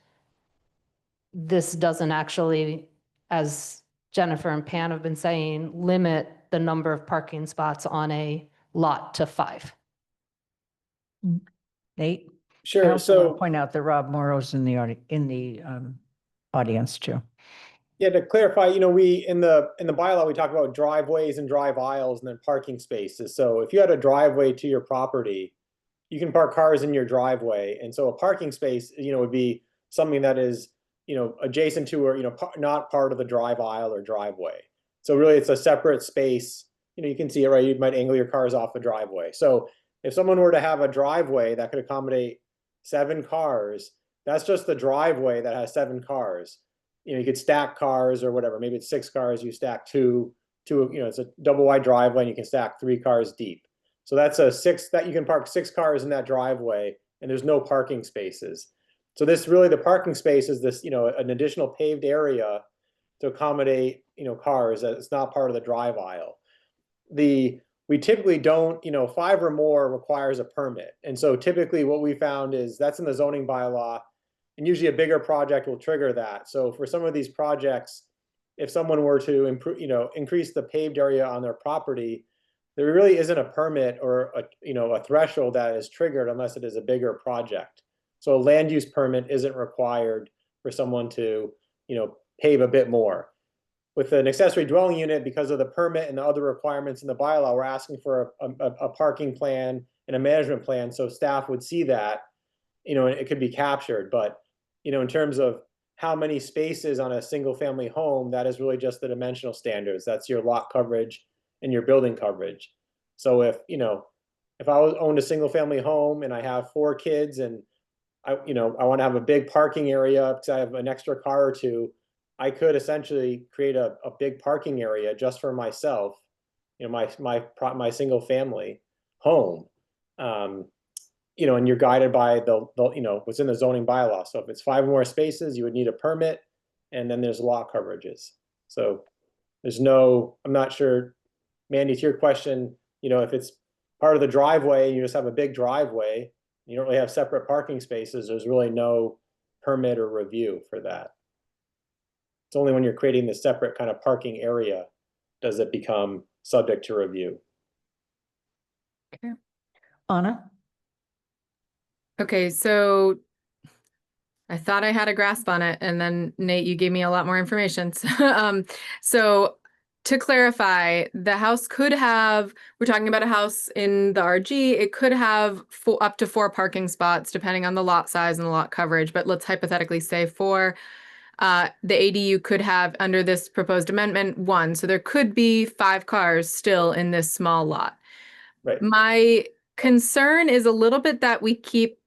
this doesn't actually, as Jennifer and Pan have been saying, limit the number of parking spots on a lot to 5. Nate? I Sure. also want So to point out that Rob Morrow's in the audience too. yeah, to clarify, we in the bylaw we talk about driveways and drive aisles and then parking spaces. So if you had a driveway to your property, you can park cars in your driveway, and so a parking space, would be something that is, adjacent to or not part of the drive aisle or driveway. So really, it's a separate space. You can see it, right? You might angle your cars off the driveway. So if someone were to have a driveway that could accommodate 7 cars, that's just the driveway that has 7 cars. You could stack cars or whatever. Maybe it's 6 cars. You stack two. It's a double wide driveway, and you can stack 3 cars deep. So that's a 6 that you can park 6 cars in that driveway, and there's no parking spaces. So this really, the parking space is this, an additional paved area to accommodate, cars. It's not part of the drive aisle. We typically don't, 5 or more requires a permit. And so typically what we found is that's in the zoning bylaw, and usually a bigger project will trigger that. So for some of these projects, if someone were to improve, increase the paved area on their property, there really isn't a permit or a threshold that is triggered unless it is a bigger project. So a land use permit isn't required for someone to, pave a bit more. With an accessory dwelling unit, because of the permit and the other requirements in the bylaw, we're asking for a parking plan and a management plan, so staff would see that, and it could be captured. But, in terms of how many spaces on a single family home, that is really just the dimensional standards. That's your lot coverage and your building coverage. So if I owned a single family home and I have 4 kids and I want to have a big parking area because I have an extra car or 2, I could essentially create a big parking area just for myself, my single family home. And you're guided by the what's in the zoning bylaw. So if it's 5 or more spaces, you would need a permit, and then there's lot coverages. So I'm not sure, Mandy, to your question, if it's part of the driveway and you just have a big driveway, you don't really have separate parking spaces, there's really no permit or review for that. It's only when you're creating the separate kind of parking area does it become subject to review. Okay. Anna? Okay, so I thought I had a grasp on it, and then Nate, you gave me a lot more information. So to clarify, the house could have, we're talking about a house in the RG, it could have up to 4 parking spots depending on the lot size and the lot coverage, but let's hypothetically say 4. The ADU could have, under this proposed amendment, 1. So there could be 5 cars still in this small lot. Right. My concern is a little bit that we keep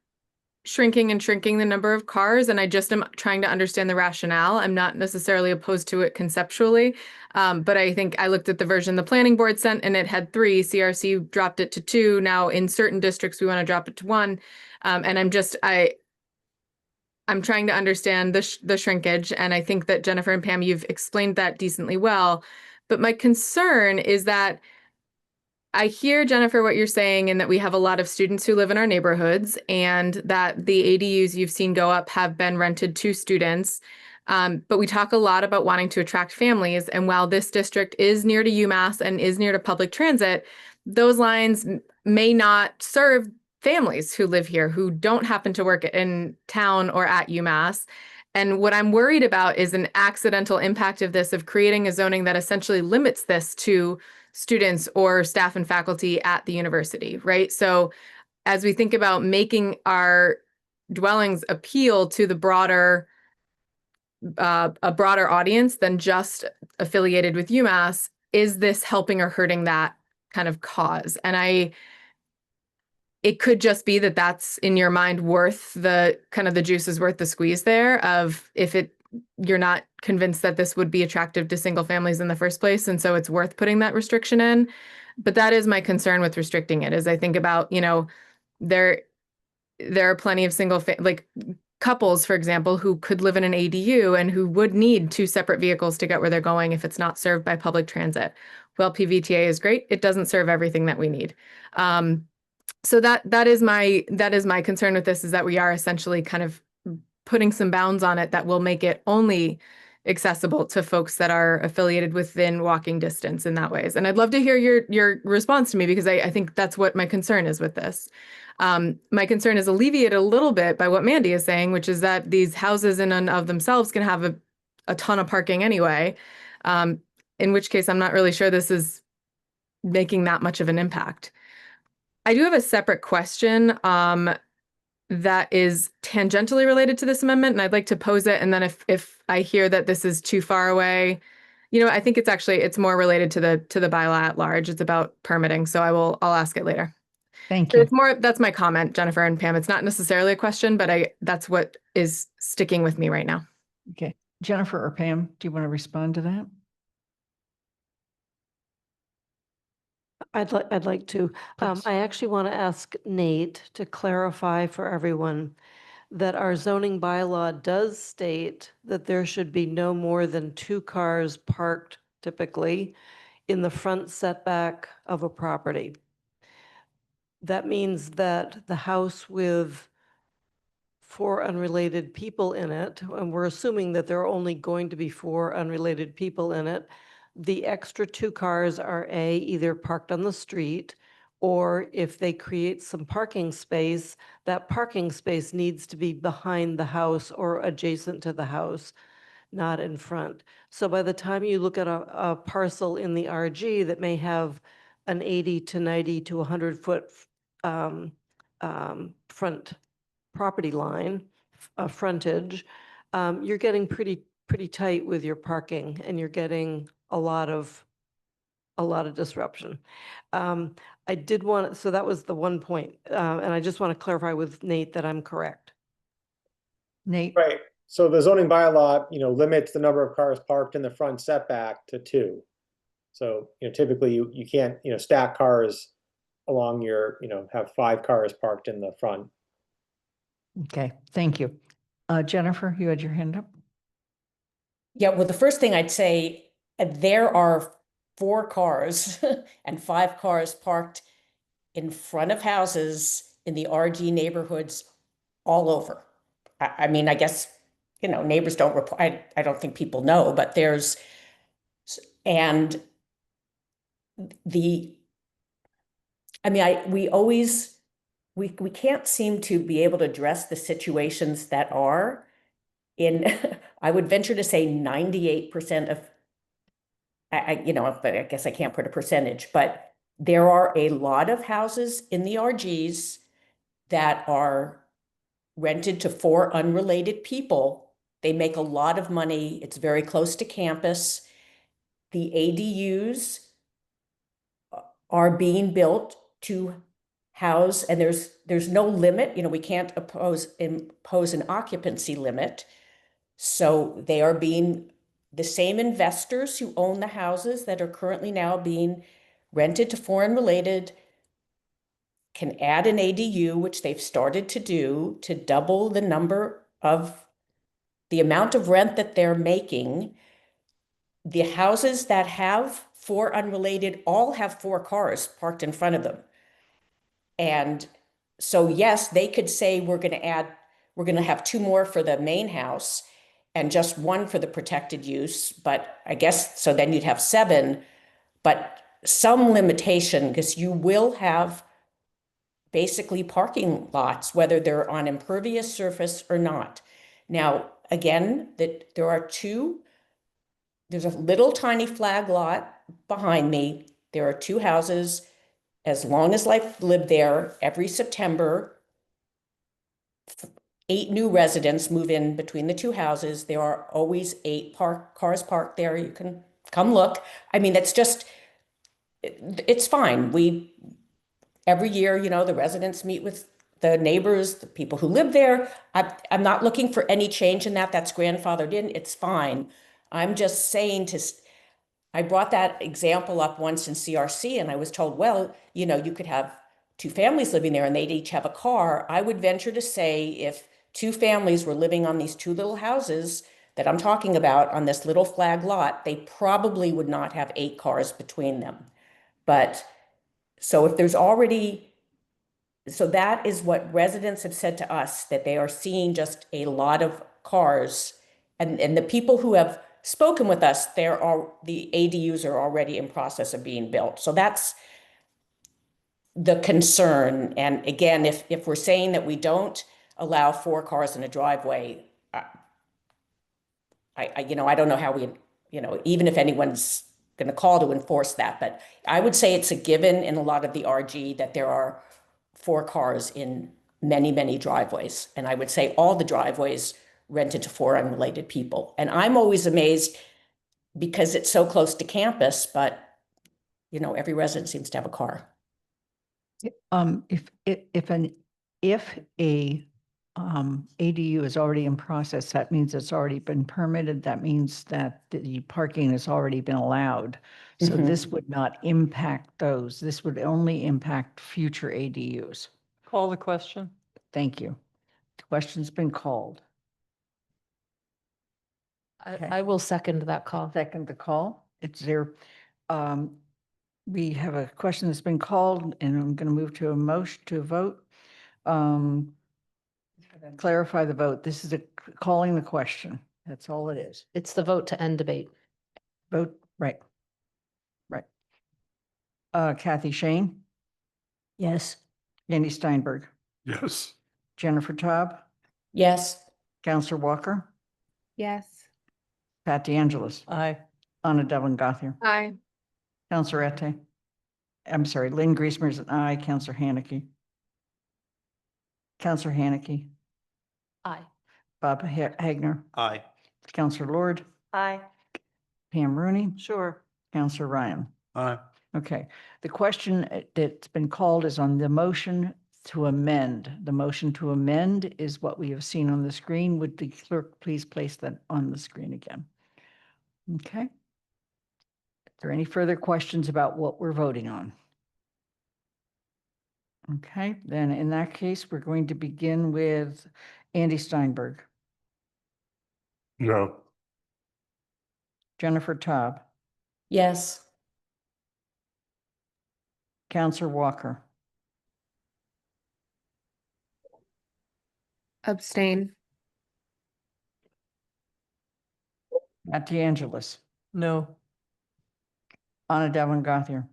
shrinking and shrinking the number of cars, and I just am trying to understand the rationale. I'm not necessarily opposed to it conceptually, but I think I looked at the version the planning board sent and it had 3. CRC dropped it to 2. Now in certain districts, we want to drop it to 1. And I'm trying to understand the shrinkage, and I think that Jennifer and Pam, you've explained that decently well. But my concern is that I hear, Jennifer, what you're saying, and that we have a lot of students who live in our neighborhoods, and that the ADUs you've seen go up have been rented to students. But we talk a lot about wanting to attract families. And while this district is near to UMass and is near to public transit, those lines may not serve families who live here, who don't happen to work in town or at UMass. And what I'm worried about is an accidental impact of this, of creating a zoning that essentially limits this to students or staff and faculty at the university, right? So as we think about making our dwellings appeal to the broader, a broader audience than just affiliated with UMass, is this helping or hurting that kind of cause? And it could just be that that's in your mind worth the kind of the juice is worth the squeeze there, of if you're not convinced that this would be attractive to single families in the first place. And so it's worth putting that restriction in. But that is my concern with restricting it, as I think about, there are plenty of like couples, for example, who could live in an ADU and who would need 2 separate vehicles to get where they're going if it's not served by public transit. Well, PVTA is great. It doesn't serve everything that we need. So that is my concern with this, is that we are essentially kind of putting some bounds on it that will make it only accessible to folks that are affiliated within walking distance in that ways. And I'd love to hear your response to me, because I think that's what my concern is with this. My concern is alleviated a little bit by what Mandy is saying, which is that these houses in and of themselves can have a ton of parking anyway, in which case I'm not really sure this is making that much of an impact. I do have a separate question that is tangentially related to this amendment, and I'd like to pose it. And then if I hear that this is too far away, I think it's more related to the bylaw at large. It's about permitting, so I'll ask it later. Thank you. That's my comment, Jennifer and Pam. It's not necessarily a question, but that's what is sticking with me right now. Okay. Jennifer or Pam, do you want to respond to that? I'd like to. I actually want to ask Nate to clarify for everyone that our zoning bylaw does state that there should be no more than 2 cars parked typically in the front setback of a property. That means that the house with 4 unrelated people in it, and we're assuming that there are only going to be 4 unrelated people in it, the extra 2 cars are either parked on the street, or if they create some parking space, that parking space needs to be behind the house or adjacent to the house, not in front. So by the time you look at a parcel in the RG that may have an 80 to 90 to 100 foot front property line, frontage, you're getting pretty tight with your parking, and you're getting a lot of disruption. So that was the one point. And I just want to clarify with Nate that I'm correct. Nate? Right. So the zoning bylaw, limits the number of cars parked in the front setback to 2. So, typically you can't, stack cars along have 5 cars parked in the front. Okay, thank you. Jennifer, you had your hand up? Yeah, well, the first thing I'd say, there are 4 cars and 5 cars parked in front of houses in the RG neighborhoods all over. I mean, I guess, neighbors don't report, I don't think people know, but we can't seem to be able to address the situations that are in, I would venture to say 98% of, but I guess I can't put a percentage, but there are a lot of houses in the RGs that are rented to 4 unrelated people. They make a lot of money. It's very close to campus. The ADUs are being built to house, and there's no limit, we can't impose an occupancy limit. So they are being, the same investors who own the houses that are currently now being rented to foreign related can add an ADU, which they've started to do, to double the number of the amount of rent that they're making. The houses that have 4 unrelated all have 4 cars parked in front of them. And so, yes, they could say we're going to have 2 more for the main house and just 1 for the protected use. But I guess, so then you'd have 7, but some limitation, because you will have basically parking lots, whether they're on impervious surface or not. Now, again, that there are 2, there's a little tiny flag lot behind me. There are 2 houses. As long as I've lived there, every September, 8 new residents move in between the 2 houses. There are always 8 cars parked there. You can come look. I mean, that's just, it's fine. Every year, the residents meet with the neighbors, the people who live there. I'm not looking for any change in that. That's grandfathered in. It's fine. I'm just saying I brought that example up once in CRC, and I was told, well, you could have 2 families living there and they'd each have a car. I would venture to say if 2 families were living on these 2 little houses that I'm talking about on this little flag lot, they probably would not have 8 cars between them. But so if there's already, so that is what residents have said to us, that they are seeing just a lot of cars. And the people who have spoken with us, the ADUs are already in process of being built. So that's the concern. And again, if we're saying that we don't allow 4 cars in a driveway, I don't know how we, even if anyone's going to call to enforce that, but I would say it's a given in a lot of the RG that there are 4 cars in many, many driveways. And I would say all the driveways rented to 4 unrelated people. And I'm always amazed because it's so close to campus, but every resident seems to have a car. If a ADU is already in process, that means it's already been permitted. That means that the parking has already been allowed. So this would not impact those. This would only impact future ADUs. Call the question. Thank you. The question's been called. Okay. I will second that call. Second the call. It's there. We have a question that's been called, and I'm going to move to a motion to a vote. Clarify the vote. This is calling the question. That's all it is. It's the vote to end debate. Vote, right. Right. Kathy Shane, Yes. Andy Steinberg, Yes. Jennifer Taub, Yes. Counselor Walker, Yes. Pat DeAngelis, Aye. Anna Devlin Gothier, Aye. Counselor Ette. I'm sorry, Lynn Griesmer is an aye. Counselor Haneke. Counselor Haneke, Aye. Bob Hagner, Aye. Counselor Lord, Aye. Pam Rooney, Sure. Counselor Ryan. Aye. Okay, the question that's been called is on the motion to amend. The motion to amend is what we have seen on the screen. Would the clerk please place that on the screen again? Okay. Are there any further questions about what we're voting on? Okay, then in that case, we're going to begin with Andy Steinberg, No. Jennifer Taub, Yes. Counselor Walker, Abstain. Matt DeAngelis, No. Anna Devlin Gothier,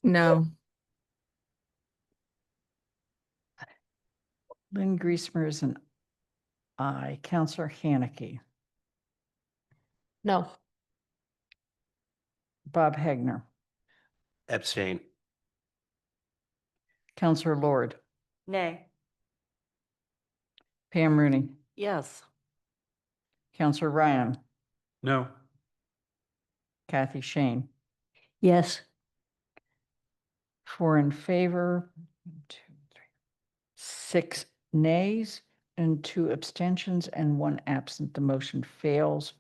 No. Lynn Griesmer is an aye. Counselor Haneke, No. Bob Hagner, Abstain. Counselor Lord, Nay. Pam Rooney, Yes. Counselor Ryan, No. Kathy Shane, Yes. 4 in favor, 1, 2, 3, 6 nays, and 2 abstentions, and 1 absent. The motion fails.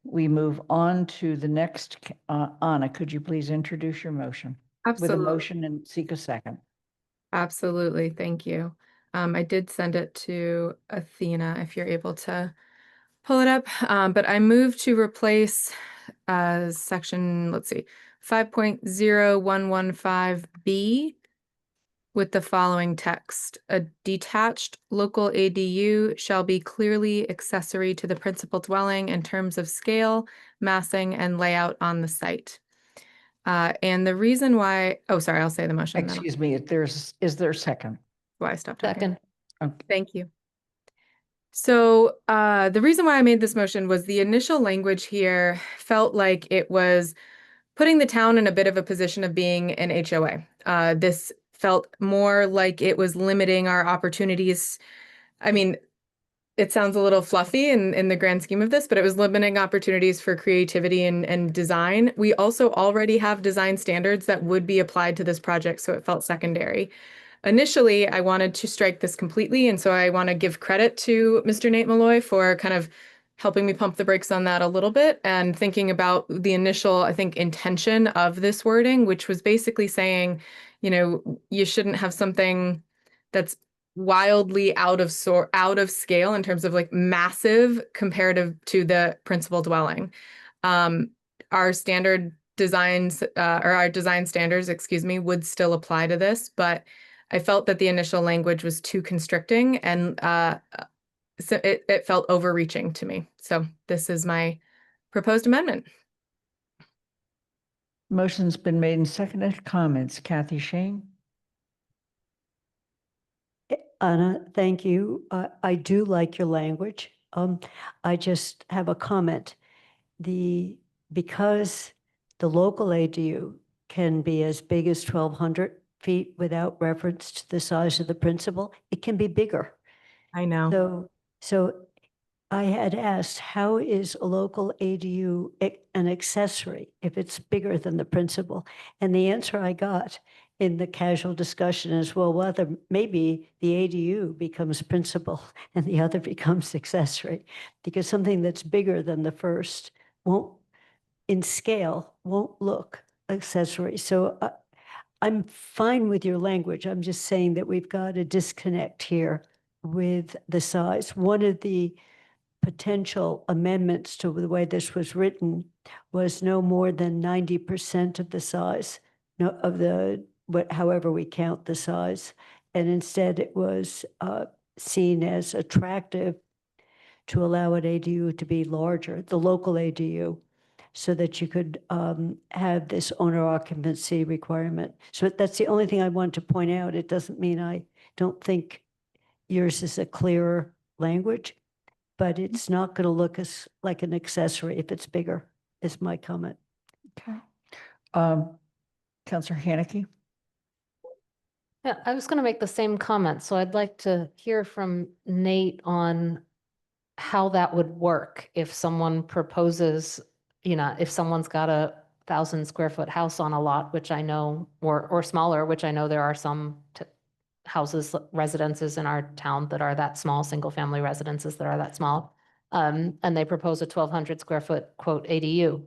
We move on to the next. Anna, could you please introduce your motion? With a Absolutely. motion and seek a second. Absolutely. Thank you. I did send it to Athena if you're able to pull it up. But I moved to replace section, let's see, 5.0115B with the following text. A detached local ADU shall be clearly accessory to the principal dwelling in terms of scale, massing, and layout on the site. And the reason why, oh, sorry, I'll say the motion. then I'll- Excuse me, is there a second? Why I stopped talking. Second. Okay. Thank you. So the reason why I made this motion was the initial language here felt like it was putting the town in a bit of a position of being an HOA. This felt more like it was limiting our opportunities. I mean, it sounds a little fluffy in the grand scheme of this, but it was limiting opportunities for creativity and design. We also already have design standards that would be applied to this project, so it felt secondary. Initially, I wanted to strike this completely, and so I want to give credit to Mr. Nate Malloy for kind of helping me pump the brakes on that a little bit and thinking about the initial, I think, intention of this wording, which was basically saying, you know, you shouldn't have something that's wildly out of scale in terms of like massive comparative to the principal dwelling. Our standard designs or our design standards, excuse me, would still apply to this, but I felt that the initial language was too constricting and so it felt overreaching to me. So this is my proposed amendment. Motion's been made and seconded. Comments, Kathy Shane? Anna, thank you. I do like your language. I just have a comment. Because the local ADU can be as big as 1,200 feet without reference to the size of the principal, it can be bigger. I know. So I had asked, how is a local ADU an accessory if it's bigger than the principal? And the answer I got in the casual discussion is, well, whether maybe the ADU becomes principal and the other becomes accessory, because something that's bigger than the first won't, in scale, won't look accessory. So I'm fine with your language. I'm just saying that we've got a disconnect here with the size. One of the potential amendments to the way this was written was no more than 90% of the size of the, however we count the size. And instead it was seen as attractive to allow an ADU to be larger, the local ADU, so that you could have this owner occupancy requirement. So that's the only thing I want to point out. It doesn't mean I don't think yours is a clearer language, but it's not going to look as like an accessory if it's bigger, is my comment. Okay. Councillor Haneke? Yeah, I was going to make the same comment, so I'd like to hear from Nate on how that would work if someone proposes, you know, if someone's got a 1,000 square foot house on a lot, which I know, or smaller, which I know there are some houses, residences in our town that are that small, single family residences that are that small. And they propose a 1,200 square foot quote ADU.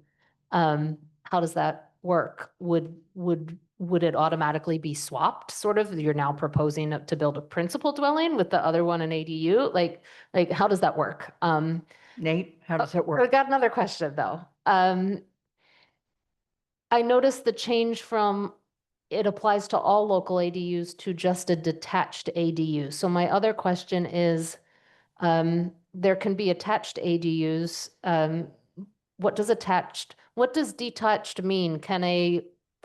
How does that work? Would it automatically be swapped? Sort of, you're now proposing to build a principal dwelling with the other one an ADU? Like how does that work? Nate, how does that I work? got another question though. I noticed the change from it applies to all local ADUs to just a detached ADU. So my other question is, there can be attached ADUs. What does detached mean? Can a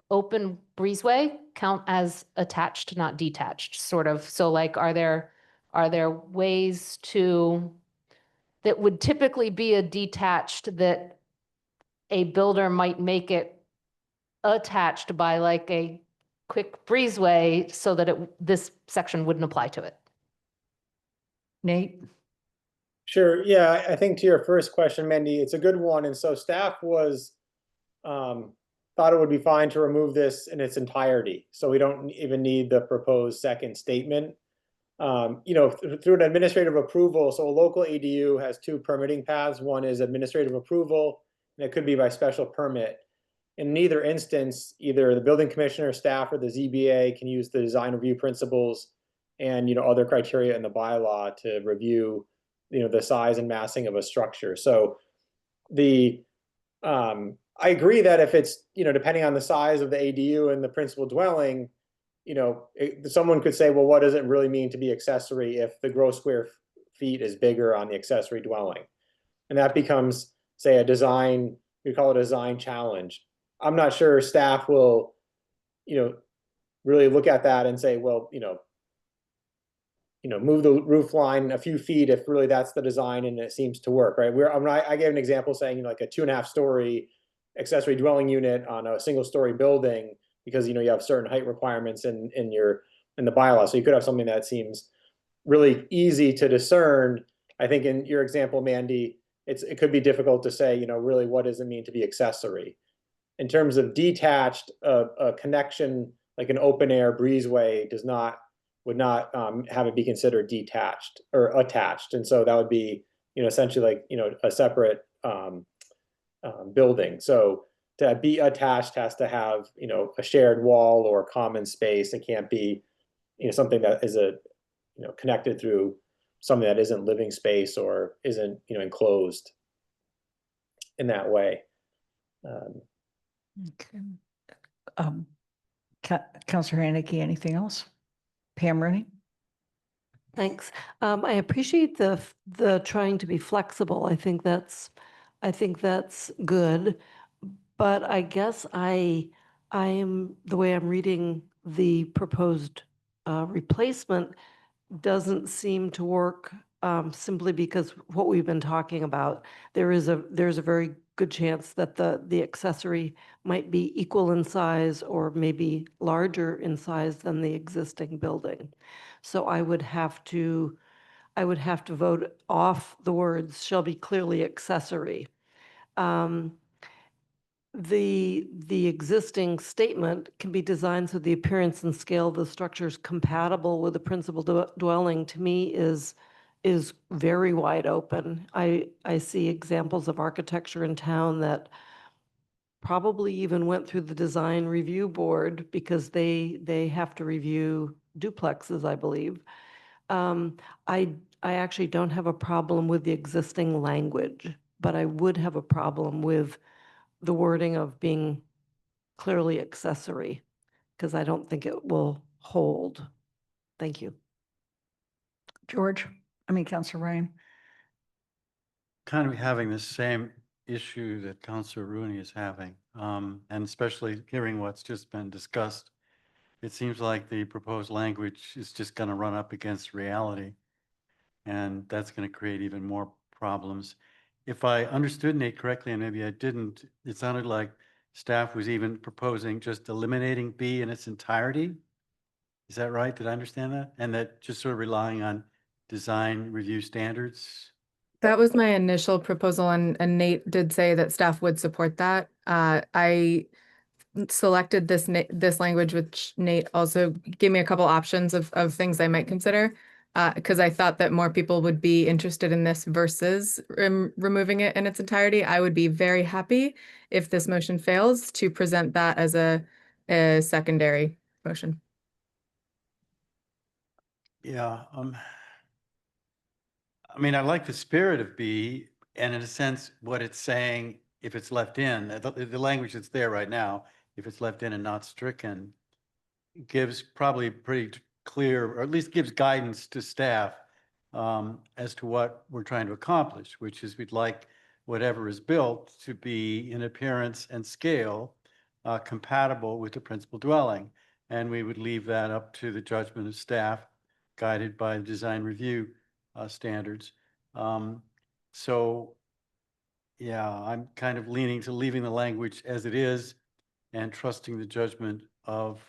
open breezeway count as attached, not detached, sort of? So like, are there ways that would typically be a detached that a builder might make it attached by like a quick breezeway so that this section wouldn't apply to it? Nate? Sure. Yeah, I think to your first question, Mandy, it's a good one. And so staff was thought it would be fine to remove this in its entirety. So we don't even need the proposed second statement. Through an administrative approval, so a local ADU has two permitting paths. One is administrative approval, and it could be by special permit. In neither instance, either the building commissioner, staff, or the ZBA can use the design review principles and other criteria in the bylaw to review the size and massing of a structure. So I agree that if it's depending on the size of the ADU and the principal dwelling, someone could say, well, what does it really mean to be accessory if the gross square feet is bigger on the accessory dwelling? And that becomes, say, we call it a design challenge. I'm not sure staff will, really look at that and say, well, move the roof line a few feet if really that's the design and it seems to work, right? I gave an example saying, like a 2.5-story accessory dwelling unit on a single-story building, because you have certain height requirements in the bylaw. So you could have something that seems really easy to discern. I think in your example, Mandy, it could be difficult to say, really what does it mean to be accessory? In terms of detached, a connection like an open air breezeway would not have it be considered detached or attached, and so that would be essentially like a separate building. So to be attached has to have a shared wall or common space. It can't be something that is connected through something that isn't living space or isn't enclosed in that way. Okay. Councilor Haneke, anything else? Pam Rooney? Thanks. I appreciate the trying to be flexible. I think that's good. But I guess I am, the way I'm reading the proposed replacement doesn't seem to work simply because what we've been talking about, there's a very good chance that the accessory might be equal in size or maybe larger in size than the existing building. So I would have to vote off the words shall be clearly accessory. The existing statement can be designed so the appearance and scale of the structure is compatible with the principal dwelling, to me is very wide open. I see examples of architecture in town that probably even went through the design review board because they have to review duplexes, I believe. I actually don't have a problem with the existing language, but I would have a problem with the wording of being clearly accessory, because I don't think it will hold. Thank you. Councilor Ryan. Kind of having the same issue that Councilor Rooney is having, and especially hearing what's just been discussed. It seems like the proposed language is just going to run up against reality, and that's going to create even more problems. If I understood Nate correctly, and maybe I didn't, it sounded like staff was even proposing just eliminating B in its entirety. Is that right? Did I understand that? And that just sort of relying on design review standards? That was my initial proposal, and Nate did say that staff would support that. I selected this language, which Nate also gave me a couple options of things I might consider, because I thought that more people would be interested in this versus removing it in its entirety. I would be very happy if this motion fails to present that as a secondary motion. Yeah, I mean, I like the spirit of B, and in a sense, what it's saying, if it's left in, the language that's there right now, if it's left in and not stricken, gives probably pretty clear, or at least gives guidance to staff as to what we're trying to accomplish, which is we'd like whatever is built to be in appearance and scale compatible with the principal dwelling. And we would leave that up to the judgment of staff, guided by design review standards. So yeah, I'm kind of leaning to leaving the language as it is and trusting the judgment of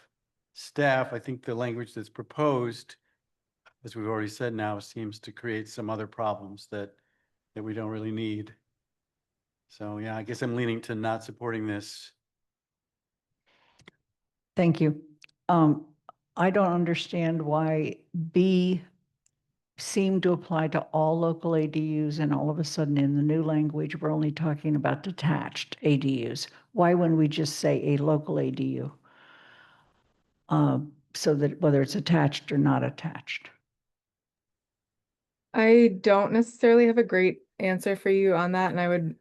staff. I think the language that's proposed, as we've already said now, seems to create some other problems that we don't really need. So yeah, I guess I'm leaning to not supporting this Thank you. I don't understand why B seemed to apply to all local ADUs, and all of a sudden in the new language, we're only talking about detached ADUs. Why wouldn't we just say a local ADU? So that whether it's attached or not attached. I don't necessarily have a great answer for you on that, and I would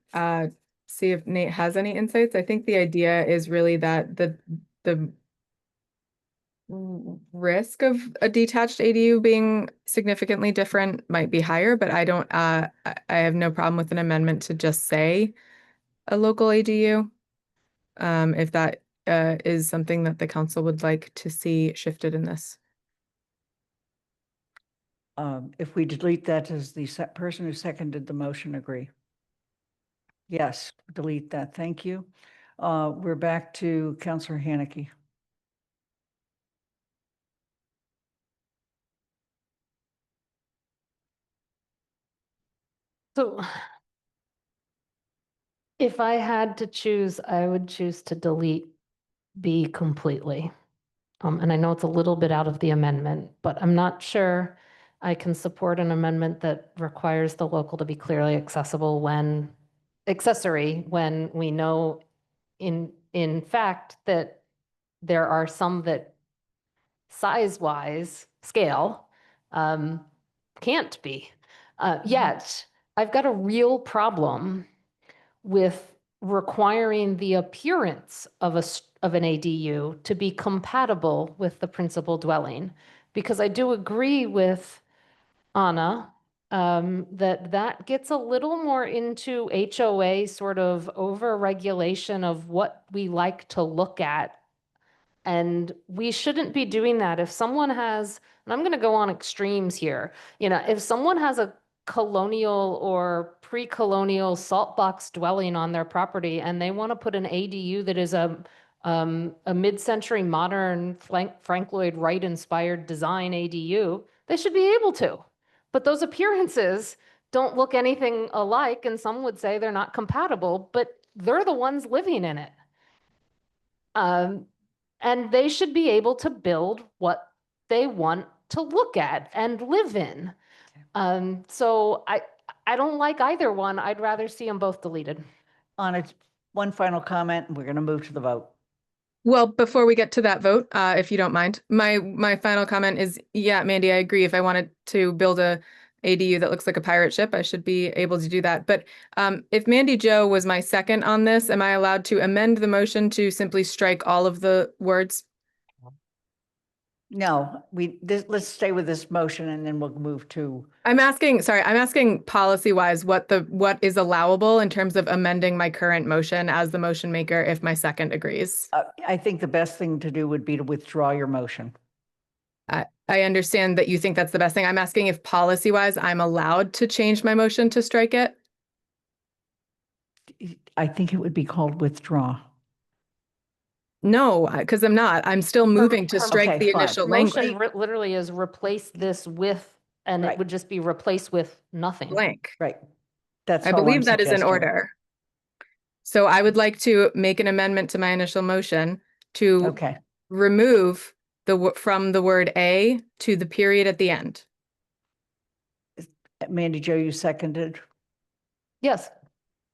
see if Nate has any insights. I think the idea is really that the risk of a detached ADU being significantly different might be higher, but I don't I have no problem with an amendment to just say a local ADU. If that is something that the council would like to see shifted in this. If we delete that, does the person who seconded the motion agree? Yes, delete that. Thank you. We're back to Councillor Haneke. So if I had to choose, I would choose to delete B completely. And I know it's a little bit out of the amendment, but I'm not sure I can support an amendment that requires the local to be clearly accessible when accessory, when we know in fact that there are some that size-wise scale can't be. Yet I've got a real problem with requiring the appearance of an ADU to be compatible with the principal dwelling. Because I do agree with Anna that gets a little more into HOA sort of over-regulation of what we like to look at. And we shouldn't be doing that. If someone has, and I'm going to go on extremes here, if someone has a colonial or pre-colonial salt box dwelling on their property and they want to put an ADU that is a mid-century modern Frank Lloyd Wright inspired design ADU, they should be able to. But those appearances don't look anything alike, and some would say they're not compatible, but they're the ones living in it. And they should be able to build what they want to look at and live in. So I don't like either one. I'd rather see them both deleted. On one final comment, and we're going to move to the vote. Well, before we get to that vote, if you don't mind, my final comment is, yeah, Mandy, I agree. If I wanted to build a ADU that looks like a pirate ship, I should be able to do that. But if Mandy Jo was my second on this, am I allowed to amend the motion to simply strike all of the words? No, let's stay with this motion and then we'll move to. I'm asking policy wise what is allowable in terms of amending my current motion as the motion maker if my second agrees. I think the best thing to do would be to withdraw your motion. I understand that you think that's the best thing. I'm asking if policy wise I'm allowed to change my motion to strike it. I think it would be called withdraw. No, because I'm not. I'm still moving to strike Okay, the fine. initial language. Motion literally is replace this with, and it would just be replaced with nothing. Blank. Right. That's I all I'm believe that is in suggesting. order. So I would like to make an amendment to my initial motion to remove from the word A to the period at the end. Mandy Jo, you seconded? Yes.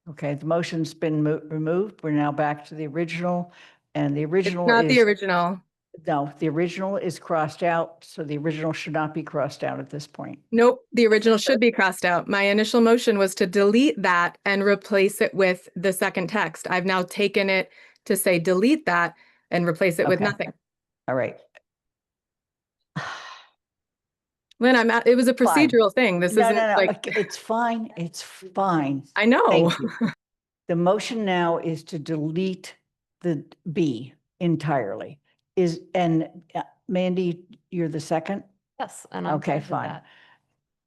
Okay, the motion's been removed. We're now back to the original. And the original Not is the original. No, the original is crossed out, so the original should not be crossed out at this point. Nope, the original should be crossed out. My initial motion was to delete that and replace it with the second text. I've now taken it to say delete that and replace it with nothing. All right. Lynn, it was a Fine. procedural thing. This isn't like. It's fine. It's fine. I know. Thank you. The motion now is to delete the B entirely. Mandy, you're the second? Yes, and I'm okay, fine with fine. that.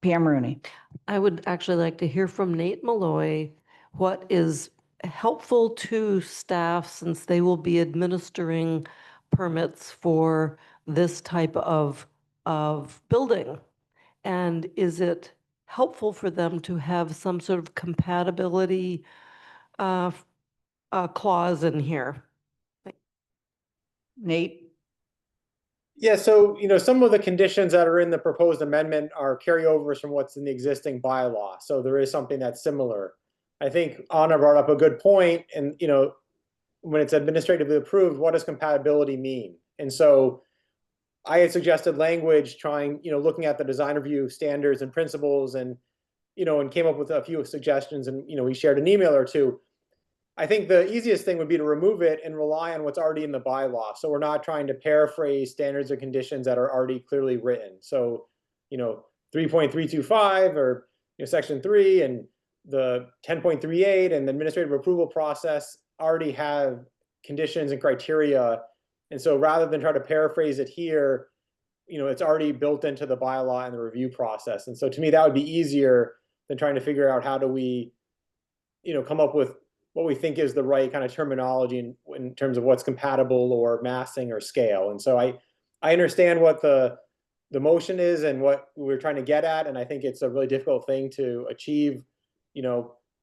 Pam Rooney. I would actually like to hear from Nate Malloy what is helpful to staff since they will be administering permits for this type of building. And is it helpful for them to have some sort of compatibility clause in here? Nate? Yeah, so, some of the conditions that are in the proposed amendment are carryovers from what's in the existing bylaw. So there is something that's similar. I think Anna brought up a good point, and, when it's administratively approved, what does compatibility mean? And so I had suggested language looking at the design review standards and principles and came up with a few suggestions, and, we shared an email or two. I think the easiest thing would be to remove it and rely on what's already in the bylaw. So we're not trying to paraphrase standards or conditions that are already clearly written. So, 3.325 or section 3 and the 10.38 and the administrative approval process already have conditions and criteria. And so rather than try to paraphrase it here, it's already built into the bylaw and the review process. And so to me, that would be easier than trying to figure out how do we, come up with what we think is the right kind of terminology in terms of what's compatible or massing or scale. And so I understand what the motion is and what we're trying to get at. And I think it's a really difficult thing to achieve.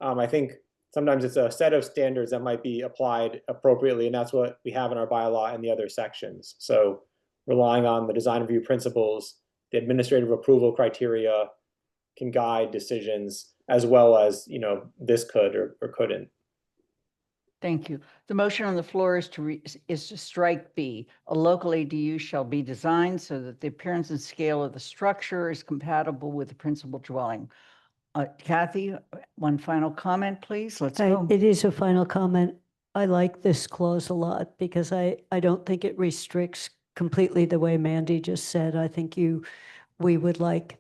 I think sometimes it's a set of standards that might be applied appropriately. And that's what we have in our bylaw and the other sections. So relying on the design review principles, the administrative approval criteria can guide decisions as well as, this could or couldn't. Thank you. The motion on the floor is to strike B. A local ADU shall be designed so that the appearance and scale of the structure is compatible with the principal dwelling. Kathy, one final comment, please. Let's go. It is a final comment. I like this clause a lot because I don't think it restricts completely the way Mandy just said. I think we would like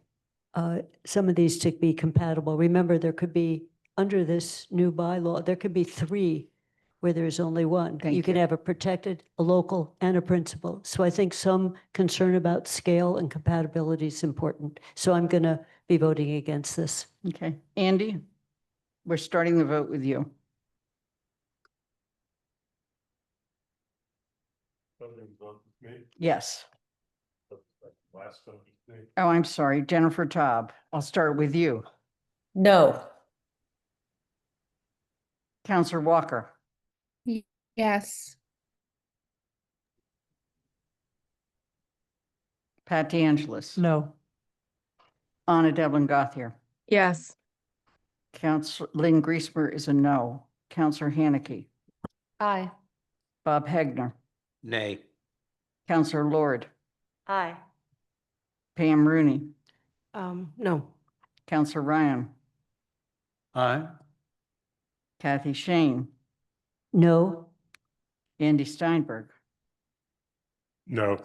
some of these to be compatible. Remember, there could be, under this new bylaw, there could be 3 where there's only 1. You can have a protected, a local, and a principal. So I think some concern about scale and compatibility is important. So I'm going to be voting against this. Okay. Andy, we're starting the vote with you. Yes. Oh, I'm sorry. Jennifer Taub. I'll start with you. No. Counselor Walker. Yes. Pat DeAngelis. No. Anna Devlin Gothier. Yes. Counselor Lynn Griesmer is a no. Counselor Haneke. Aye. Bob Hegner. Nay. Counselor Lord. Aye. Pam Rooney. No. Counselor Ryan. Aye. Kathy Shane. No. Andy Steinberg. No.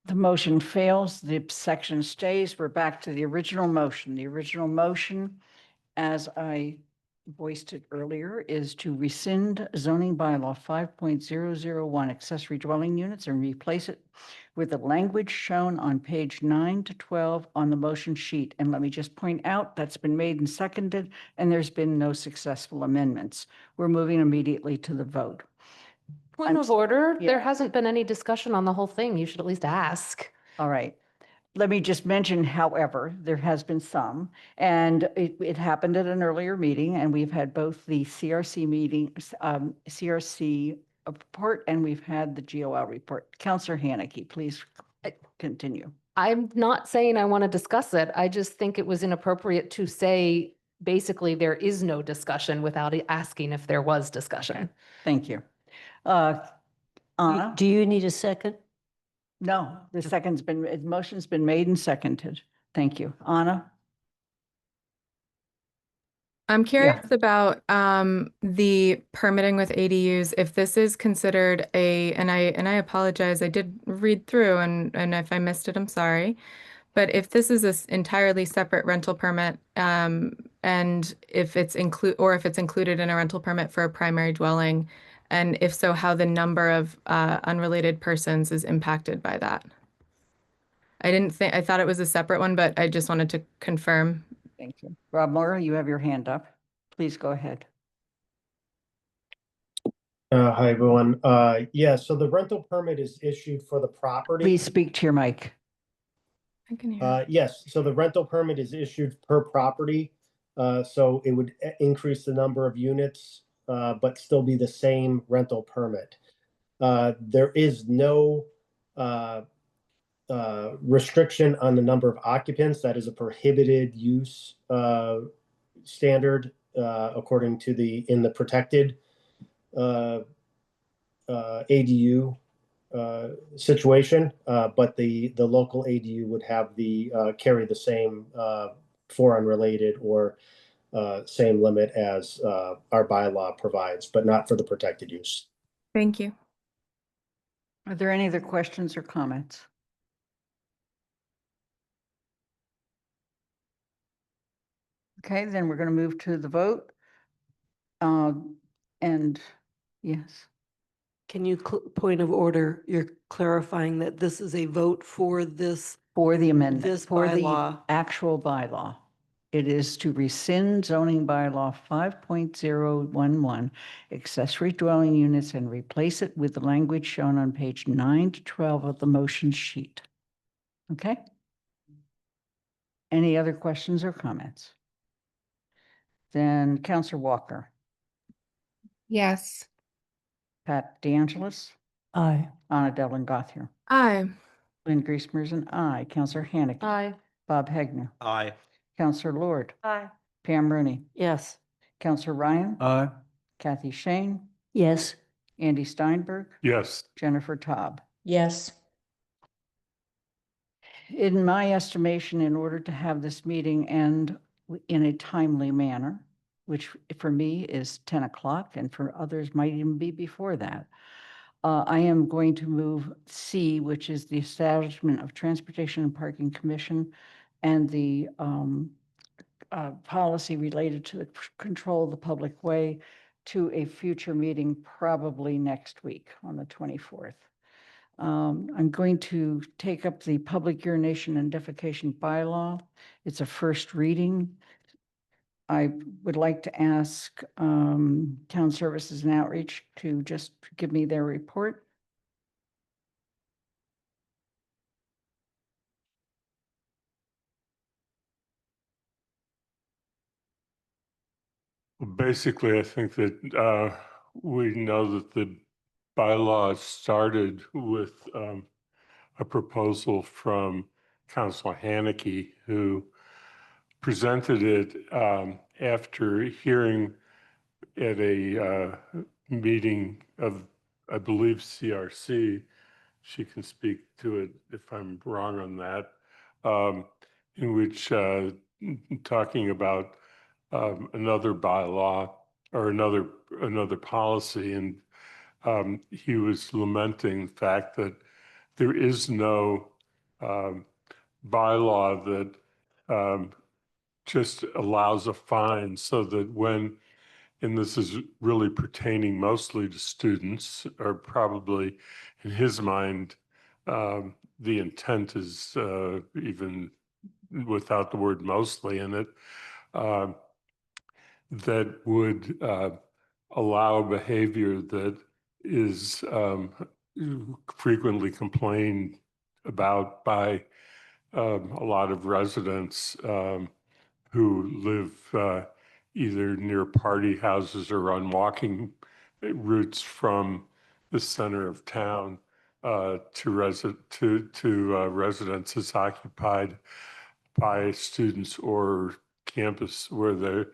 The motion fails. The section stays. We're back to the original motion. The original motion, as I voiced it earlier, is to rescind zoning bylaw 5.001 accessory dwelling units and replace it with the language shown on page 9 to 12 on the motion sheet. And let me just point out that's been made and seconded, and there's been no successful amendments. We're moving immediately to the vote. Point of order, yeah. there hasn't been any discussion on the whole thing. You should at least ask. All right. Let me just mention, however, there has been some, and it happened at an earlier meeting, and we've had both the CRC meeting, CRC report, and we've had the GOL report. Counselor Haneke, please continue. I'm not saying I want to discuss it. I just think it was inappropriate to say, basically, there is no discussion without asking if there was discussion. Thank you. Anna? Do you need a second? No, the motion's been made and seconded. Thank you. Anna? I'm curious about the permitting with ADUs. If this is considered and I apologize, I did read through and if I missed it, I'm sorry. But if this is this entirely separate rental permit, and if it's included in a rental permit for a primary dwelling, and if so, how the number of unrelated persons is impacted by that. I thought it was a separate one, but I just wanted to confirm. Thank you. Rob Morrow, you have your hand up. Please go ahead. Hi, everyone. Yeah, so the rental permit is issued for the property. Please speak to your mic. I can hear. Yes, so the rental permit is issued per property. So it would increase the number of units, but still be the same rental permit. There is no restriction on the number of occupants. That is a prohibited use standard according to in the protected ADU situation, but the local ADU would have carry the same for unrelated or same limit as our bylaw provides, but not for the protected use. Thank you. Are there any other questions or comments? Okay, then we're going to move to the vote. And yes, Can you, point of order, you're clarifying that this is a vote for this, for the amendment, this for the bylaw. actual bylaw. It is to rescind zoning bylaw 5.011, accessory dwelling units, and replace it with the language shown on page 9 to 12 of the motion sheet. Okay? Any other questions or comments? Then Counselor Walker, Yes. Pat DeAngelis, Aye. Anna Devlin Gothier, Aye. Lynn Griesmer's an aye. Counselor Haneke. Aye. Bob Hegner. Aye. Counselor Lord. Aye. Pam Rooney. Yes. Counselor Ryan. Aye. Kathy Shane. Yes. Andy Steinberg. Yes. Jennifer Taub. Yes. In my estimation, in order to have this meeting end in a timely manner, which for me is 10 o'clock and for others might even be before that, I am going to move C, which is the establishment of Transportation and Parking Commission and the policy related to the control of the public way to a future meeting, probably next week on the 24th. I'm going to take up the public urination and defecation bylaw. It's a first reading. I would like to ask Town Services and Outreach to just give me their report. Basically, I think that we know that the bylaw started with a proposal from Councilor Haneke, who presented it after hearing at a meeting of, I believe, CRC. She can speak to it if I'm wrong on that, in which talking about another bylaw or another policy, and he was lamenting the fact that there is no bylaw that just allows a fine, so that when, and this is really pertaining mostly to students, or probably in his mind, the intent is even without the word mostly in it, that would allow behavior that is frequently complained about by a lot of residents who live either near party houses or on walking routes from the center of town to residences occupied by students or campus where there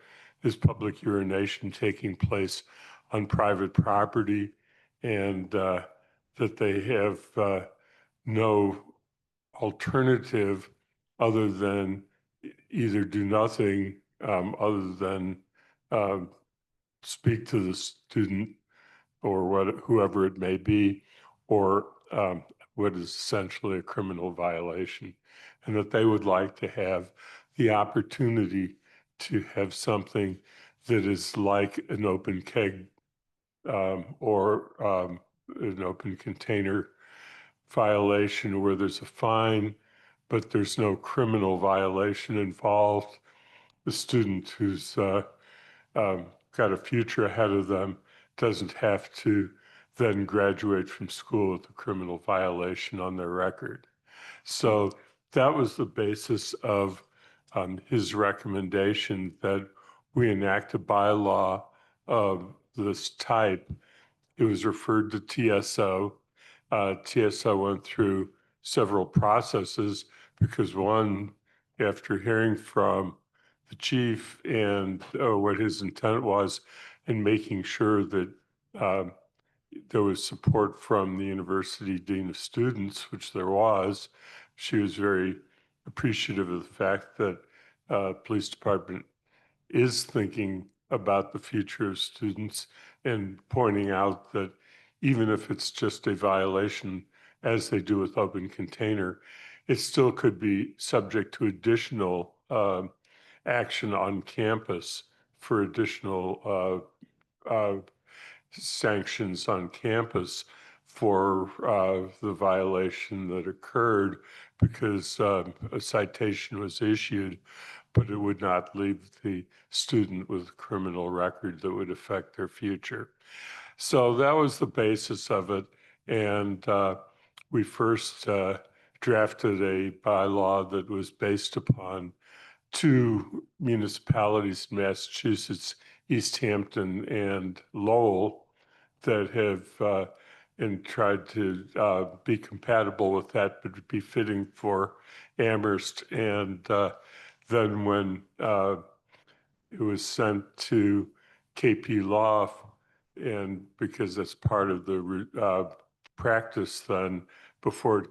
is public urination taking place on private property, and that they have no alternative other than either do nothing other than speak to the student or whoever it may be, or what is essentially a criminal violation, and that they would like to have the opportunity to have something that is like an open keg or an open container violation where there's a fine, but there's no criminal violation involved. The student who's got a future ahead of them doesn't have to then graduate from school with a criminal violation on their record. So that was the basis of his recommendation that we enact a bylaw of this type. It was referred to TSO. TSO went through several processes because one, after hearing from the chief and what his intent was and making sure that there was support from the University Dean of Students, which there was, she was very appreciative of the fact that police department is thinking about the future of students and pointing out that even if it's just a violation, as they do with open container, it still could be subject to additional action on campus for additional sanctions on campus for the violation that occurred because a citation was issued, but it would not leave the student with a criminal record that would affect their future. So that was the basis of it. And we first drafted a bylaw that was based upon two municipalities in Massachusetts, East Hampton and Lowell, that have and tried to be compatible with that, but be fitting for Amherst. And then when it was sent to KP Law, and because that's part of the practice then before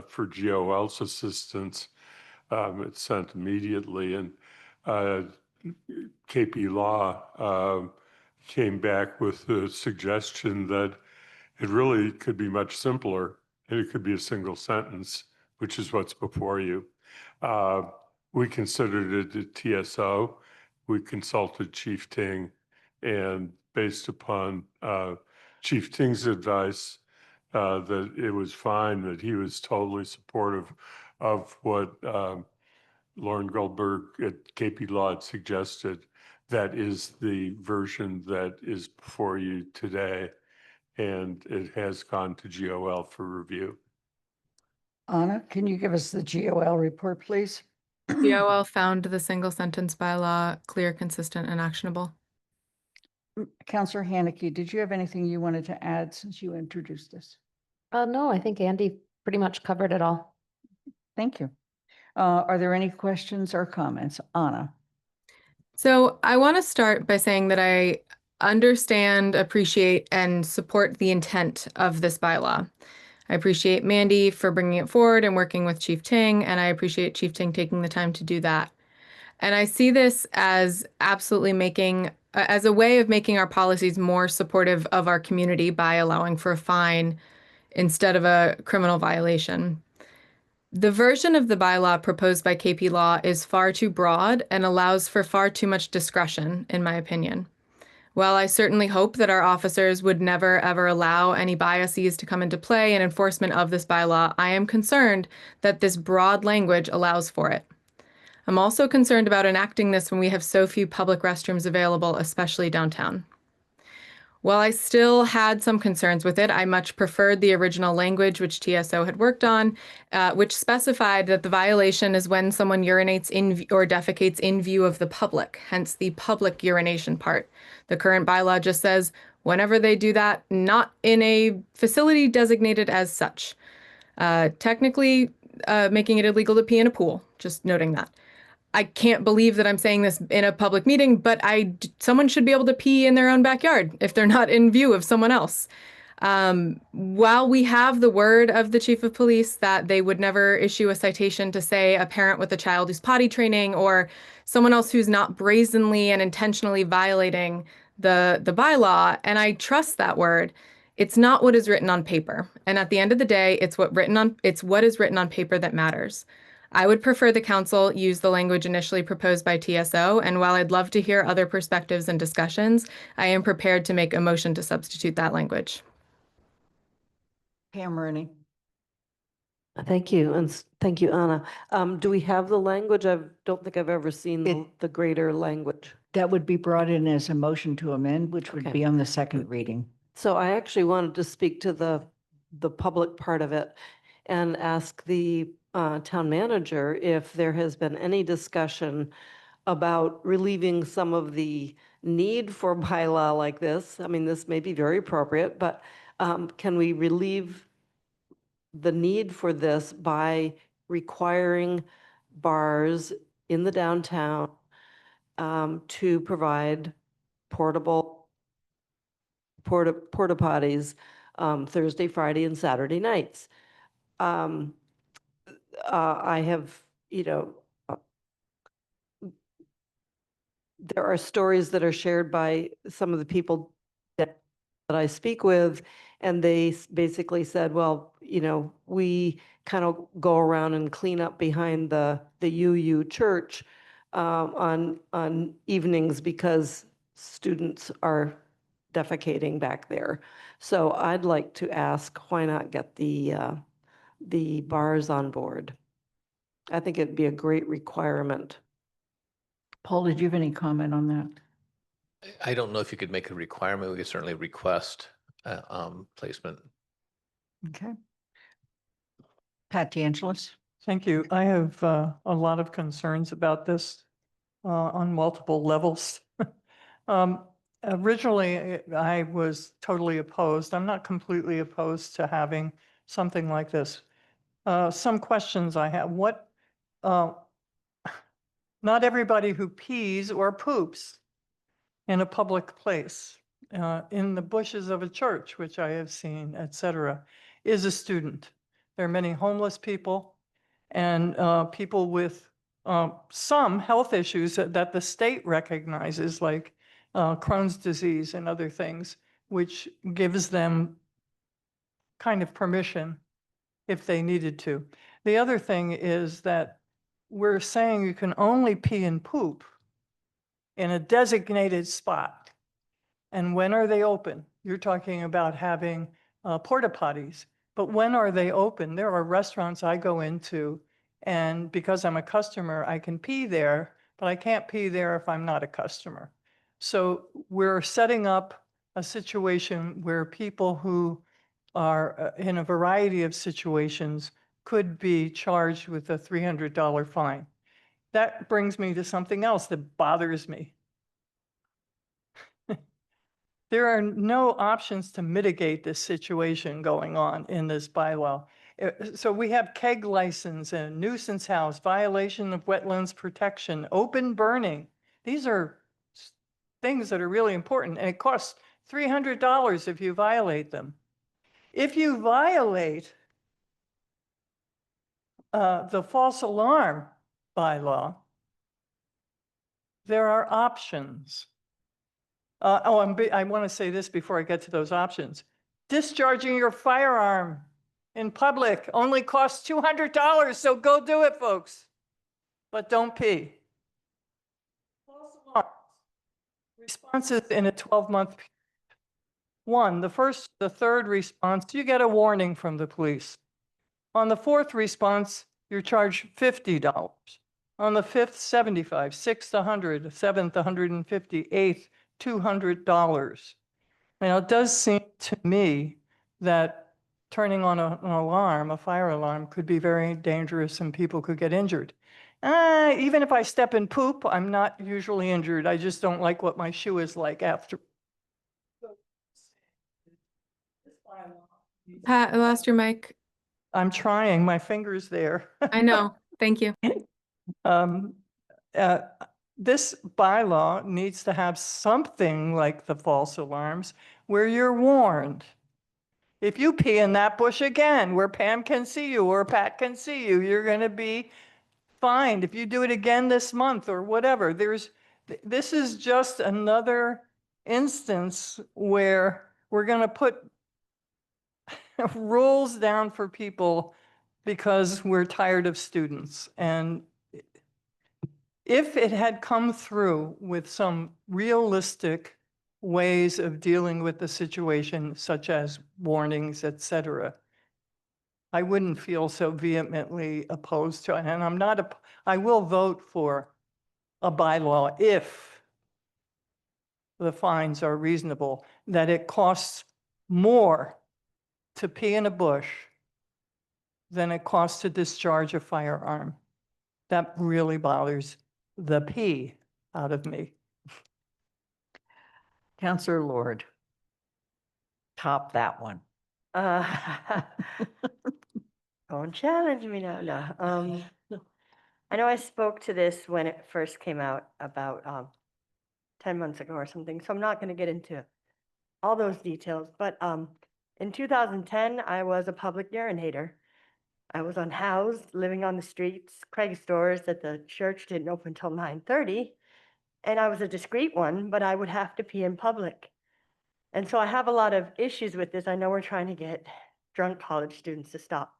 for GOL's assistance, it's sent immediately. And KP Law came back with the suggestion that it really could be much simpler and it could be a single sentence, which is what's before you. We considered it a TSO. We consulted Chief Ting, and based upon Chief Ting's advice, that it was fine, that he was totally supportive of what Lauren Goldberg at KP Law had suggested. That is the version that is before you today, and it has gone to GOL for review. Anna, can you give us the GOL report, please? GOL found the single sentence bylaw clear, consistent, and actionable. Counselor Haneke, did you have anything you wanted to add since you introduced this? No, I think Andy pretty much covered it all. Thank you. Are there any questions or comments? Anna? So I want to start by saying that I understand, appreciate, and support the intent of this bylaw. I appreciate Mandy for bringing it forward and working with Chief Ting, and I appreciate Chief Ting taking the time to do that. And I see this as absolutely as a way of making our policies more supportive of our community by allowing for a fine instead of a criminal violation. The version of the bylaw proposed by KP Law is far too broad and allows for far too much discretion, in my opinion. While I certainly hope that our officers would never, ever allow any biases to come into play in enforcement of this bylaw, I am concerned that this broad language allows for it. I'm also concerned about enacting this when we have so few public restrooms available, especially downtown. While I still had some concerns with it, I much preferred the original language which TSO had worked on, which specified that the violation is when someone urinates in or defecates in view of the public, hence the public urination part. The current bylaw just says whenever they do that, not in a facility designated as such. Technically, making it illegal to pee in a pool, just noting that. I can't believe that I'm saying this in a public meeting, but someone should be able to pee in their own backyard if they're not in view of someone else. While we have the word of the chief of police that they would never issue a citation to, say, a parent with a child who's potty training or someone else who's not brazenly and intentionally violating the bylaw, and I trust that word, it's not what is written on paper. And at the end of the day, it's what is written on paper that matters. I would prefer the council use the language initially proposed by TSO, and while I'd love to hear other perspectives and discussions, I am prepared to make a motion to substitute that language. Pam Rooney. Thank you, and thank you, Anna. Do we have the language? I don't think I've ever seen the greater language. That would be brought in as a motion to amend, which would be on the second reading. So I actually wanted to speak to the public part of it and ask the town manager if there has been any discussion about relieving some of the need for bylaw like this. I mean, this may be very appropriate, but can we relieve the need for this by requiring bars in the downtown to provide porta potties Thursday, Friday, and Saturday nights. I have, there are stories that are shared by some of the people that I speak with, and they basically said, well, we kind of go around and clean up behind the UU church on evenings because students are defecating back there. So I'd like to ask, why not get the bars on board? I think it'd be a great requirement. Paul, did you have any comment on that? I don't know if you could make a requirement. We could certainly request placement. Okay. Pat DeAngelis? Thank you. I have a lot of concerns about this on multiple levels. Originally, I was totally opposed. I'm not completely opposed to having something like this. Some questions I have. Not everybody who pees or poops in a public place, in the bushes of a church, which I have seen, etc., is a student. There are many homeless people and people with some health issues that the state recognizes, like Crohn's disease and other things, which gives them kind of permission if they needed to. The other thing is that we're saying you can only pee and poop in a designated spot. And when are they open? You're talking about having porta potties, but when are they open? There are restaurants I go into, and because I'm a customer, I can pee there, but I can't pee there if I'm not a customer. So we're setting up a situation where people who are in a variety of situations could be charged with a $300 fine. That brings me to something else that bothers me. There are no options to mitigate this situation going on in this bylaw. So we have keg license and nuisance house, violation of wetlands protection, open burning. These are things that are really important, and it costs $300 if you violate them. If you violate the false alarm bylaw, there are options. I want to say this before I get to those options. Discharging your firearm in public only costs $200, so go do it, folks. But don't pee. False alarms. Responses in a 12-month period. One, the third response, you get a warning from the police. On the fourth response, you're charged $50. On the fifth, $75, sixth, $100, seventh, $150, eighth, $200. Now, it does seem to me that turning on an alarm, a fire alarm, could be very dangerous and people could get injured. Even if I step in poop, I'm not usually injured. I just don't like what my shoe is like after. Pat, I lost your mic. I'm trying, my finger's there. I know. Thank you. This bylaw needs to have something like the false alarms where you're warned. If you pee in that bush again, where Pam can see you or Pat can see you, you're going to be fined. If you do it again this month or whatever, this is just another instance where we're going to put rules down for people because we're tired of students. And if it had come through with some realistic ways of dealing with the situation, such as warnings, etc., I wouldn't feel so vehemently opposed to it. And I will vote for a bylaw if the fines are reasonable, that it costs more to pee in a bush than it costs to discharge a firearm. That really bothers the pee out of me. Councillor Lord, top that one. Don't challenge me now, no. I know I spoke to this when it first came out about 10 months ago or something, so I'm not going to get into all those details. But in 2010, I was a public urinator. I was unhoused, living on the streets. Craig's doors at the church didn't open until 9:30, and I was a discreet one, but I would have to pee in public. And so I have a lot of issues with this. I know we're trying to get drunk college students to stop.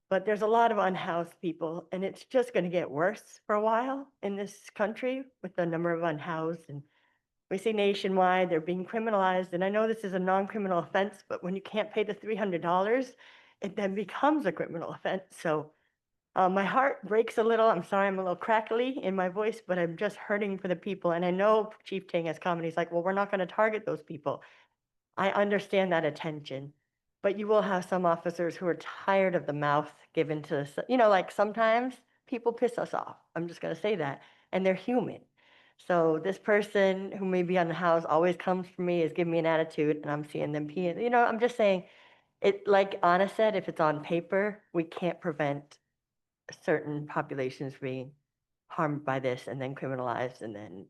But there's a lot of unhoused people, and it's just going to get worse for a while in this country with the number of unhoused. And we see nationwide they're being criminalized. And I know this is a non-criminal offense, but when you can't pay the $300, it then becomes a criminal offense. So my heart breaks a little. I'm sorry, I'm a little crackly in my voice, but I'm just hurting for the people. And I know Chief Ting has come and he's like, well, we're not going to target those people. I understand that attention. But you will have some officers who are tired of the mouth given to, like sometimes people piss us off. I'm just going to say that. And they're human. So this person who may be on the house always comes for me, is giving me an attitude, and I'm seeing them peeing. I'm just saying, it, like Anna said, if it's on paper, we can't prevent certain populations being harmed by this and then criminalized. And then,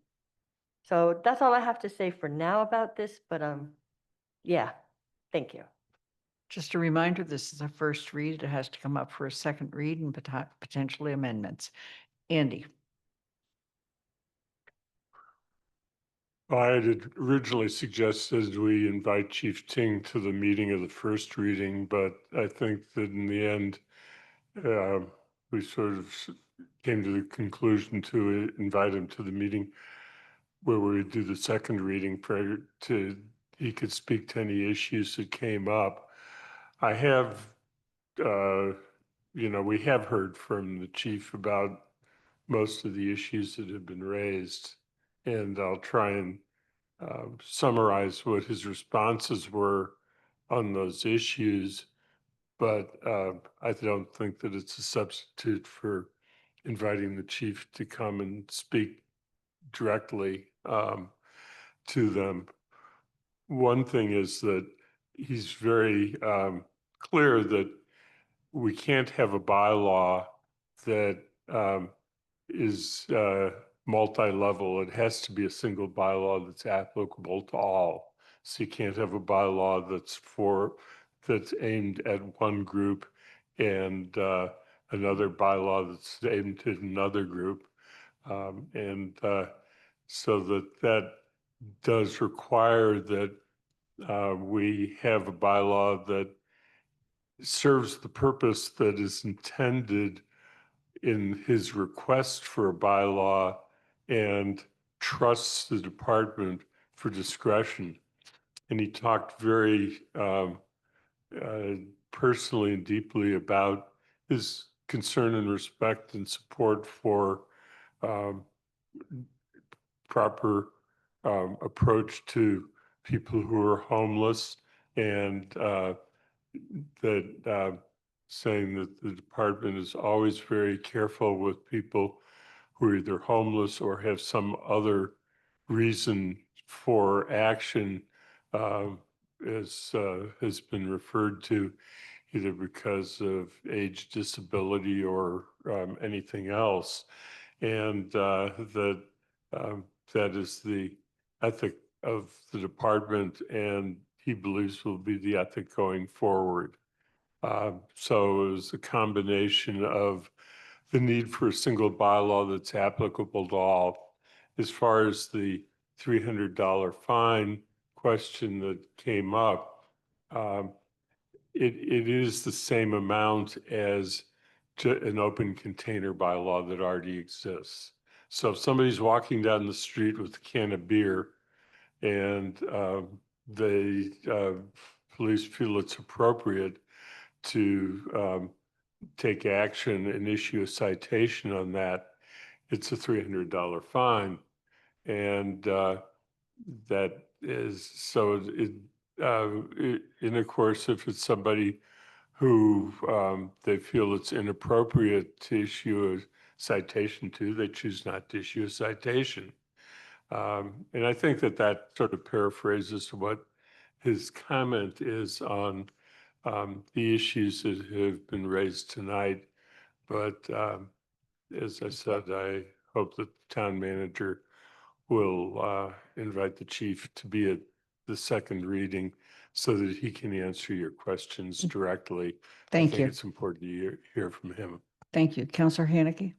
so that's all I have to say for now about this. But yeah, thank you. Just a reminder, this is a first read. It has to come up for a second read and potentially amendments. Andy. I had originally suggested we invite Chief Ting to the meeting of the first reading, but I think that in the end, we sort of came to the conclusion to invite him to the meeting where we would do the second reading prior to he could speak to any issues that came up. I have, we have heard from the chief about most of the issues that have been raised, and I'll try and summarize what his responses were on those issues, but I don't think that it's a substitute for inviting the chief to come and speak directly to them. One thing is that he's very clear that we can't have a bylaw that is multi-level. It has to be a single bylaw that's applicable to all. So you can't have a bylaw that's aimed at one group and another bylaw that's aimed at another group. So that does require that we have a bylaw that serves the purpose that is intended in his request for a bylaw and trusts the department for discretion. And he talked very personally and deeply about his concern and respect and support for proper approach to people who are homeless, and that saying that the department is always very careful with people who are either homeless or have some other reason for action, as has been referred to, either because of age, disability, or anything else. And that is the ethic of the department, and he believes will be the ethic going forward. So it was a combination of the need for a single bylaw that's applicable to all. As far as the $300 fine question that came up, it is the same amount as an open container bylaw that already exists. So if somebody's walking down the street with a can of beer and the police feel it's appropriate to take action and issue a citation on that, it's a $300 fine. And that is, so and of course, if it's somebody who they feel it's inappropriate to issue a citation to, they choose not to issue a citation. And I think that sort of paraphrases what his comment is on the issues that have been raised tonight. But as I said, I hope that the town manager will invite the chief to be at the second reading so that he can answer your questions directly. Thank I think you. it's important to hear from him. Thank you. Counselor Haneke?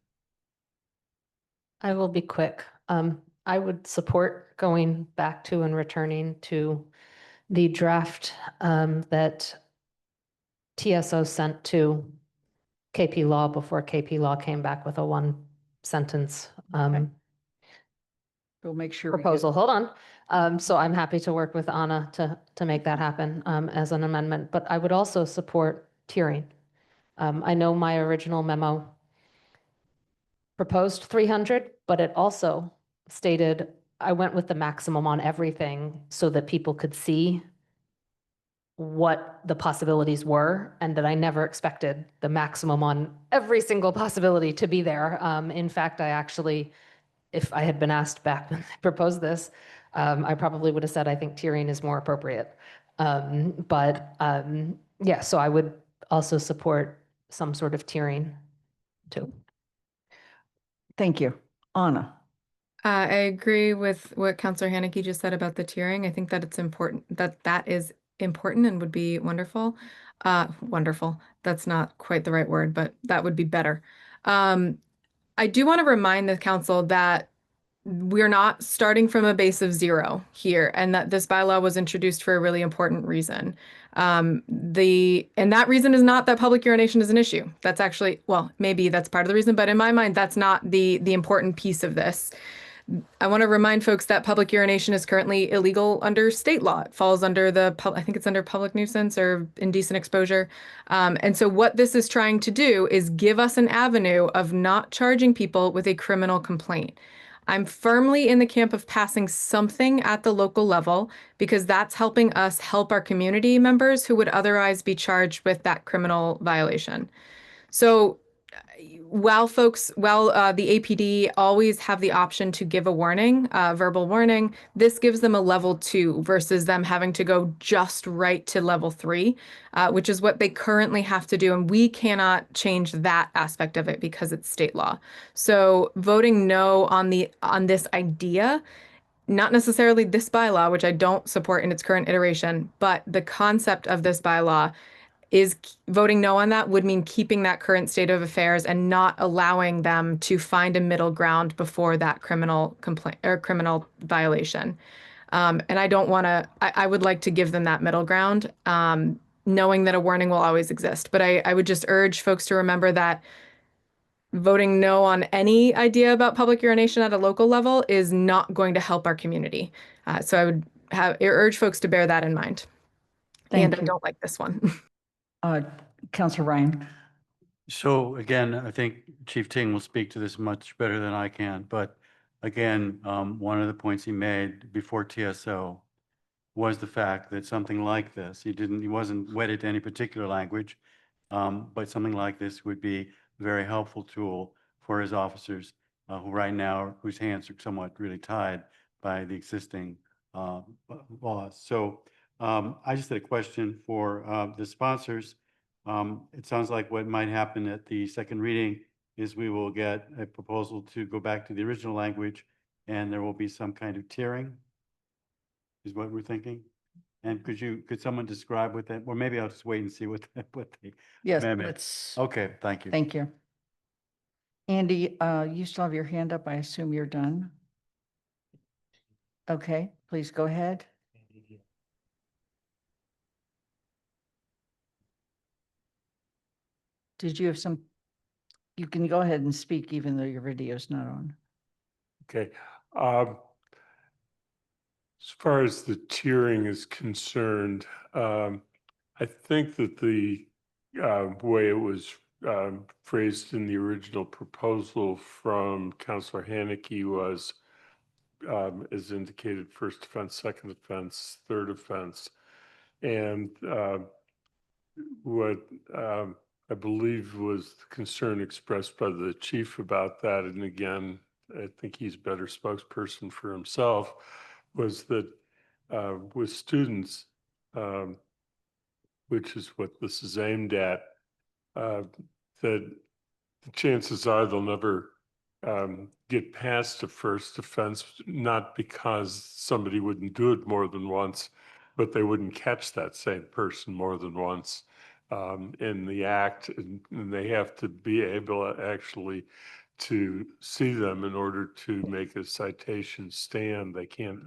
I will be quick. I would support going back to and returning to the draft that TSO sent to KP Law before KP Law came back with a one sentence We'll make sure. we get- proposal. Hold on. So I'm happy to work with Anna to make that happen as an amendment, but I would also support tiering. I know my original memo proposed 300, but it also stated I went with the maximum on everything so that people could see what the possibilities were and that I never expected the maximum on every single possibility to be there. In fact, I actually, if I had been asked back when I proposed this, I probably would have said I think tiering is more appropriate. Yeah, so I would also support some sort of tiering too. Thank you. Anna? I agree with what Counselor Haneke just said about the tiering. I think that it's important, that is important and would be wonderful. Wonderful. That's not quite the right word, but that would be better. I do want to remind the council that we're not starting from a base of 0 here, and that this bylaw was introduced for a really important reason. And that reason is not that public urination is an issue. That's actually, well, maybe that's part of the reason, but in my mind, that's not the important piece of this. I want to remind folks that public urination is currently illegal under state law. It falls under I think it's under public nuisance or indecent exposure. And so what this is trying to do is give us an avenue of not charging people with a criminal complaint. I'm firmly in the camp of passing something at the local level because that's helping us help our community members who would otherwise be charged with that criminal violation. So while the APD always have the option to give a warning, verbal warning, this gives them a level 2 versus them having to go just right to level 3, which is what they currently have to do. And we cannot change that aspect of it because it's state law. So voting no on this idea, not necessarily this bylaw, which I don't support in its current iteration, but the concept of this bylaw is voting no on that would mean keeping that current state of affairs and not allowing them to find a middle ground before that criminal complaint or criminal violation. And I don't want to, I would like to give them that middle ground, knowing that a warning will always exist. But I would just urge folks to remember that voting no on any idea about public urination at a local level is not going to help our community. So I would urge folks to bear that in mind. Thank I you. don't like this one. Counselor Ryan? So again, I think Chief Ting will speak to this much better than I can, but again, one of the points he made before TSO was the fact that something like this, he wasn't wedded to any particular language, but something like this would be a very helpful tool for his officers who right now, whose hands are somewhat really tied by the existing laws. So I just had a question for the sponsors. It sounds like what might happen at the second reading is we will get a proposal to go back to the original language and there will be some kind of tiering, is what we're thinking. And could someone describe what that, or maybe I'll just wait and see what the Yes, amendment. let's. Okay, thank you. Thank you. Andy, you still have your hand up. I assume you're done. Okay, please go ahead. Did you have some, you can go ahead and speak even though your video's not on. Okay. As far as the tiering is concerned, I think that the way it was phrased in the original proposal from Councilor Haneke was, as indicated, first offense, second offense, third offense. And what I believe was the concern expressed by the chief about that, and again, I think he's a better spokesperson for himself, was that with students, which is what this is aimed at, that the chances are they'll never get past a first offense, not because somebody wouldn't do it more than once, but they wouldn't catch that same person more than once in the act, and they have to be able actually to see them in order to make a citation stand. They can't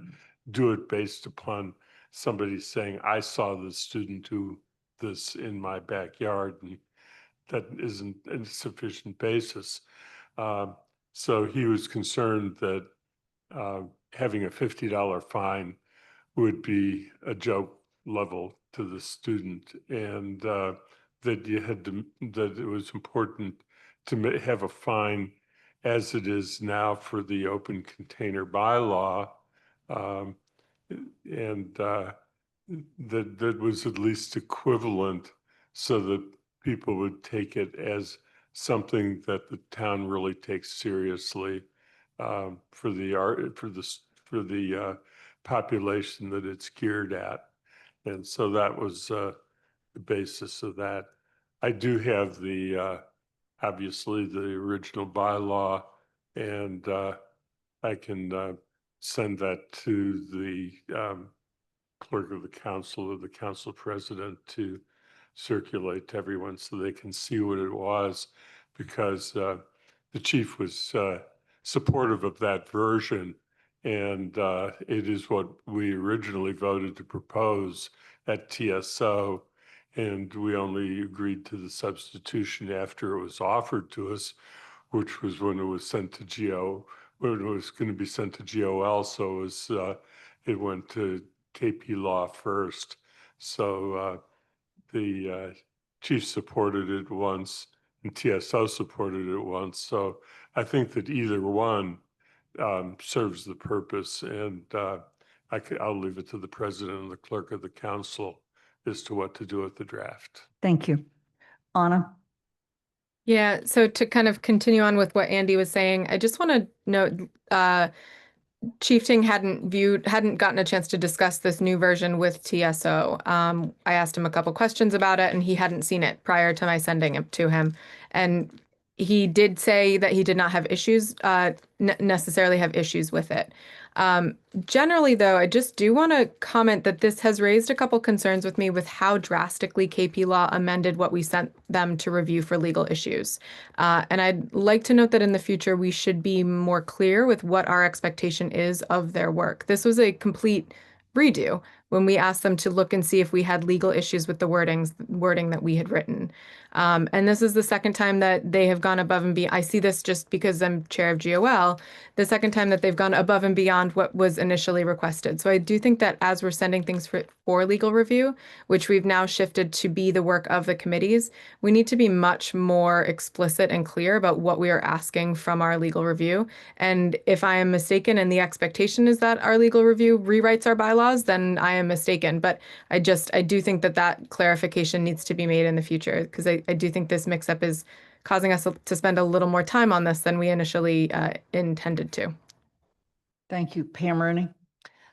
do it based upon somebody saying, I saw the student do this in my backyard, and that isn't a sufficient basis. So he was concerned that having a $50 fine would be a joke level to the student, and that you had to, that it was important to have a fine as it is now for the open container bylaw, and that was at least equivalent, so that people would take it as something that the town really takes seriously for the population that it's geared at. And so that was the basis of that. I do have the obviously the original bylaw, and I can send that to the clerk of the council or the council president to circulate to everyone so they can see what it was, because the chief was supportive of that version, and it is what we originally voted to propose at TSO, and we only agreed to the substitution after it was offered to us, which was when it was sent to GO, when it was going to be sent to GOL, so it went to KP Law first. So the chief supported it once, and TSO supported it once. So I think that either one serves the purpose, and I'll leave it to the president and the clerk of the council as to what to do with the draft. Thank you. Anna? Yeah, so to kind of continue on with what Andy was saying, I just want to note Chief Ting hadn't gotten a chance to discuss this new version with TSO. I asked him a couple questions about it, and he hadn't seen it prior to my sending it to him. And he did say that he did not have issues, necessarily have issues with it. Generally, though, I just do want to comment that this has raised a couple concerns with me with how drastically KP Law amended what we sent them to review for legal issues. And I'd like to note that in the future, we should be more clear with what our expectation is of their work. This was a complete redo when we asked them to look and see if we had legal issues with the wording that we had written. And this is the second time that they have gone above and beyond. I see this just because I'm chair of GOL, the second time that they've gone above and beyond what was initially requested. So I do think that as we're sending things for legal review, which we've now shifted to be the work of the committees, we need to be much more explicit and clear about what we are asking from our legal review. And if I am mistaken and the expectation is that our legal review rewrites our bylaws, then I am mistaken. But I do think that clarification needs to be made in the future, because I do think this mix-up is causing us to spend a little more time on this than we initially intended to. Thank you. Pam Rooney?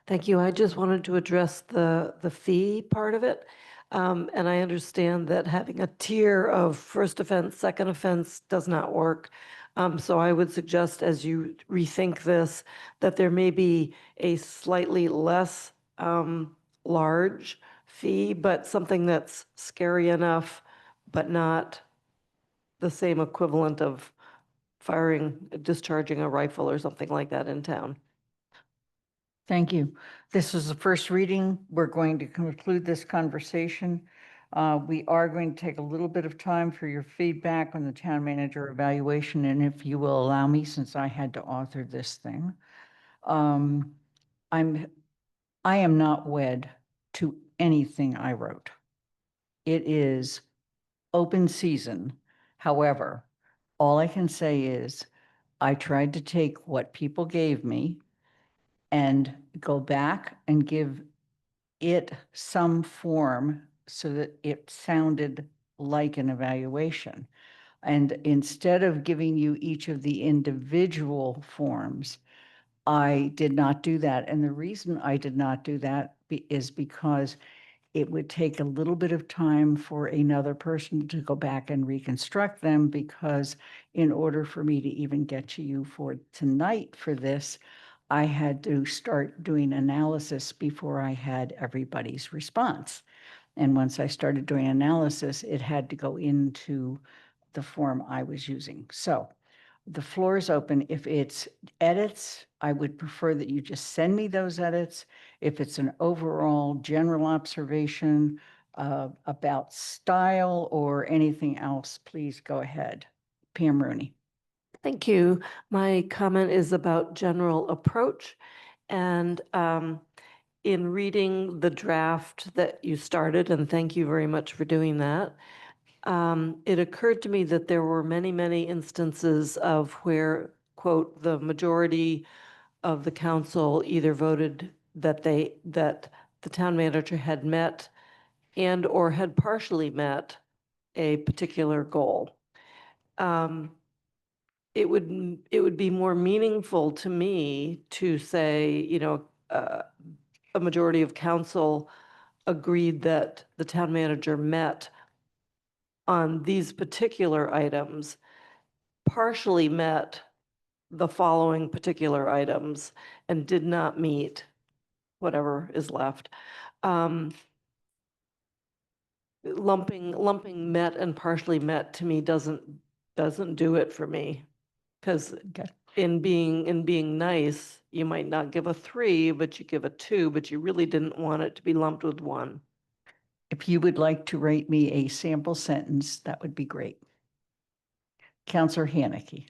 Thank you. I just wanted to address the fee part of it. And I understand that having a tier of first offense, second offense does not work. So I would suggest, as you rethink this, that there may be a slightly less large fee, but something that's scary enough, but not the same equivalent of discharging a rifle or something like that in town. Thank you. This is the first reading. We're going to conclude this conversation. We are going to take a little bit of time for your feedback on the town manager evaluation, and if you will allow me, since I had to author this thing, I am not wed to anything I wrote. It is open season. However, all I can say is I tried to take what people gave me and go back and give it some form so that it sounded like an evaluation. And instead of giving you each of the individual forms, I did not do that. And the reason I did not do that is because It would take a little bit of time for another person to go back and reconstruct them, because in order for me to even get to you for tonight for this, I had to start doing analysis before I had everybody's response. And once I started doing analysis, it had to go into the form I was using. So the floor is open. If it's edits, I would prefer that you just send me those edits. If it's an overall general observation about style or anything else, please go ahead. Pam Rooney. Thank you. My comment is about general approach. And in reading the draft that you started, and thank you very much for doing that, it occurred to me that there were many, many instances of where, quote, the majority of the council either voted that the town manager had met and or had partially met a particular goal. It would be more meaningful to me to say, you know, a majority of council agreed that the town manager met on these particular items, partially met the following particular items, and did not meet whatever is left. Lumping met and partially met to me doesn't do it for me. Because in being nice, you might not give a 3, but you give a 2, but you really didn't want it to be lumped with 1. If you would like to write me a sample sentence, that would be great. Counselor Haneke.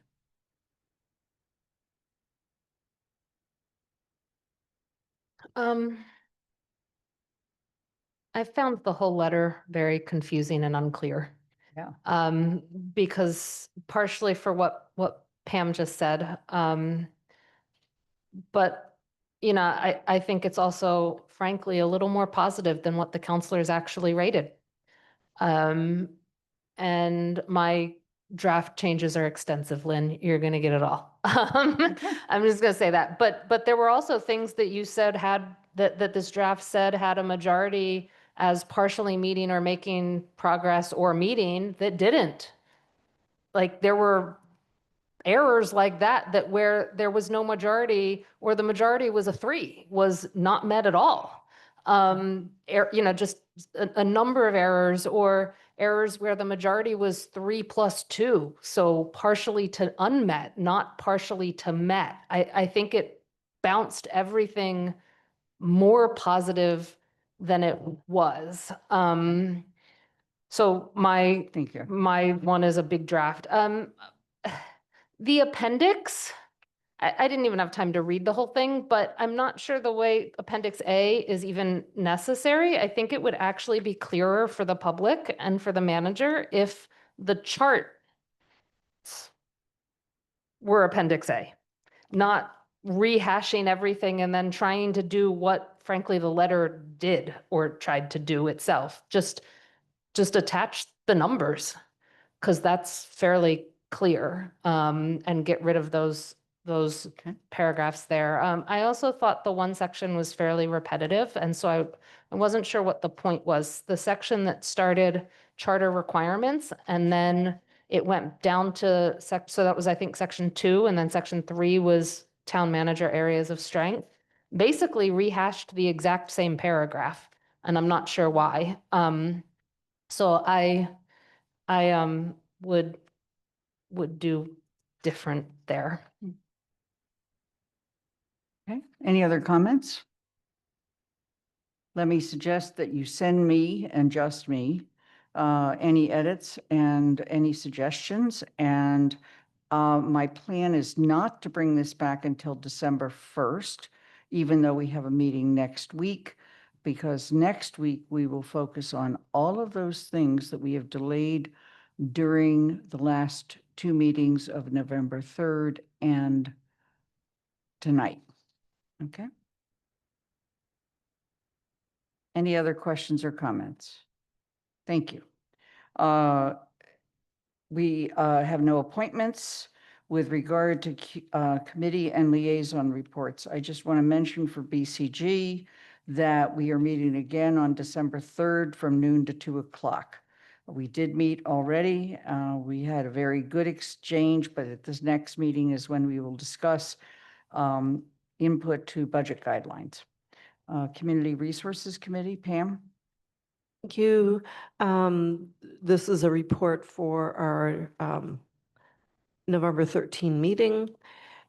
I found the whole letter very confusing and unclear. Yeah. Because partially for what Pam just said, but you know, I think it's also frankly a little more positive than what the counselors actually rated. And my draft changes are extensive, Lynn. You're going to get it all. I'm just going to say that. But there were also things that you said had that this draft said had a majority as partially meeting or making progress or meeting that didn't. Like there were errors like that where there was no majority or the majority was a 3, was not met at all. You know, just a number of errors or errors where the majority was 3 plus 2. So partially to unmet, not partially to met. I think it bounced everything more positive than it was. So Thank you. my one is a big draft. The appendix, I didn't even have time to read the whole thing, but I'm not sure the way Appendix A is even necessary. I think it would actually be clearer for the public and for the manager if the chart were Appendix A, not rehashing everything and then trying to do what frankly the letter did or tried to do itself. Just attach the numbers because that's fairly clear, and get rid of those paragraphs there. I also thought the one section was fairly repetitive, and so I wasn't sure what the point was. The section that started charter requirements, and then it went down to so that was, I think, section 2, and then section 3 was town manager areas of strength. Basically rehashed the exact same paragraph, and I'm not sure why. So I would do different there. Okay, any other comments? Let me suggest that you send me and just me any edits and any suggestions. And my plan is not to bring this back until December 1st, even though we have a meeting next week, because next week we will focus on all of those things that we have delayed during the last 2 meetings of November 3rd and tonight. Okay. Any other questions or comments? Thank you. We have no appointments with regard to committee and liaison reports. I just want to mention for BCG that we are meeting again on December 3rd from noon to 2 o'clock. We did meet already. We had a very good exchange, but at this next meeting is when we will discuss input to budget guidelines. Community Resources Committee, Pam? Thank you. This is a report for our November 13 meeting.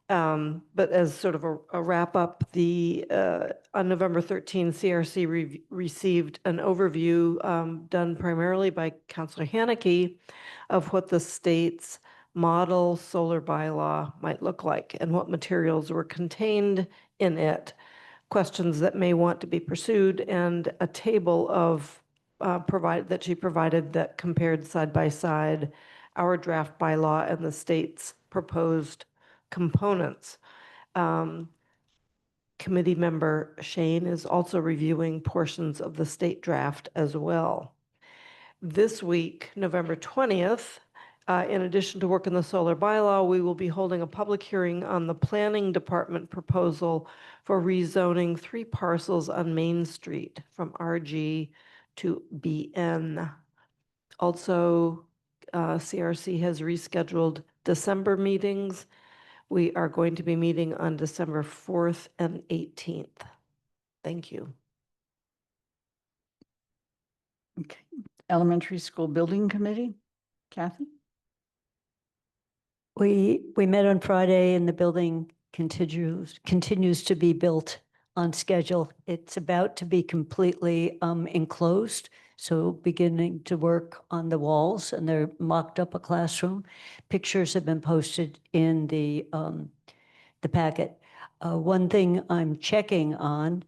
But as sort of a wrap up, on November 13, CRC received an overview done primarily by Councilor Haneke of what the state's model solar bylaw might look like and what materials were contained in it, questions that may want to be pursued, and a table of that she provided that compared side by side our draft bylaw and the state's proposed components. Committee member Shane is also reviewing portions of the state draft as well. This week, November 20th, in addition to work in the solar bylaw, we will be holding a public hearing on the planning department proposal for rezoning 3 parcels on Main Street from RG to BN. Also, CRC has rescheduled December meetings. We are going to be meeting on December 4th and 18th. Thank you. Okay. Elementary School Building Committee, Kathy? We met on Friday and the building continues to be built on schedule. It's about to be completely enclosed. So beginning to work on the walls, and they're mocked up a classroom. Pictures have been posted in the packet. One thing I'm checking on,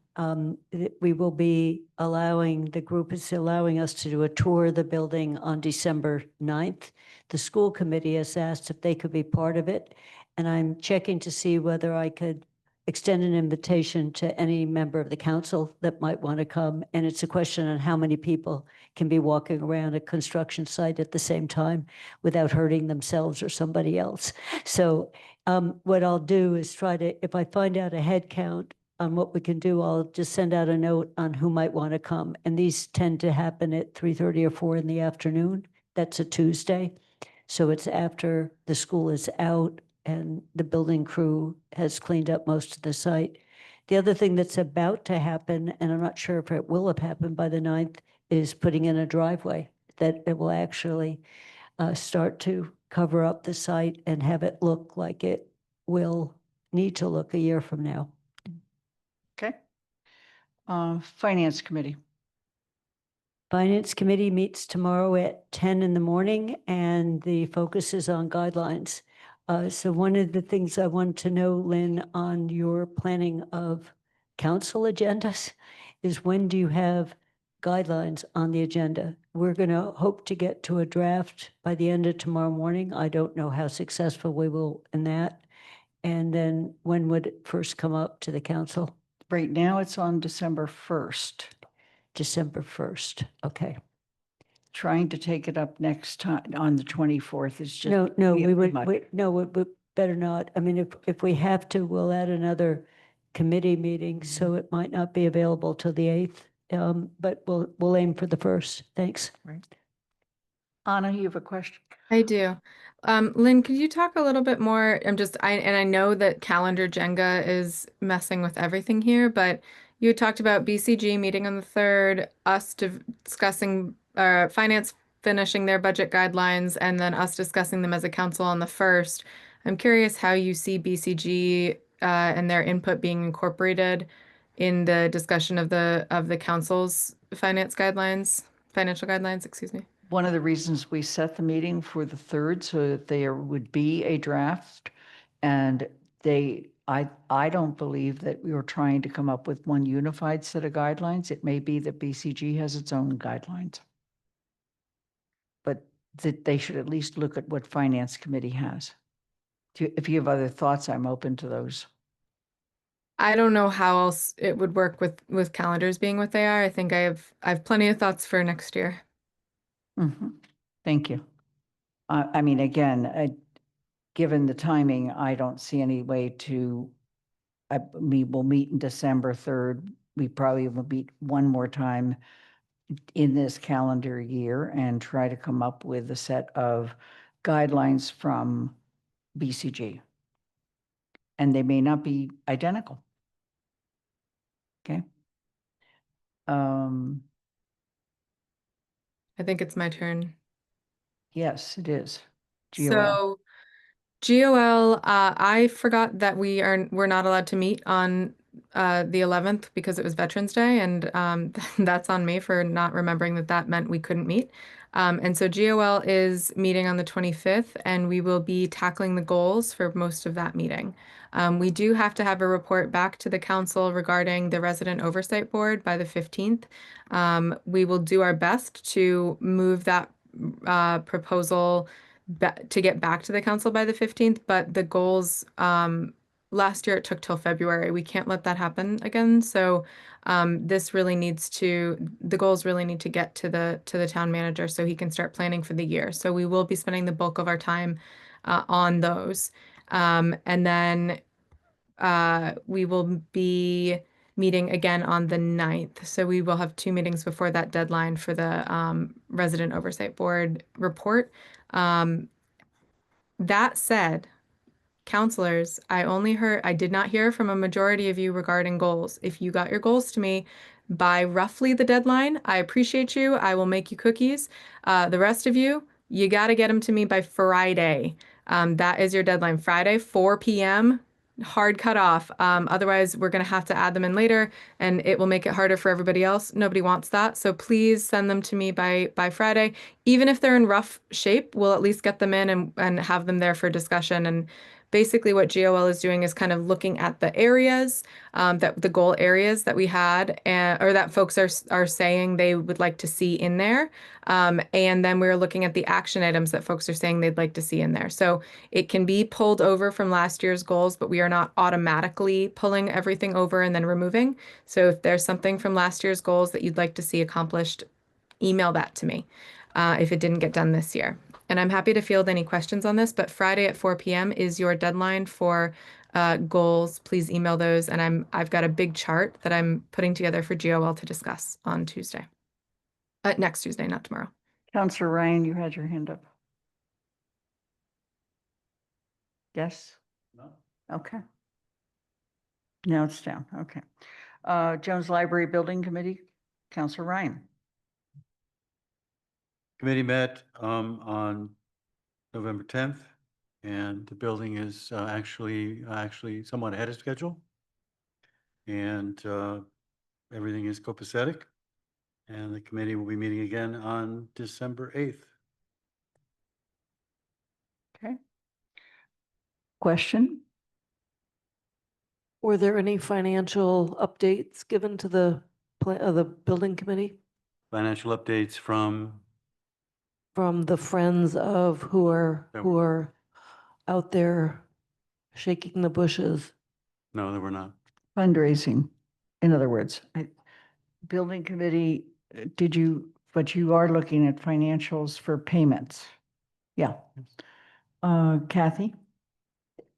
we will be the group is allowing us to do a tour of the building on December 9th. The school committee has asked if they could be part of it, and I'm checking to see whether I could extend an invitation to any member of the council that might want to come. And it's a question on how many people can be walking around a construction site at the same time without hurting themselves or somebody else. So what I'll do is if I find out a head count on what we can do, I'll just send out a note on who might want to come. And these tend to happen at 3:30 or 4 in the afternoon. That's a Tuesday. So it's after the school is out and the building crew has cleaned up most of the site. The other thing that's about to happen, and I'm not sure if it will have happened by the 9th, is putting in a driveway that it will actually start to cover up the site and have it look like it will need to look a year from now. Okay. Finance Committee. Finance Committee meets tomorrow at 10 in the morning, and the focus is on guidelines. So one of the things I want to know, Lynn, on your planning of council agendas is when do you have guidelines on the agenda? We're going to hope to get to a draft by the end of tomorrow morning. I don't know how successful we will in that. And then when would it first come up to the council? Right now, it's on December 1st. December 1st. Okay. Trying to take it up next time on the 24th is just. No, we much. would better not. I mean, if we have to, we'll add another committee meeting, so it might not be available till the 8th. But we'll aim for the 1st. Thanks. Right. Anna, you have a question? I do. Lynn, could you talk a little bit more? I know that calendar Jenga is messing with everything here, but you talked about BCG meeting on the 3rd, us discussing finance finishing their budget guidelines, and then us discussing them as a council on the 1st. I'm curious how you see BCG and their input being incorporated in the discussion of the council's financial guidelines, excuse me. One of the reasons we set the meeting for the 3rd so that there would be a draft, and I don't believe that we were trying to come up with one unified set of guidelines. It may be that BCG has its own guidelines, but that they should at least look at what Finance Committee has. If you have other thoughts, I'm open to those. I don't know how else it would work with calendars being what they are. I think I have plenty of thoughts for next year. Mm-hmm. Thank you. I mean, again, given the timing, I don't see any way to, we'll meet in December 3rd, we probably will meet one more time in this calendar year and try to come up with a set of guidelines from BCG. And they may not be identical. Okay. I think it's my turn. Yes, it is. GOL. So GOL, I forgot that we're not allowed to meet on the 11th because it was Veterans Day, and that's on me for not remembering that that meant we couldn't meet. And so GOL is meeting on the 25th, and we will be tackling the goals for most of that meeting. We do have to have a report back to the council regarding the Resident Oversight Board by the 15th. We will do our best to move that proposal to get back to the council by the 15th, but the goals, last year it took till February. We can't let that happen again. So this really needs to, the goals really need to get to the town manager so he can start planning for the year. So we will be spending the bulk of our time on those. And then we will be meeting again on the 9th. So we will have 2 meetings before that deadline for the Resident Oversight Board report. That said, counselors, I did not hear from a majority of you regarding goals. If you got your goals to me by roughly the deadline, I appreciate you. I will make you cookies. The rest of you, you got to get them to me by Friday. That is your deadline. Friday, 4 p.m. hard cutoff. Otherwise, we're going to have to add them in later, and it will make it harder for everybody else. Nobody wants that. So please send them to me by Friday. Even if they're in rough shape, we'll at least get them in and have them there for discussion. And basically what GOL is doing is kind of looking at the areas, that the goal areas that we had, or that folks are saying they would like to see in there. And then we're looking at the action items that folks are saying they'd like to see in there. So it can be pulled over from last year's goals, but we are not automatically pulling everything over and then removing. So if there's something from last year's goals that you'd like to see accomplished, email that to me if it didn't get done this year. And I'm happy to field any questions on this, but Friday at 4 p.m. is your deadline for goals. Please email those. And I've got a big chart that I'm putting together for GOL to discuss on Tuesday. Next Tuesday, not tomorrow. Councillor Ryan, you had your hand up. Yes? No. Okay. Now it's down. Okay. Jones Library Building Committee, Councillor Ryan. Committee met on November 10th, and the building is actually somewhat ahead of schedule. And everything is copacetic. And the committee will be meeting again on December 8th. Okay. Question? Were there any financial updates given to the building committee Financial updates from, from the friends of who are out there shaking the bushes? no, there were not. Fundraising, in other words. Building committee, but you are looking at financials for payments. Yeah. Kathy?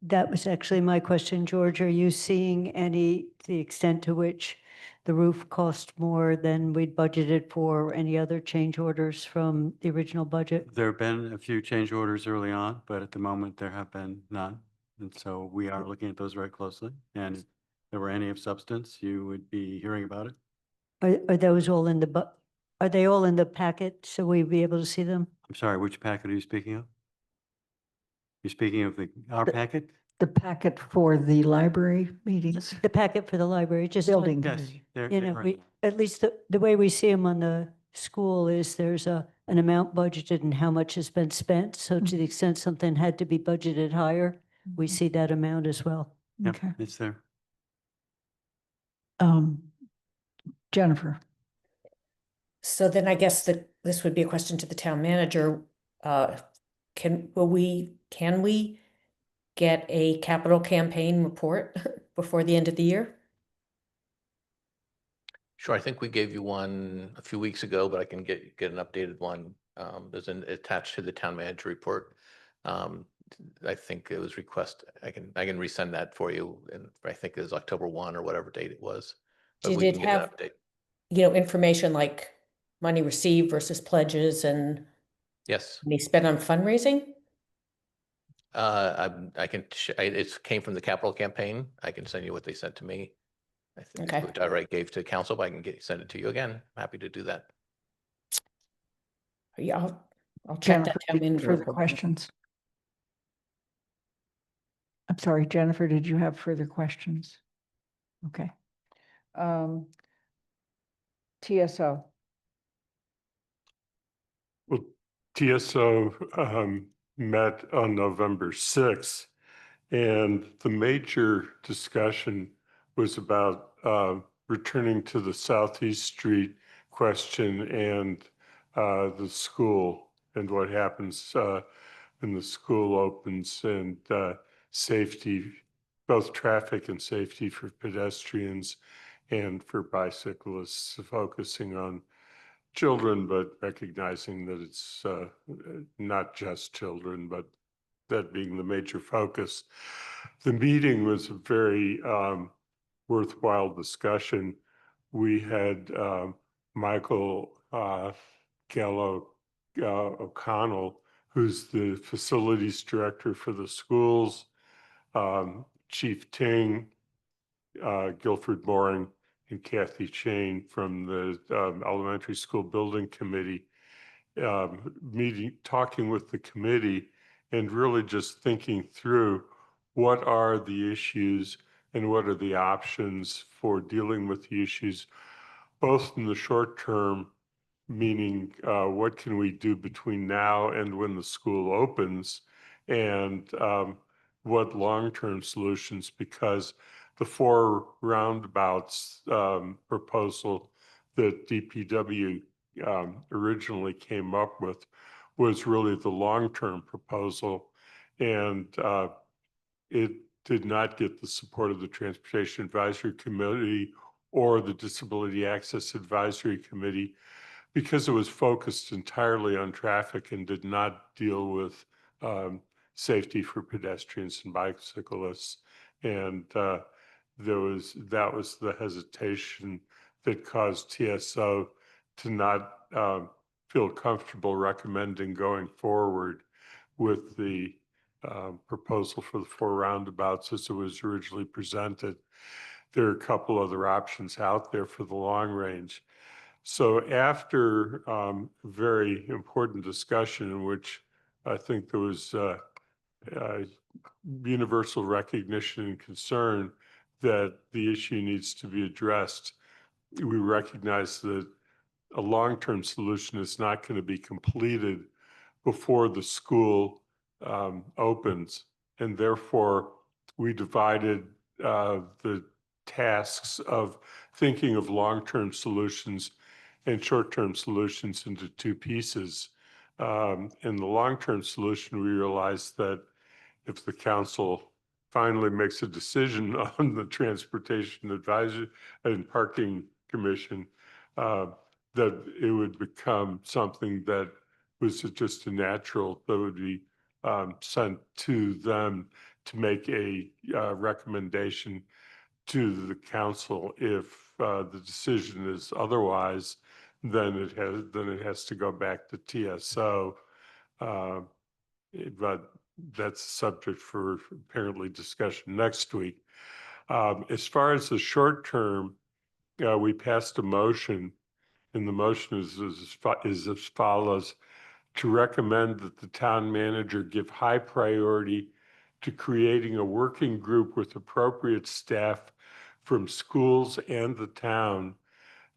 That was actually my question, George. Are you seeing the extent to which the roof cost more than we'd budgeted for, or any other change orders from the original budget? There have been a few change orders early on, but at the moment there have been none. And so we are looking at those very closely. And if there were any of substance, you would be hearing about it. Are those all in are they all in the packet so we'd be able to see them? I'm sorry, which packet are you speaking of? You're speaking of our packet? The packet for the library meetings? The packet for the library, just. Building Yes. committee. You know, at least the way we see them on the school is there's an amount budgeted and how much has been spent. So to the extent something had to be budgeted higher, we see that amount as well. Yep, Okay. it's there. Jennifer. So then I guess that this would be a question to the town manager. Can we get a capital campaign report before the end of the year? Sure, I think we gave you one a few weeks ago, but I can get an updated one. There's an attached to the town manager report. I think it was I can resend that for you, and I think it was October 1 or whatever date it was. but Did we it can get an have, update. information like money received versus pledges and Yes. money spent on fundraising? I can, it came from the capital campaign. I can send you what they sent to me. I think, Okay. which I already gave to council, but I can send it to you again. I'm happy to do that. Yeah, I'll check that town manager Further report. questions? I'm sorry, Jennifer, did you have further questions? Okay. TSO. Well, TSO met on November 6th, and the major discussion was about returning to the Southeast Street question and the school and what happens when the school opens, and safety, both traffic and safety for pedestrians and for bicyclists, focusing on children, but recognizing that it's not just children, but that being the major focus. The meeting was a very worthwhile discussion. We had Michael Gallo O'Connell, who's the facilities director for the schools, Chief Ting, Guilford Mooring, and Kathy Chain from the Elementary School Building Committee, talking with the committee and really just thinking through what are the issues and what are the options for dealing with the issues, both in the short term, meaning what can we do between now and when the school opens, and what long-term solutions, because the 4 roundabouts proposal that DPW originally came up with was really the long-term proposal, and it did not get the support of the Transportation Advisory Committee or the Disability Access Advisory Committee because it was focused entirely on traffic and did not deal with safety for pedestrians and bicyclists. And that was the hesitation that caused TSO to not feel comfortable recommending going forward with the proposal for the 4 roundabouts as it was originally presented. There are a couple other options out there for the long range. So after very important discussion in which I think there was universal recognition and concern that the issue needs to be addressed, we recognize that a long-term solution is not going to be completed before the school opens. And therefore, we divided the tasks of thinking of long-term solutions and short-term solutions into 2 pieces. In the long-term solution, we realized that if the council finally makes a decision on the Transportation Advisory and Parking Commission, that it would become something that was just a natural that would be sent to them to make a recommendation to the council. If the decision is otherwise, then it has to go back to TSO. But that's a subject for apparently discussion next week. As far as the short term, we passed a motion, and the motion is as follows: to recommend that the town manager give high priority to creating a working group with appropriate staff from schools and the town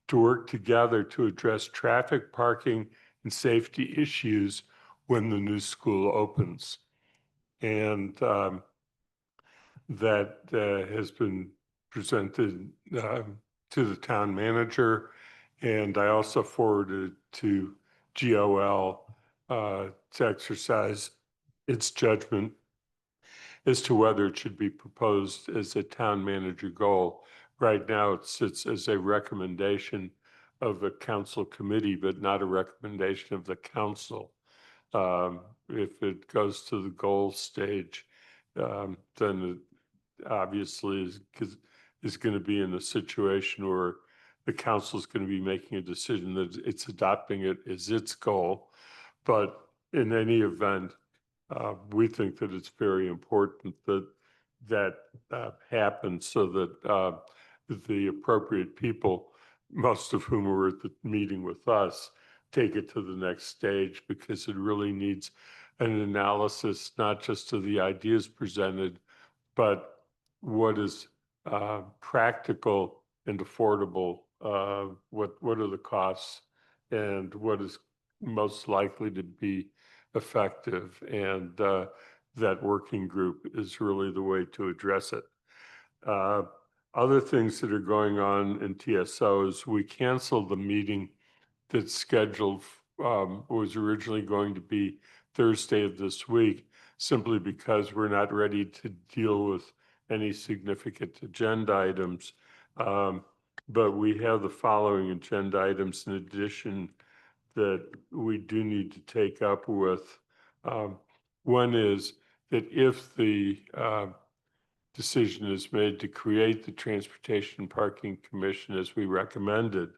to work together to address traffic, parking, and safety issues when the new school opens. And that has been presented to the town manager. And I also forwarded to GOL to exercise its judgment as to whether it should be proposed as a town manager goal. Right now, it sits as a recommendation of a council committee, but not a recommendation of the council. If it goes to the goal stage, then it obviously is going to be in a situation where the council is going to be making a decision that it's adopting it as its goal. But in any event, we think that it's very important that happens so that the appropriate people, most of whom were at the meeting with us, take it to the next stage, because it really needs an analysis, not just of the ideas presented, but what is practical and affordable, what are the costs, and what is most likely to be effective. And that working group is really the way to address it. Other things that are going on in TSOs, we canceled the meeting that's scheduled, was originally going to be Thursday of this week, simply because we're not ready to deal with any significant agenda items. But we have the following agenda items in addition that we do need to take up with. One is that if the decision is made to create the Transportation Parking Commission as we recommended,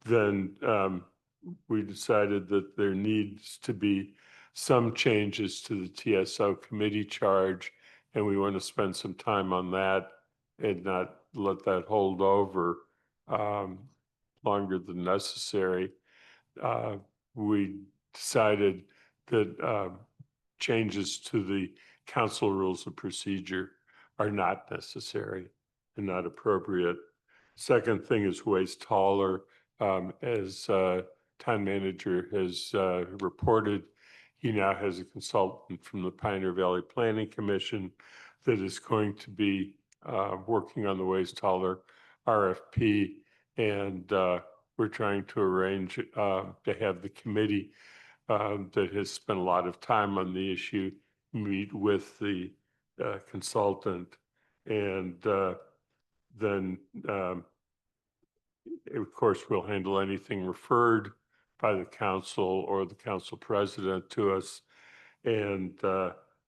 then we decided that there needs to be some changes to the TSO committee charge, and we want to spend some time on that and not let that hold over longer than necessary. We decided that changes to the council rules of procedure are not necessary and not appropriate. Second thing is waste hauler. As town manager has reported, he now has a consultant from the Pioneer Valley Planning Commission that is going to be working on the waste hauler RFP, and we're trying to arrange to have the committee that has spent a lot of time on the issue meet with the consultant, and then of course we'll handle anything referred by the council or the council president to us, and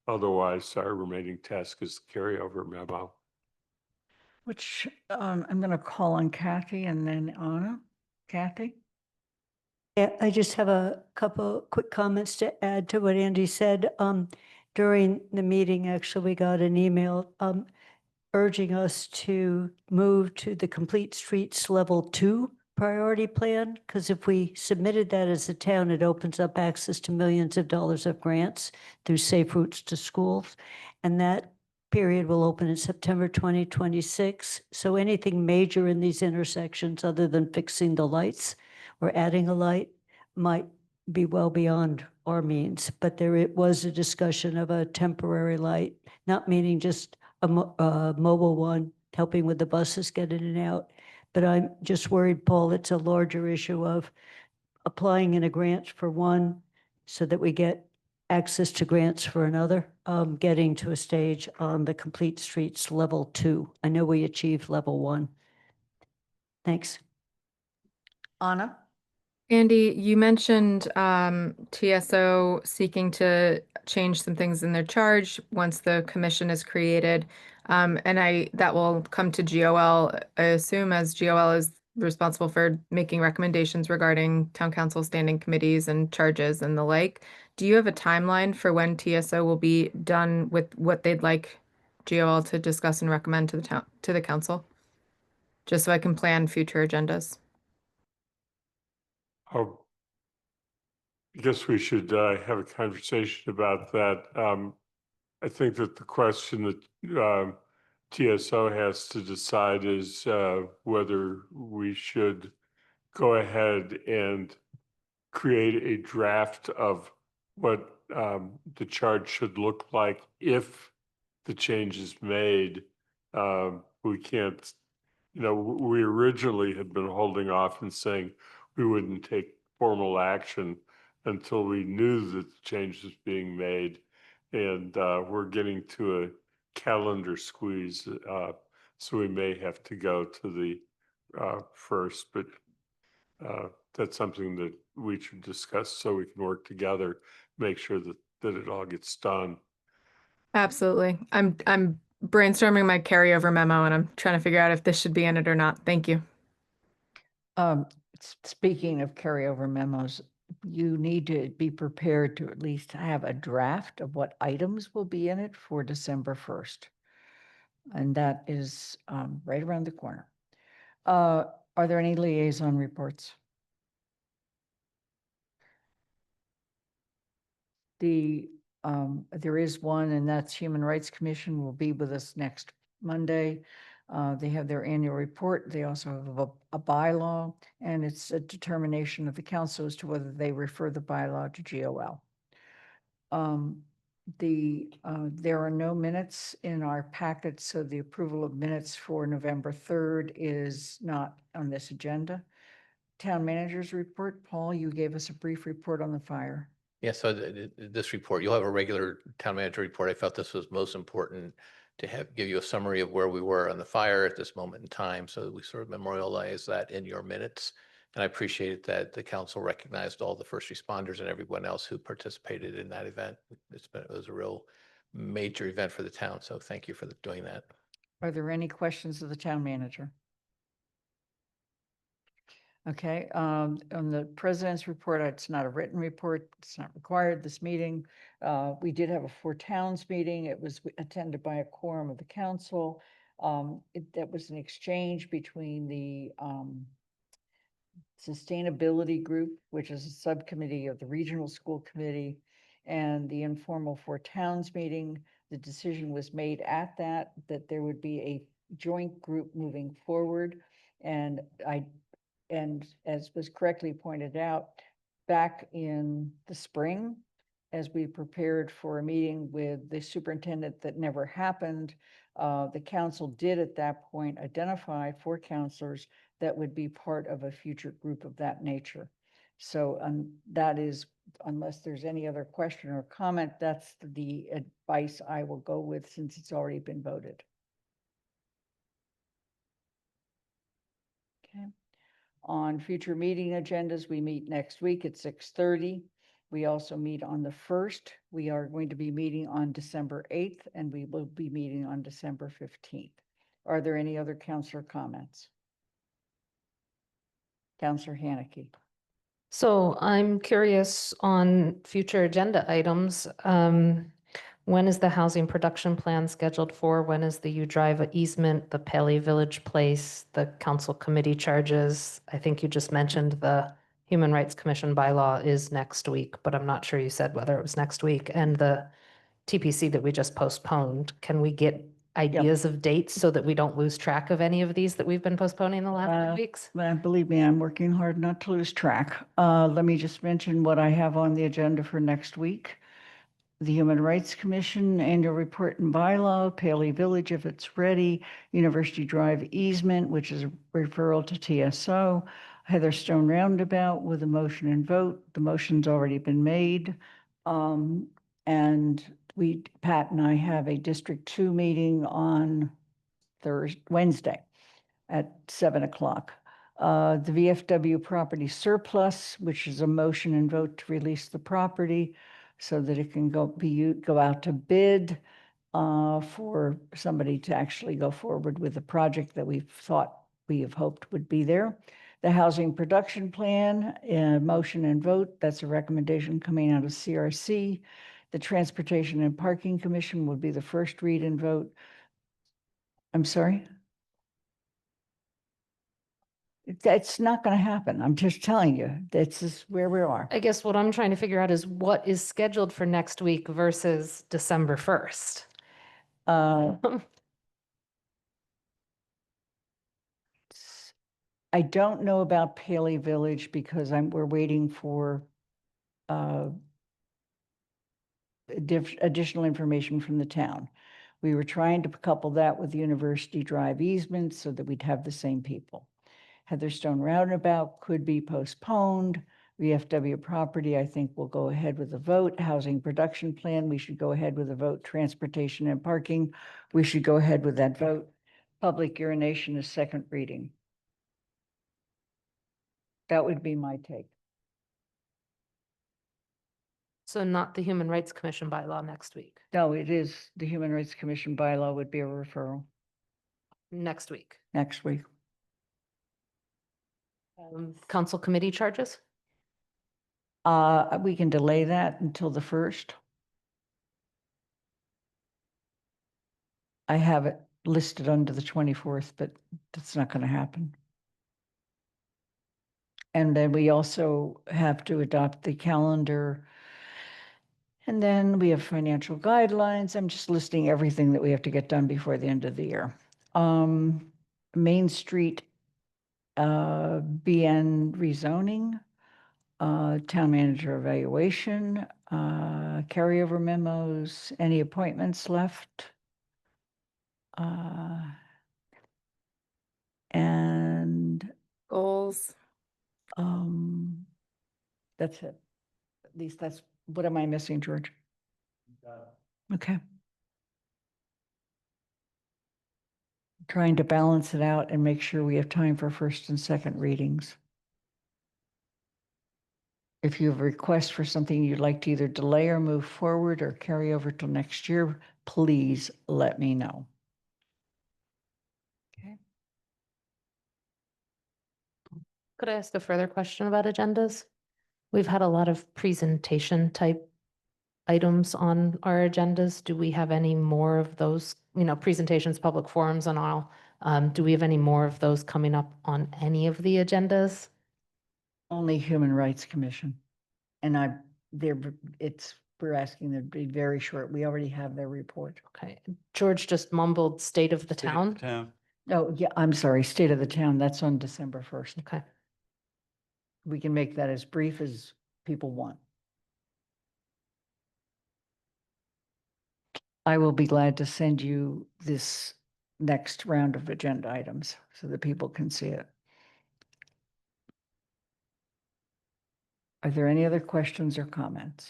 otherwise our remaining task is the carryover memo. Which I'm going to call on Kathy and then Anna. Kathy? Yeah, I just have a couple quick comments to add to what Andy said. During the meeting, actually, we got an email urging us to move to the Complete Streets Level 2 priority plan, because if we submitted that as a town, it opens up access to millions of dollars of grants through Safe Routes to Schools. And that period will open in September 2026. So anything major in these intersections, other than fixing the lights or adding a light, might be well beyond our means. But it was a discussion of a temporary light, not meaning just a mobile one, helping with the buses get in and out. But I'm just worried, Paul, it's a larger issue of applying in a grant for one so that we get access to grants for another, getting to a stage on the Complete Streets Level 2. I know we achieved Level 1. Thanks. Anna? Andy, you mentioned TSO seeking to change some things in their charge once the commission is created. And that will come to GOL, I assume, as GOL is responsible for making recommendations regarding town council standing committees and charges and the like. Do you have a timeline for when TSO will be done with what they'd like GOL to discuss and recommend to the council? Just so I can plan future agendas. Oh, I guess we should have a conversation about that. I think that the question that TSO has to decide is whether we should go ahead and create a draft of what the charge should look like if the change is made. We can't, we originally had been holding off and saying we wouldn't take formal action until we knew that the change was being made. And we're getting to a calendar squeeze, so we may have to go to the first, but that's something that we should discuss so we can work together, make sure that it all gets done. Absolutely. I'm brainstorming my carryover memo and I'm trying to figure out if this should be in it or not. Thank you. Speaking of carryover memos, you need to be prepared to at least have a draft of what items will be in it for December 1st. And that is right around the corner. Are there any liaison reports? There is one, and that's Human Rights Commission will be with us next Monday. They have their annual report. They also have a bylaw, and it's a determination of the council as to whether they refer the bylaw to GOL. There are no minutes in our packet, so the approval of minutes for November 3rd is not on this agenda. Town Manager's report. Paul, you gave us a brief report on the fire. Yeah, so this report, you'll have a regular town manager report. I felt this was most important to give you a summary of where we were on the fire at this moment in time, so that we sort of memorialize that in your minutes. And I appreciate that the council recognized all the first responders and everyone else who participated in that event. It was a real major event for the town, so thank you for doing that. Are there any questions of the town manager? Okay, on the president's report, it's not a written report. It's not required this meeting. We did have a Four Towns meeting. It was attended by a quorum of the council. That was an exchange between the Sustainability Group, which is a subcommittee of the Regional School Committee, and the informal Four Towns meeting. The decision was made at that there would be a joint group moving forward. And as was correctly pointed out, back in the spring, as we prepared for a meeting with the superintendent that never happened, the council did at that point identify 4 counselors that would be part of a future group of that nature. So that is, unless there's any other question or comment, that's the advice I will go with since it's already been voted. Okay. On future meeting agendas, we meet next week at 6:30. We also meet on the 1st. We are going to be meeting on December 8th, and we will be meeting on December 15th. Are there any other counselor comments? Counselor Haneke. So I'm curious on future agenda items. When is the housing production plan scheduled for? When is the U Drive easement, the Paley Village Place, the council committee charges? I think you just mentioned the Human Rights Commission bylaw is next week, but I'm not sure you said whether it was next week. And the TPC that we just postponed, can we get ideas of dates so that we don't lose track of any of these that we've been postponing the last few weeks? Believe me, I'm working hard not to lose track. Let me just mention what I have on the agenda for next week. The Human Rights Commission annual report and bylaw, Paley Village if it's ready, University Drive easement, which is a referral to TSO, Heatherstone Roundabout with a motion and vote. The motion's already been made. And Pat and I have a District 2 meeting on Wednesday at 7 o'clock. The VFW property surplus, which is a motion and vote to release the property so that it can go out to bid for somebody to actually go forward with the project that we have hoped would be there. The housing production plan, motion and vote, that's a recommendation coming out of CRC. The Transportation and Parking Commission would be the first read and vote. I'm sorry? It's not going to happen. I'm just telling you, this is where we are. I guess what I'm trying to figure out is what is scheduled for next week versus December 1st. I don't know about Paley Village because we're waiting for additional information from the town. We were trying to couple that with the University Drive easement so that we'd have the same people. Heatherstone Roundabout could be postponed. VFW property, I think we'll go ahead with a vote. Housing production plan, we should go ahead with a vote. Transportation and parking, we should go ahead with that vote. Public urination is second reading. That would be my take. So not the Human Rights Commission bylaw next week, No, it is, the Human Rights Commission bylaw would be a referral next week. next week. Council committee charges? We can delay that until the 1st. I have it listed under the 24th, but that's not going to happen. And then we also have to adopt the calendar. And then we have financial guidelines. I'm just listing everything that we have to get done before the end of the year. Main Street, BN rezoning, town manager evaluation, carryover memos, any appointments left? And Goals. that's it. At least that's, what am I missing, George? Okay. Trying to balance it out and make sure we have time for first and second readings. If you have a request for something you'd like to either delay or move forward or carry over till next year, please let me know. Okay. Could I ask a further question about agendas? We've had a lot of presentation type items on our agendas. Do we have any more of those, presentations, public forums and all? Do we have any more of those coming up on any of the agendas? Only Human Rights Commission. And we're asking them to be very short. We already have their report. Okay, George just mumbled state of the town. Oh, yeah, I'm sorry, State of the Town, that's on December 1st. Okay. We can make that as brief as people want. I will be glad to send you this next round of agenda items so that people can see it. Are there any other questions or comments?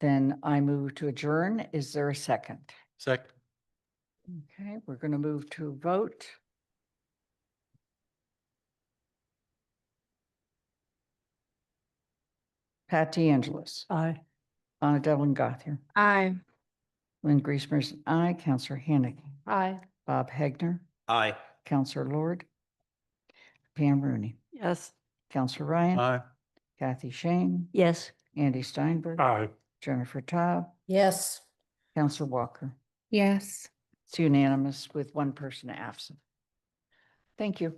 Then I move to adjourn. Is there a second? Second. Okay, we're going to move to a vote. Pat DeAngelis. Aye. Anna Devlin Gothier. Aye. Lynn Griesmer's aye. Counselor Hannigan. Aye. Bob Hegner. Aye. Counselor Lord. Pam Rooney. Yes. Counselor Ryan. Aye. Kathy Shane. Yes. Andy Steinberg. Aye. Jennifer Taub. Yes. Counselor Walker. Yes. It's unanimous with one person absent. Thank you.